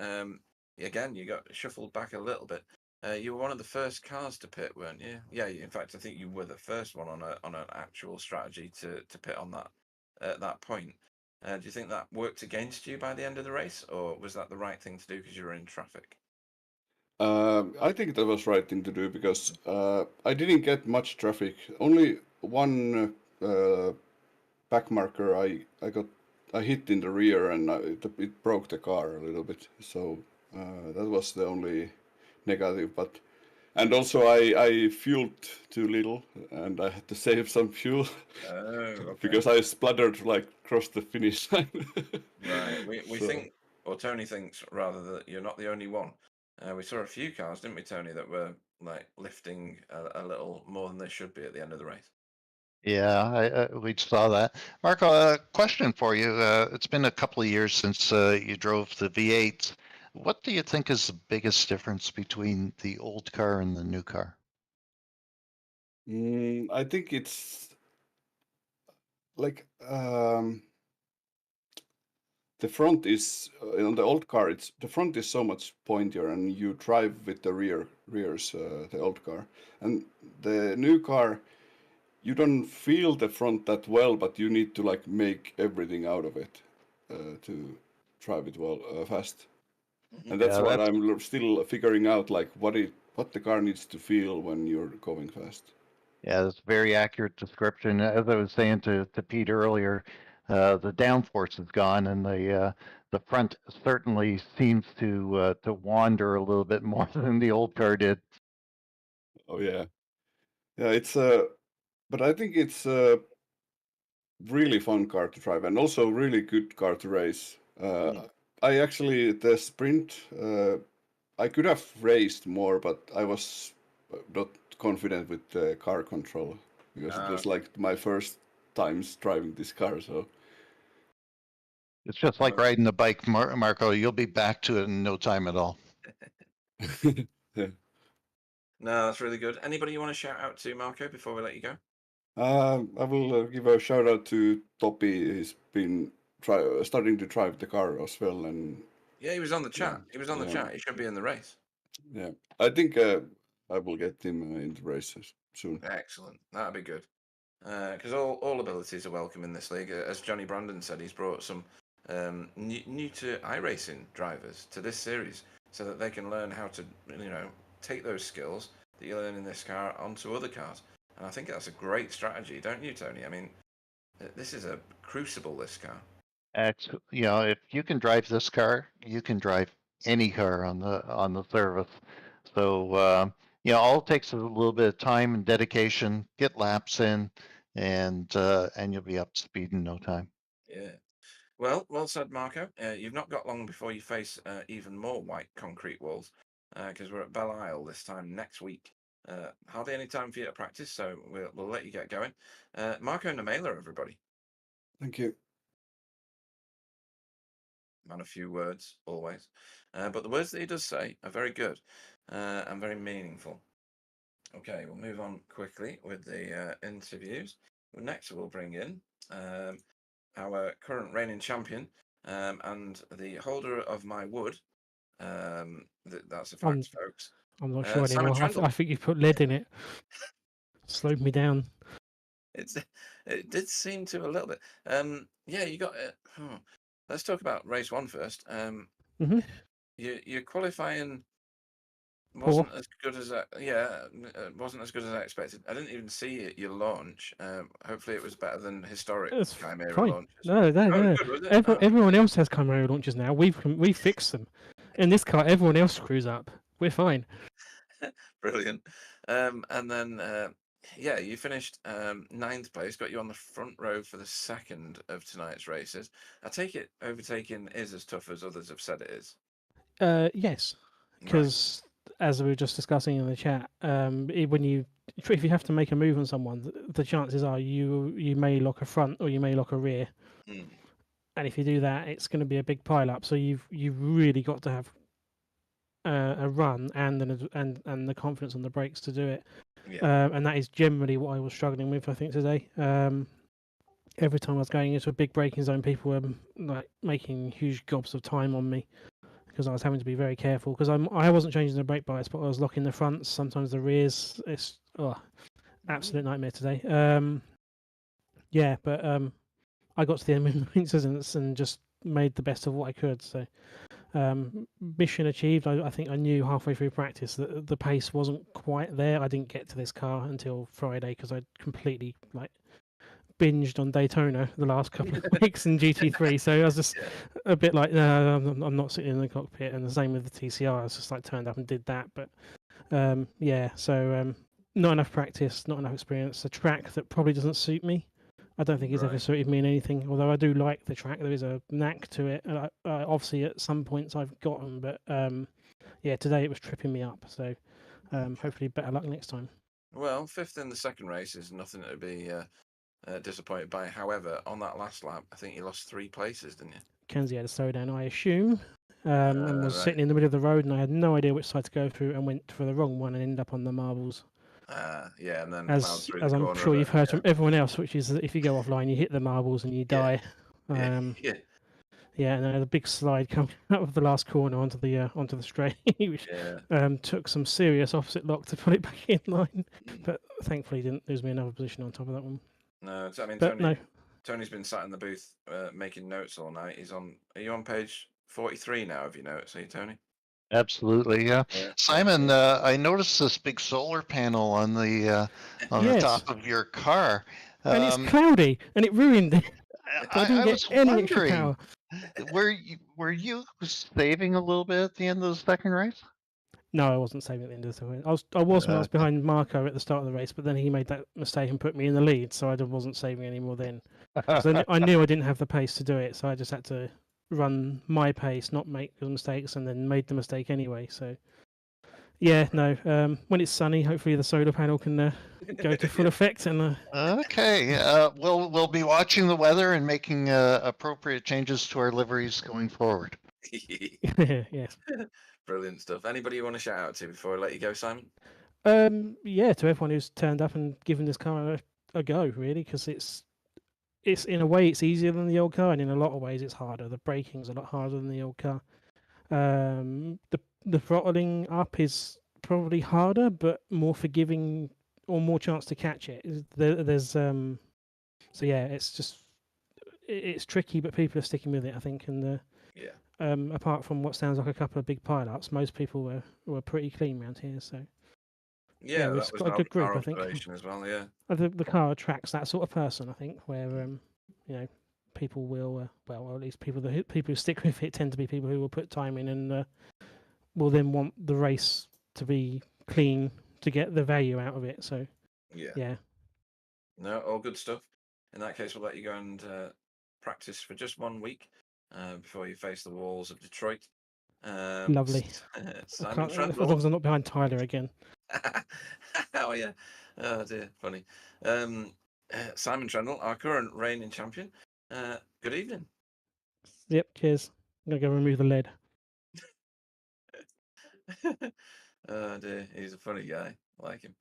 [SPEAKER 1] again, you got shuffled back a little bit. You were one of the first cars to pit, weren't you? Yeah. In fact, I think you were the first one on an actual strategy to pit on that at that point. Do you think that worked against you by the end of the race, or was that the right thing to do because you were in traffic?
[SPEAKER 6] I think that was right thing to do because I didn't get much traffic. Only one back marker I hit in the rear, and it broke the car a little bit. So that was the only negative. And also I fueled too little, and I had to save some fuel because I spluttered like across the finish line.
[SPEAKER 1] Right. We think, or Tony thinks rather, that you're not the only one. We saw a few cars, didn't we, Tony, that were like lifting a little more than they should be at the end of the race.
[SPEAKER 3] Yeah, we saw that. Marco, a question for you. It's been a couple of years since you drove the V8. What do you think is the biggest difference between the old car and the new car?
[SPEAKER 6] I think it's like the front is on the old car. The front is so much pointier, and you drive with the rears, the old car, and the new car. You don't feel the front that well, but you need to like make everything out of it to drive it well fast. And that's what I'm still figuring out, like what the car needs to feel when you're going fast.
[SPEAKER 3] Yeah, that's a very accurate description. As I was saying to Pete earlier, the downforce is gone, and the front certainly seems to wander a little bit more than the old car did.
[SPEAKER 6] Oh yeah, it's but I think it's a really fun car to drive, and also really good car to race. I actually the sprint. I could have raced more, but I was not confident with the car control because it was like my first times driving this car. So
[SPEAKER 3] it's just like riding a bike, Marco. You'll be back to it in no time at all.
[SPEAKER 6] Yeah.
[SPEAKER 1] No, that's really good. Anybody you want to shout out to, Marco, before we let you go?
[SPEAKER 6] I will give a shout out to Topi. He's been starting to drive the car as well, and
[SPEAKER 1] yeah, he was on the chat. He was on the chat. He should be in the race.
[SPEAKER 6] Yeah, I think I will get him in the races soon.
[SPEAKER 1] Excellent. That'd be good. Because all abilities are welcome in this league. As Johnny Brandon said, he's brought some new to iRacing drivers to this series so that they can learn how to, take those skills that you learn in this car onto other cars. And I think that's a great strategy, don't you, Tony? I mean, this is a crucible, this car.
[SPEAKER 3] If you can drive this car, you can drive any car on the service. So all it takes is a little bit of time and dedication, get laps in, and you'll be up to speed in no time.
[SPEAKER 1] Yeah. Well said, Marco. You've not got long before you face even more white concrete walls, because we're at Belle Isle this time next week. Hardly any time for you to practice, so we'll let you get going. Marco Nemela, everybody.
[SPEAKER 6] Thank you.
[SPEAKER 1] Man, a few words always, but the words that he does say are very good and very meaningful. Okay, we'll move on quickly with the interviews. Next, we'll bring in our current reigning champion and the holder of my wood. That's a fact, folks.
[SPEAKER 7] I'm not sure anymore. I think you put lead in it. Slowed me down.
[SPEAKER 1] It did seem to a little bit. Yeah, you got it. Let's talk about race one first. Your qualifying wasn't as good as wasn't as good as I expected. I didn't even see your launch. Hopefully, it was better than historic Chimera launches.
[SPEAKER 7] No.
[SPEAKER 1] Good, was it?
[SPEAKER 7] Everyone else has Chimera launches now. We've fixed them. In this car, everyone else screws up. We're fine.
[SPEAKER 1] Brilliant. And then you finished 9th place. Got you on the front row for the second of tonight's races. I take it overtaking is as tough as others have said it is.
[SPEAKER 7] Yes, because as we were just discussing in the chat, if you have to make a move on someone, the chances are you may lock a front or you may lock a rear, and if you do that, it's going to be a big pile up. So you've really got to have a run and the confidence on the brakes to do it. And that is generally what I was struggling with, I think, today. Every time I was going into a big braking zone, people were like making huge gobs of time on me because I was having to be very careful because I wasn't changing the brake bias, but I was locking the fronts, sometimes the rears. It's absolute nightmare today. But I got to the end of the incidents and just made the best of what I could. So mission achieved. I think I knew halfway through practice that the pace wasn't quite there. I didn't get to this car until Friday because I completely binged on Daytona the last couple of weeks in GT3. So I was just a bit like, no, I'm not sitting in the cockpit. And the same with the TCR. I was just turned up and did that. But so not enough practice, not enough experience. A track that probably doesn't suit me. I don't think it's ever suited me in anything. Although I do like the track, there is a knack to it. And obviously, at some points I've gotten, but today it was tripping me up. So hopefully, better luck next time.
[SPEAKER 1] Well, 5th in the second race is nothing to be disappointed by. However, on that last lap, I think you lost 3 places, didn't you?
[SPEAKER 7] Kenzie had a slowdown, I assume, and was sitting in the middle of the road, and I had no idea which side to go through, and went for the wrong one and ended up on the marbles.
[SPEAKER 1] And then
[SPEAKER 7] as I'm sure you've heard from everyone else, which is that if you go offline, you hit the marbles and you die. And then a big slide coming out of the last corner onto the straight, which took some serious opposite lock to put it back in line. But thankfully, didn't lose me another position on top of that one.
[SPEAKER 1] No, I mean, Tony's been sat in the booth making notes all night. Are you on page 43 now of your notes, are you, Tony?
[SPEAKER 3] Absolutely, yeah. Simon, I noticed this big solar panel on the top of your car.
[SPEAKER 7] And it's cloudy, and it ruined it. I didn't get any extra power.
[SPEAKER 3] Were you saving a little bit at the end of the second race?
[SPEAKER 7] No, I wasn't saving at the end of the race. I was when I was behind Marco at the start of the race, but then he made that mistake and put me in the lead, so I wasn't saving anymore then. So I knew I didn't have the pace to do it, so I just had to run my pace, not make the mistakes, and then made the mistake anyway. So when it's sunny, hopefully the solar panel can go to full effect. And
[SPEAKER 3] okay, we'll be watching the weather and making appropriate changes to our liveries going forward.
[SPEAKER 7] Yes.
[SPEAKER 1] Brilliant stuff. Anybody you want to shout out to before I let you go, Simon?
[SPEAKER 7] To everyone who's turned up and given this car a go, really, because it's in a way it's easier than the old car, and in a lot of ways it's harder. The braking's a lot harder than the old car. The throttling up is probably harder, but more forgiving or more chance to catch it. It's tricky, but people are sticking with it, I think. And apart from what sounds like a couple of big pile-ups, most people were pretty clean around here. So
[SPEAKER 1] that was
[SPEAKER 7] got a good group, I think.
[SPEAKER 1] As well, yeah.
[SPEAKER 7] The car attracts that sort of person, I think, where people will or at least people who stick with it tend to be people who will put time in and will then want the race to be clean to get the value out of it. So
[SPEAKER 1] no, all good stuff. In that case, we'll let you go and practice for just 1 week before you face the walls of Detroit.
[SPEAKER 7] Lovely. As long as I'm not behind Tyler again.
[SPEAKER 1] Oh yeah. Oh dear, funny. Simon Trendle, our current reigning champion. Good evening.
[SPEAKER 7] Yep, cheers. I'm gonna go remove the lead.
[SPEAKER 1] Oh dear, he's a funny guy. I like him.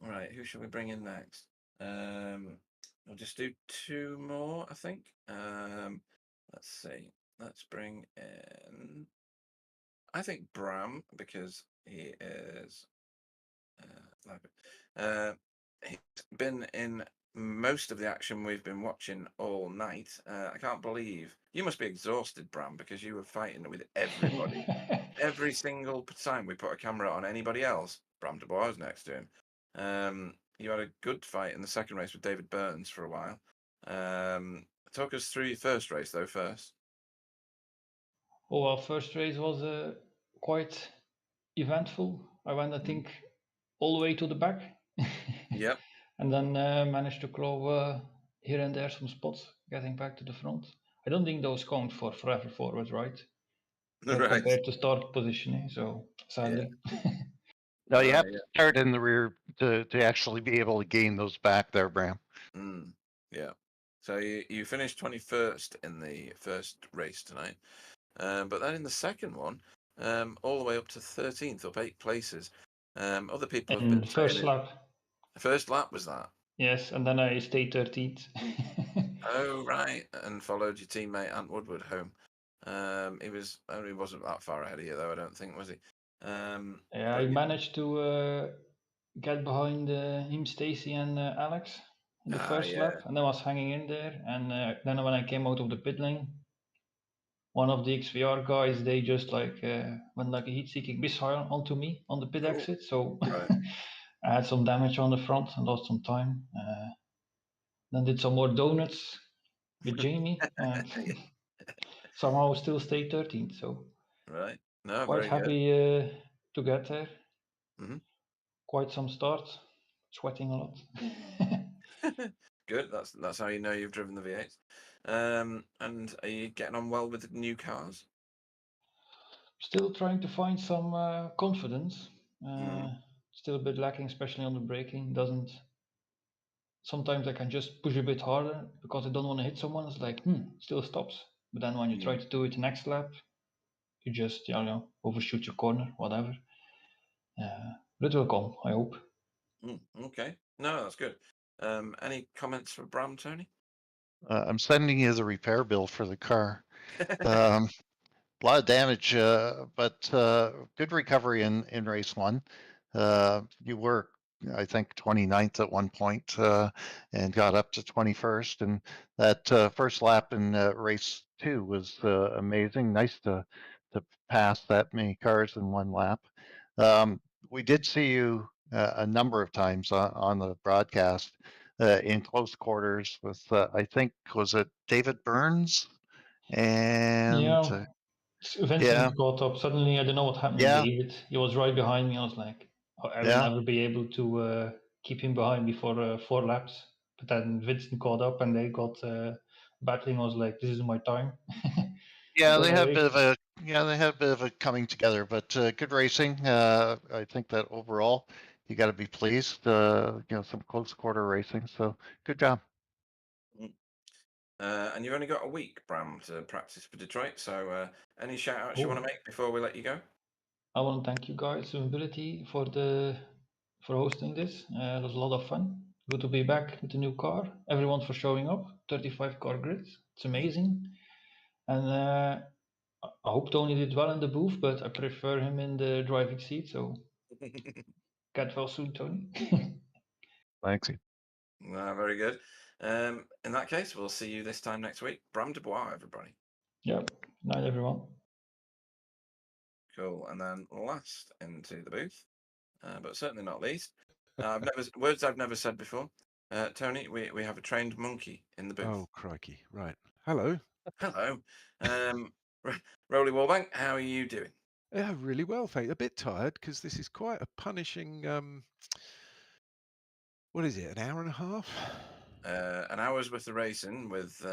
[SPEAKER 1] Right, who should we bring in next? I'll just do 2 more, I think. Let's see. Let's bring in, I think, Bram, because he is he's been in most of the action we've been watching all night. I can't believe you must be exhausted, Bram, because you were fighting with everybody. Every single time we put a camera on anybody else, Bram de Bois was next to him. You had a good fight in the second race with David Burns for a while. Talk us through your first race, though, first.
[SPEAKER 8] Oh, well, first race was quite eventful. I went, I think, all the way to the back.
[SPEAKER 1] Yep.
[SPEAKER 8] And then managed to claw here and there some spots, getting back to the front. I don't think those count for forever forward, right? Compared to start positioning, so sadly.
[SPEAKER 3] No, you have to start in the rear to actually be able to gain those back there, Bram.
[SPEAKER 1] Yeah. So you finished 21st in the first race tonight, but then in the second one, all the way up to 13th, up 8 places. Other people have
[SPEAKER 8] And
[SPEAKER 1] been
[SPEAKER 8] first
[SPEAKER 1] saying
[SPEAKER 8] lap.
[SPEAKER 1] The first lap was that?
[SPEAKER 8] Yes, and then I stayed 13th.
[SPEAKER 1] Oh right, and followed your teammate Ant Woodward home. He wasn't that far ahead of you though, I don't think, was he?
[SPEAKER 8] Yeah, I managed to get behind him, Stacy, and Alex in the first
[SPEAKER 1] yeah.
[SPEAKER 8] lap, and I was hanging in there. And then when I came out of the pit lane, one of the XVR guys, they just like went like a heat-seeking missile onto me on the pit exit. So
[SPEAKER 1] Right.
[SPEAKER 8] I had some damage on the front and lost some time. Then did some more donuts with Jamie, and somehow still stayed 13th. So
[SPEAKER 1] Right. No,
[SPEAKER 8] quite
[SPEAKER 1] very good.
[SPEAKER 8] happy to get there.
[SPEAKER 1] Mhm.
[SPEAKER 8] Quite some start, sweating a lot.
[SPEAKER 1] Good. That's how you know you've driven the V8s. And are you getting on well with the new cars?
[SPEAKER 8] Still trying to find some confidence.
[SPEAKER 1] Mm.
[SPEAKER 8] Still a bit lacking, especially on the braking. Doesn't. Sometimes I can just push a bit harder because I don't want to hit someone. It's like, still stops. But then when you try to do it next lap, you just, overshoot your corner, whatever. But it will come, I hope.
[SPEAKER 1] Okay. No, that's good. Any comments for Bram, Tony?
[SPEAKER 3] I'm sending you the repair bill for the car. A lot of damage, but good recovery in race one. You were, I think, 29th at one point and got up to 21st. And that first lap in race two was amazing. Nice to pass that many cars in one lap. We did see you a number of times on the broadcast in close quarters with, I think, was it David Burns? And
[SPEAKER 8] Vincent got up. Suddenly, I don't know what happened to
[SPEAKER 3] Yeah.
[SPEAKER 8] David. He was right behind me. I was like, I will never be able to keep him behind before 4 laps. But then Vincent caught up and they got battling. I was like, this is my time.
[SPEAKER 3] Yeah, they have a bit of a coming together, but good racing. I think that overall you got to be pleased. Some close quarter racing, so good job.
[SPEAKER 1] And you've only got a week, Bram, to practice for Detroit. So, any shout outs you want to make before we let you go?
[SPEAKER 8] I want to thank you guys, Simability, for hosting this. It was a lot of fun. Good to be back with the new car. Everyone for showing up. 35 car grid. It's amazing. And I hope Tony did well in the booth, but I prefer him in the driving seat. So get well soon, Tony.
[SPEAKER 3] Thanks.
[SPEAKER 1] Very good. In that case, we'll see you this time next week. Bram Dubois, everybody.
[SPEAKER 8] Yep. Night, everyone.
[SPEAKER 1] Cool. And then last into the booth, but certainly not least, words I've never said before. Tony, we have a trained monkey in the booth.
[SPEAKER 9] Oh, crikey. Right. Hello.
[SPEAKER 1] Hello. Rolly Wallbank, how are you doing?
[SPEAKER 9] Yeah, really well, thank you. A bit tired because this is quite a punishing, what is it, an hour and a half?
[SPEAKER 1] An hour's worth of racing with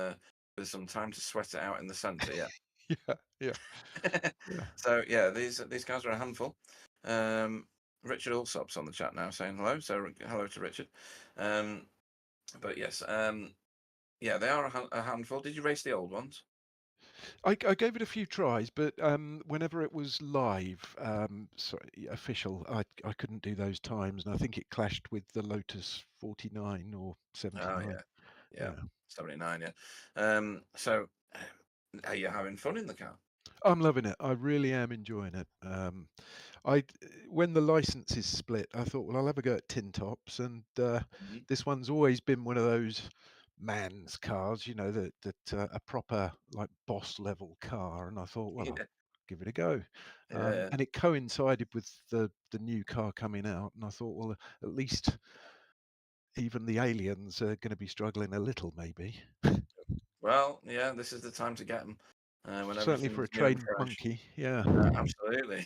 [SPEAKER 1] some time to sweat it out in the centre, yeah.
[SPEAKER 9] Yeah.
[SPEAKER 1] So, yeah, these guys are a handful. Richard Allsop's on the chat now saying hello, so hello to Richard. But yes, yeah, they are a handful. Did you race the old ones?
[SPEAKER 9] I gave it a few tries, but whenever it was live, official, I couldn't do those times, and I think it clashed with the Lotus 49 or 79.
[SPEAKER 1] Oh, yeah. 79, yeah. So, are you having fun in the car?
[SPEAKER 9] I'm loving it. I really am enjoying it. When the license is split, I thought, well, I'll have a go at tin tops, and this one's always been one of those man's cars, that a proper like boss level car, and I thought, well, I'll give it a go. And it coincided with the new car coming out, and I thought, well, at least even the aliens are going to be struggling a little, maybe.
[SPEAKER 1] Well, yeah, this is the time to get them.
[SPEAKER 9] Certainly for a trained monkey, yeah.
[SPEAKER 1] Absolutely.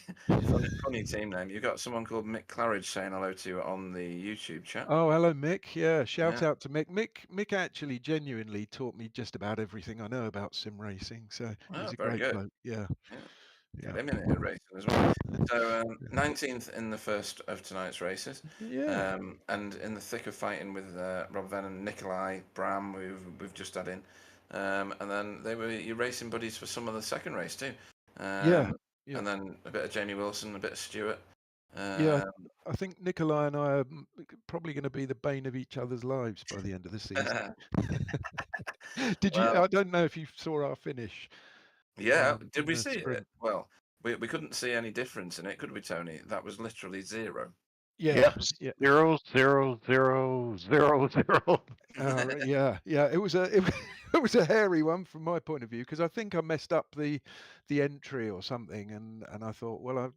[SPEAKER 1] funny team name. You've got someone called Mick Claridge saying hello to you on the YouTube chat.
[SPEAKER 9] Oh, hello, Mick. Yeah, shout out to Mick. Mick actually genuinely taught me just about everything I know about sim racing, so he's a great bloke. Yeah.
[SPEAKER 1] Get him in here racing as well. So 19th in the first of tonight's races.
[SPEAKER 9] Yeah.
[SPEAKER 1] And in the thick of fighting with Rob Venn and Nikolai Bram, we've just had in. And then they were your racing buddies for some of the second race too. And then a bit of Jamie Wilson, a bit of Stewart.
[SPEAKER 9] Yeah, I think Nikolai and I are probably going to be the bane of each other's lives by the end of the season. Did you? I don't know if you saw our finish.
[SPEAKER 1] Yeah, did we
[SPEAKER 9] the
[SPEAKER 1] see
[SPEAKER 9] sprint.
[SPEAKER 1] it? Well, we couldn't see any difference in it, could we, Tony? That was literally 0.
[SPEAKER 3] Yep.
[SPEAKER 9] Yeah.
[SPEAKER 3] 0, 0, 0, 0, 0.
[SPEAKER 9] Yeah. It was a hairy one from my point of view, because I think I messed up the entry or something, and I thought, well,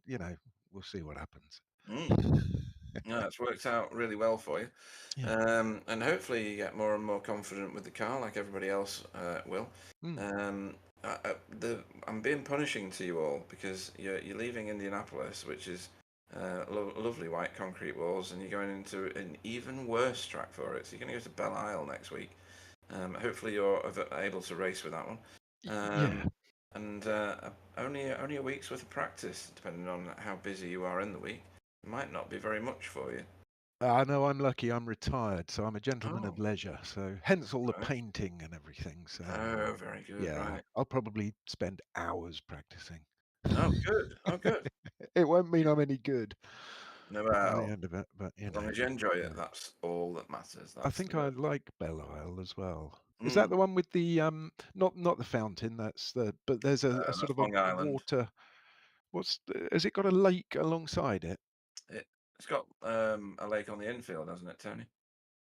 [SPEAKER 9] we'll see what happens.
[SPEAKER 1] No, it's worked out really well for you.
[SPEAKER 9] Yeah.
[SPEAKER 1] And hopefully you get more and more confident with the car, like everybody else will. I'm being punishing to you all because you're leaving Indianapolis, which is lovely white concrete walls, and you're going into an even worse track for it. So you're going to go to Belle Isle next week. Hopefully you're able to race with that one.
[SPEAKER 9] Yeah.
[SPEAKER 1] And only a week's worth of practice, depending on how busy you are in the week. Might not be very much for you.
[SPEAKER 9] I know I'm lucky. I'm retired, so I'm a gentleman of leisure. So hence all the painting and everything. So
[SPEAKER 1] very good.
[SPEAKER 9] yeah,
[SPEAKER 1] right.
[SPEAKER 9] I'll probably spend hours practicing.
[SPEAKER 1] Oh, good. Oh, good.
[SPEAKER 9] It won't mean I'm any good.
[SPEAKER 1] No,
[SPEAKER 9] By the end of it, but
[SPEAKER 1] as long as you enjoy it, that's all that matters.
[SPEAKER 9] I think I like Belle Isle as well.
[SPEAKER 1] Mm.
[SPEAKER 9] Is that the one with the not the fountain? But there's a sort of a
[SPEAKER 1] Long Island.
[SPEAKER 9] water. Has it got a lake alongside it?
[SPEAKER 1] It's got a lake on the infield, hasn't it, Tony?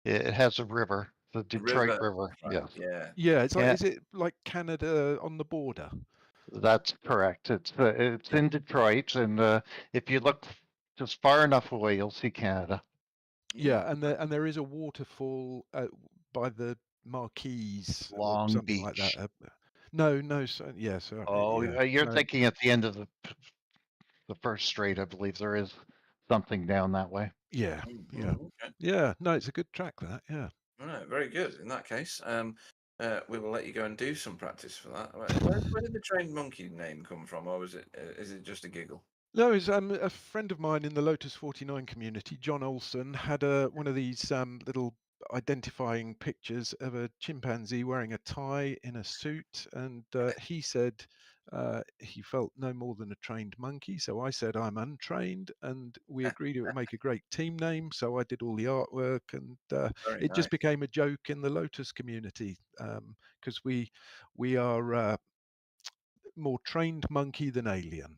[SPEAKER 3] It has a river, the Detroit River.
[SPEAKER 1] Right.
[SPEAKER 3] Yes.
[SPEAKER 1] Yeah.
[SPEAKER 9] It's like, is it like Canada on the border?
[SPEAKER 3] That's correct. It's in Detroit, and if you look just far enough away, you'll see Canada.
[SPEAKER 9] Yeah, and there is a waterfall by the Marquise
[SPEAKER 3] Long
[SPEAKER 9] or something
[SPEAKER 3] Beach.
[SPEAKER 9] like that. No. Sorry.
[SPEAKER 3] Oh,
[SPEAKER 9] yeah,
[SPEAKER 3] you're thinking at the end of the first straight, I believe there is something down that way.
[SPEAKER 9] Yeah.
[SPEAKER 1] Okay.
[SPEAKER 9] Yeah. No, it's a good track, that. Yeah.
[SPEAKER 1] All right, very good. In that case, we will let you go and do some practice for that. Where did the trained monkey name come from, or is it just a giggle?
[SPEAKER 9] No, it's a friend of mine in the Lotus 49 community, John Olson, had one of these little identifying pictures of a chimpanzee wearing a tie in a suit, and he said he felt no more than a trained monkey. So I said I'm untrained, and we agreed it would make a great team name. So I did all the artwork, and it just became a joke in the Lotus community because we are more trained monkey than alien.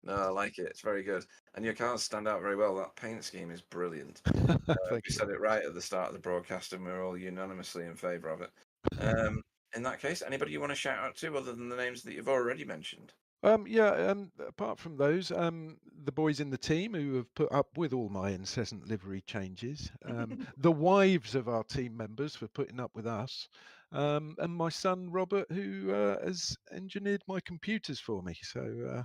[SPEAKER 1] No, I like it. It's very good. And your cars stand out very well. That paint scheme is brilliant. We said it right at the start of the broadcast, and we're all unanimously in favour of it. In that case, anybody you want to shout out to other than the names that you've already mentioned?
[SPEAKER 9] Apart from those, the boys in the team who have put up with all my incessant livery changes, the wives of our team members for putting up with us, and my son Robert, who has engineered my computers for me. So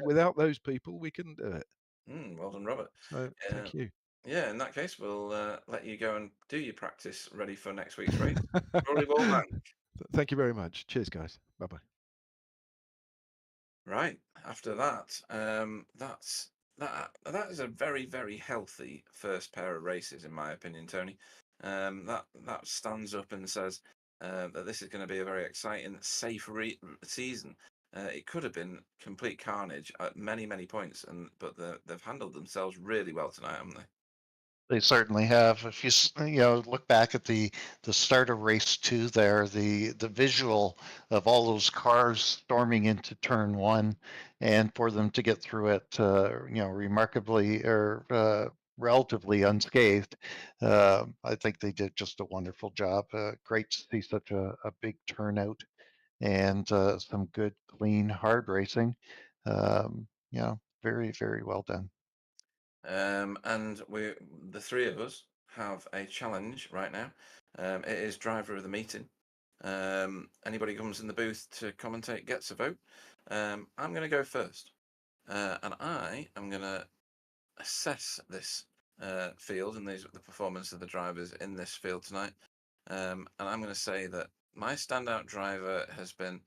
[SPEAKER 9] without those people, we couldn't do it.
[SPEAKER 1] Well done, Robert.
[SPEAKER 9] So thank you.
[SPEAKER 1] Yeah, in that case, we'll let you go and do your practice ready for next week's race. Rory Wallbank.
[SPEAKER 9] Thank you very much. Cheers, guys. Bye-bye.
[SPEAKER 1] Right. After that, that is a very, very healthy first pair of races, in my opinion, Tony. That stands up and says that this is going to be a very exciting, safe season. It could have been complete carnage at many, many points, but they've handled themselves really well tonight, haven't they?
[SPEAKER 3] They certainly have. If you look back at the start of race 2 there, the visual of all those cars storming into turn 1, and for them to get through it, remarkably or relatively unscathed, I think they did just a wonderful job. Great to see such a big turnout and some good, clean, hard racing. Very, very well done.
[SPEAKER 1] And the three of us have a challenge right now. It is driver of the meeting. Anybody comes in the booth to commentate gets a vote. I'm going to go first, and I am going to assess this field and the performance of the drivers in this field tonight. And I'm going to say that my standout driver has been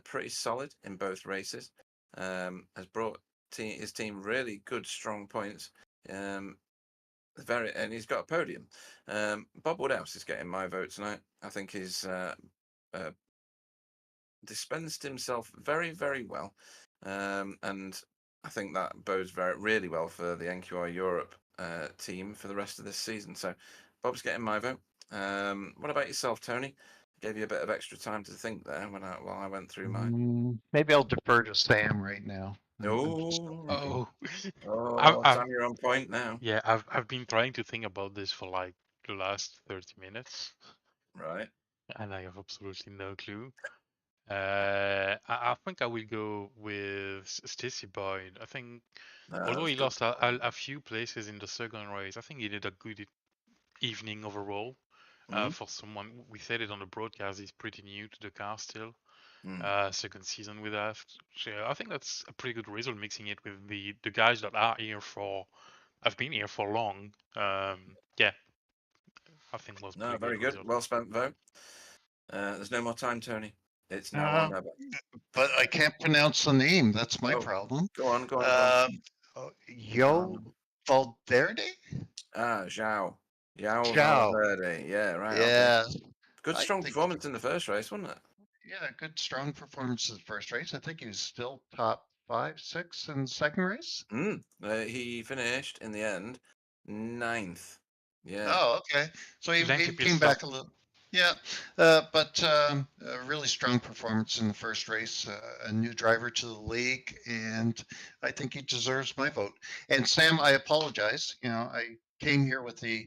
[SPEAKER 1] pretty solid in both races. Has brought his team really good, strong points. And he's got a podium. Bob Woodhouse is getting my vote tonight. I think he's dispensed himself very, very well, and I think that bodes really well for the NQR Europe team for the rest of this season. So Bob's getting my vote. What about yourself, Tony? Gave you a bit of extra time to think there while I went through mine.
[SPEAKER 3] Maybe I'll defer to Sam right now.
[SPEAKER 1] Oh,
[SPEAKER 2] I'm,
[SPEAKER 1] Sam, you're on point now.
[SPEAKER 2] Yeah, I've been trying to think about this for like the last 30 minutes.
[SPEAKER 1] Right.
[SPEAKER 2] And I have absolutely no clue. I think I will go with Stacey Boyd. I think, although he lost a few places in the second race, I think he did a good evening overall. For someone, we said it on the broadcast, he's pretty new to the car still. Second season with us. So I think that's a pretty good result, mixing it with the guys that are here have been here for long. Yeah, I think was
[SPEAKER 1] no, very good. Result. Well spent vote. There's no more time, Tony. It's now or never.
[SPEAKER 3] But I can't pronounce the name. That's my problem.
[SPEAKER 1] Go on.
[SPEAKER 3] Yo Valverde?
[SPEAKER 1] João Valverde. Yeah, right.
[SPEAKER 3] Yeah.
[SPEAKER 1] Okay. Good strong performance in the first race, wasn't it?
[SPEAKER 3] Yeah, good strong performance in the first race. I think he was still top 5, 6 in the second race.
[SPEAKER 1] He finished in the end 9th. Yeah.
[SPEAKER 3] Oh, okay. So he came back a little. Yeah, but a really strong performance in the first race. A new driver to the league, and I think he deserves my vote. And Sam, I apologize. I came here with the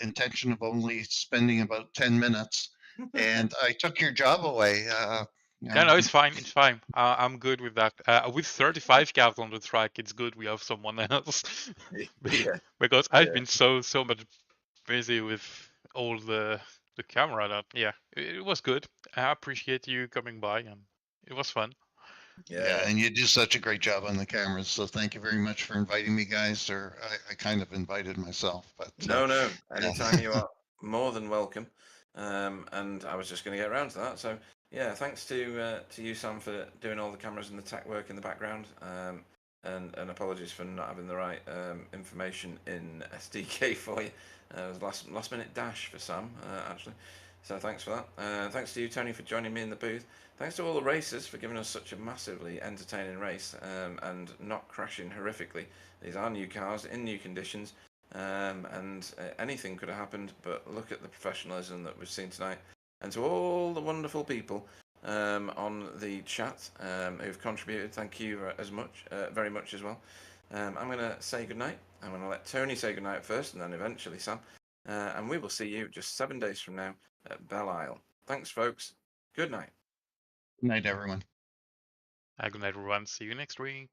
[SPEAKER 3] intention of only spending about 10 minutes, and I took your job away.
[SPEAKER 2] No, it's fine. It's fine. I'm good with that. With 35 cars on the track, it's good we have someone else. Because I've been so much busy with all the camera that it was good. I appreciate you coming by, and it was fun.
[SPEAKER 3] Yeah, and you do such a great job on the cameras, so thank you very much for inviting me, guys. Or I kind of invited myself, but
[SPEAKER 1] no, anytime you are more than welcome. And I was just going to get around to that. So yeah, thanks to you, Sam, for doing all the cameras and the tech work in the background. And apologies for not having the right information in SDK for you. It was last minute dash for Sam, actually. So thanks for that. Thanks to you, Tony, for joining me in the booth. Thanks to all the racers for giving us such a massively entertaining race and not crashing horrifically. These are new cars in new conditions, and anything could have happened, but look at the professionalism that we've seen tonight. And to all the wonderful people on the chat who've contributed, thank you very much as well. I'm going to say goodnight. I'm going to let Tony say goodnight first, and then eventually Sam. And we will see you just 7 days from now at Belle Isle. Thanks, folks. Good night.
[SPEAKER 3] Good night, everyone.
[SPEAKER 2] Good night, everyone. See you next week.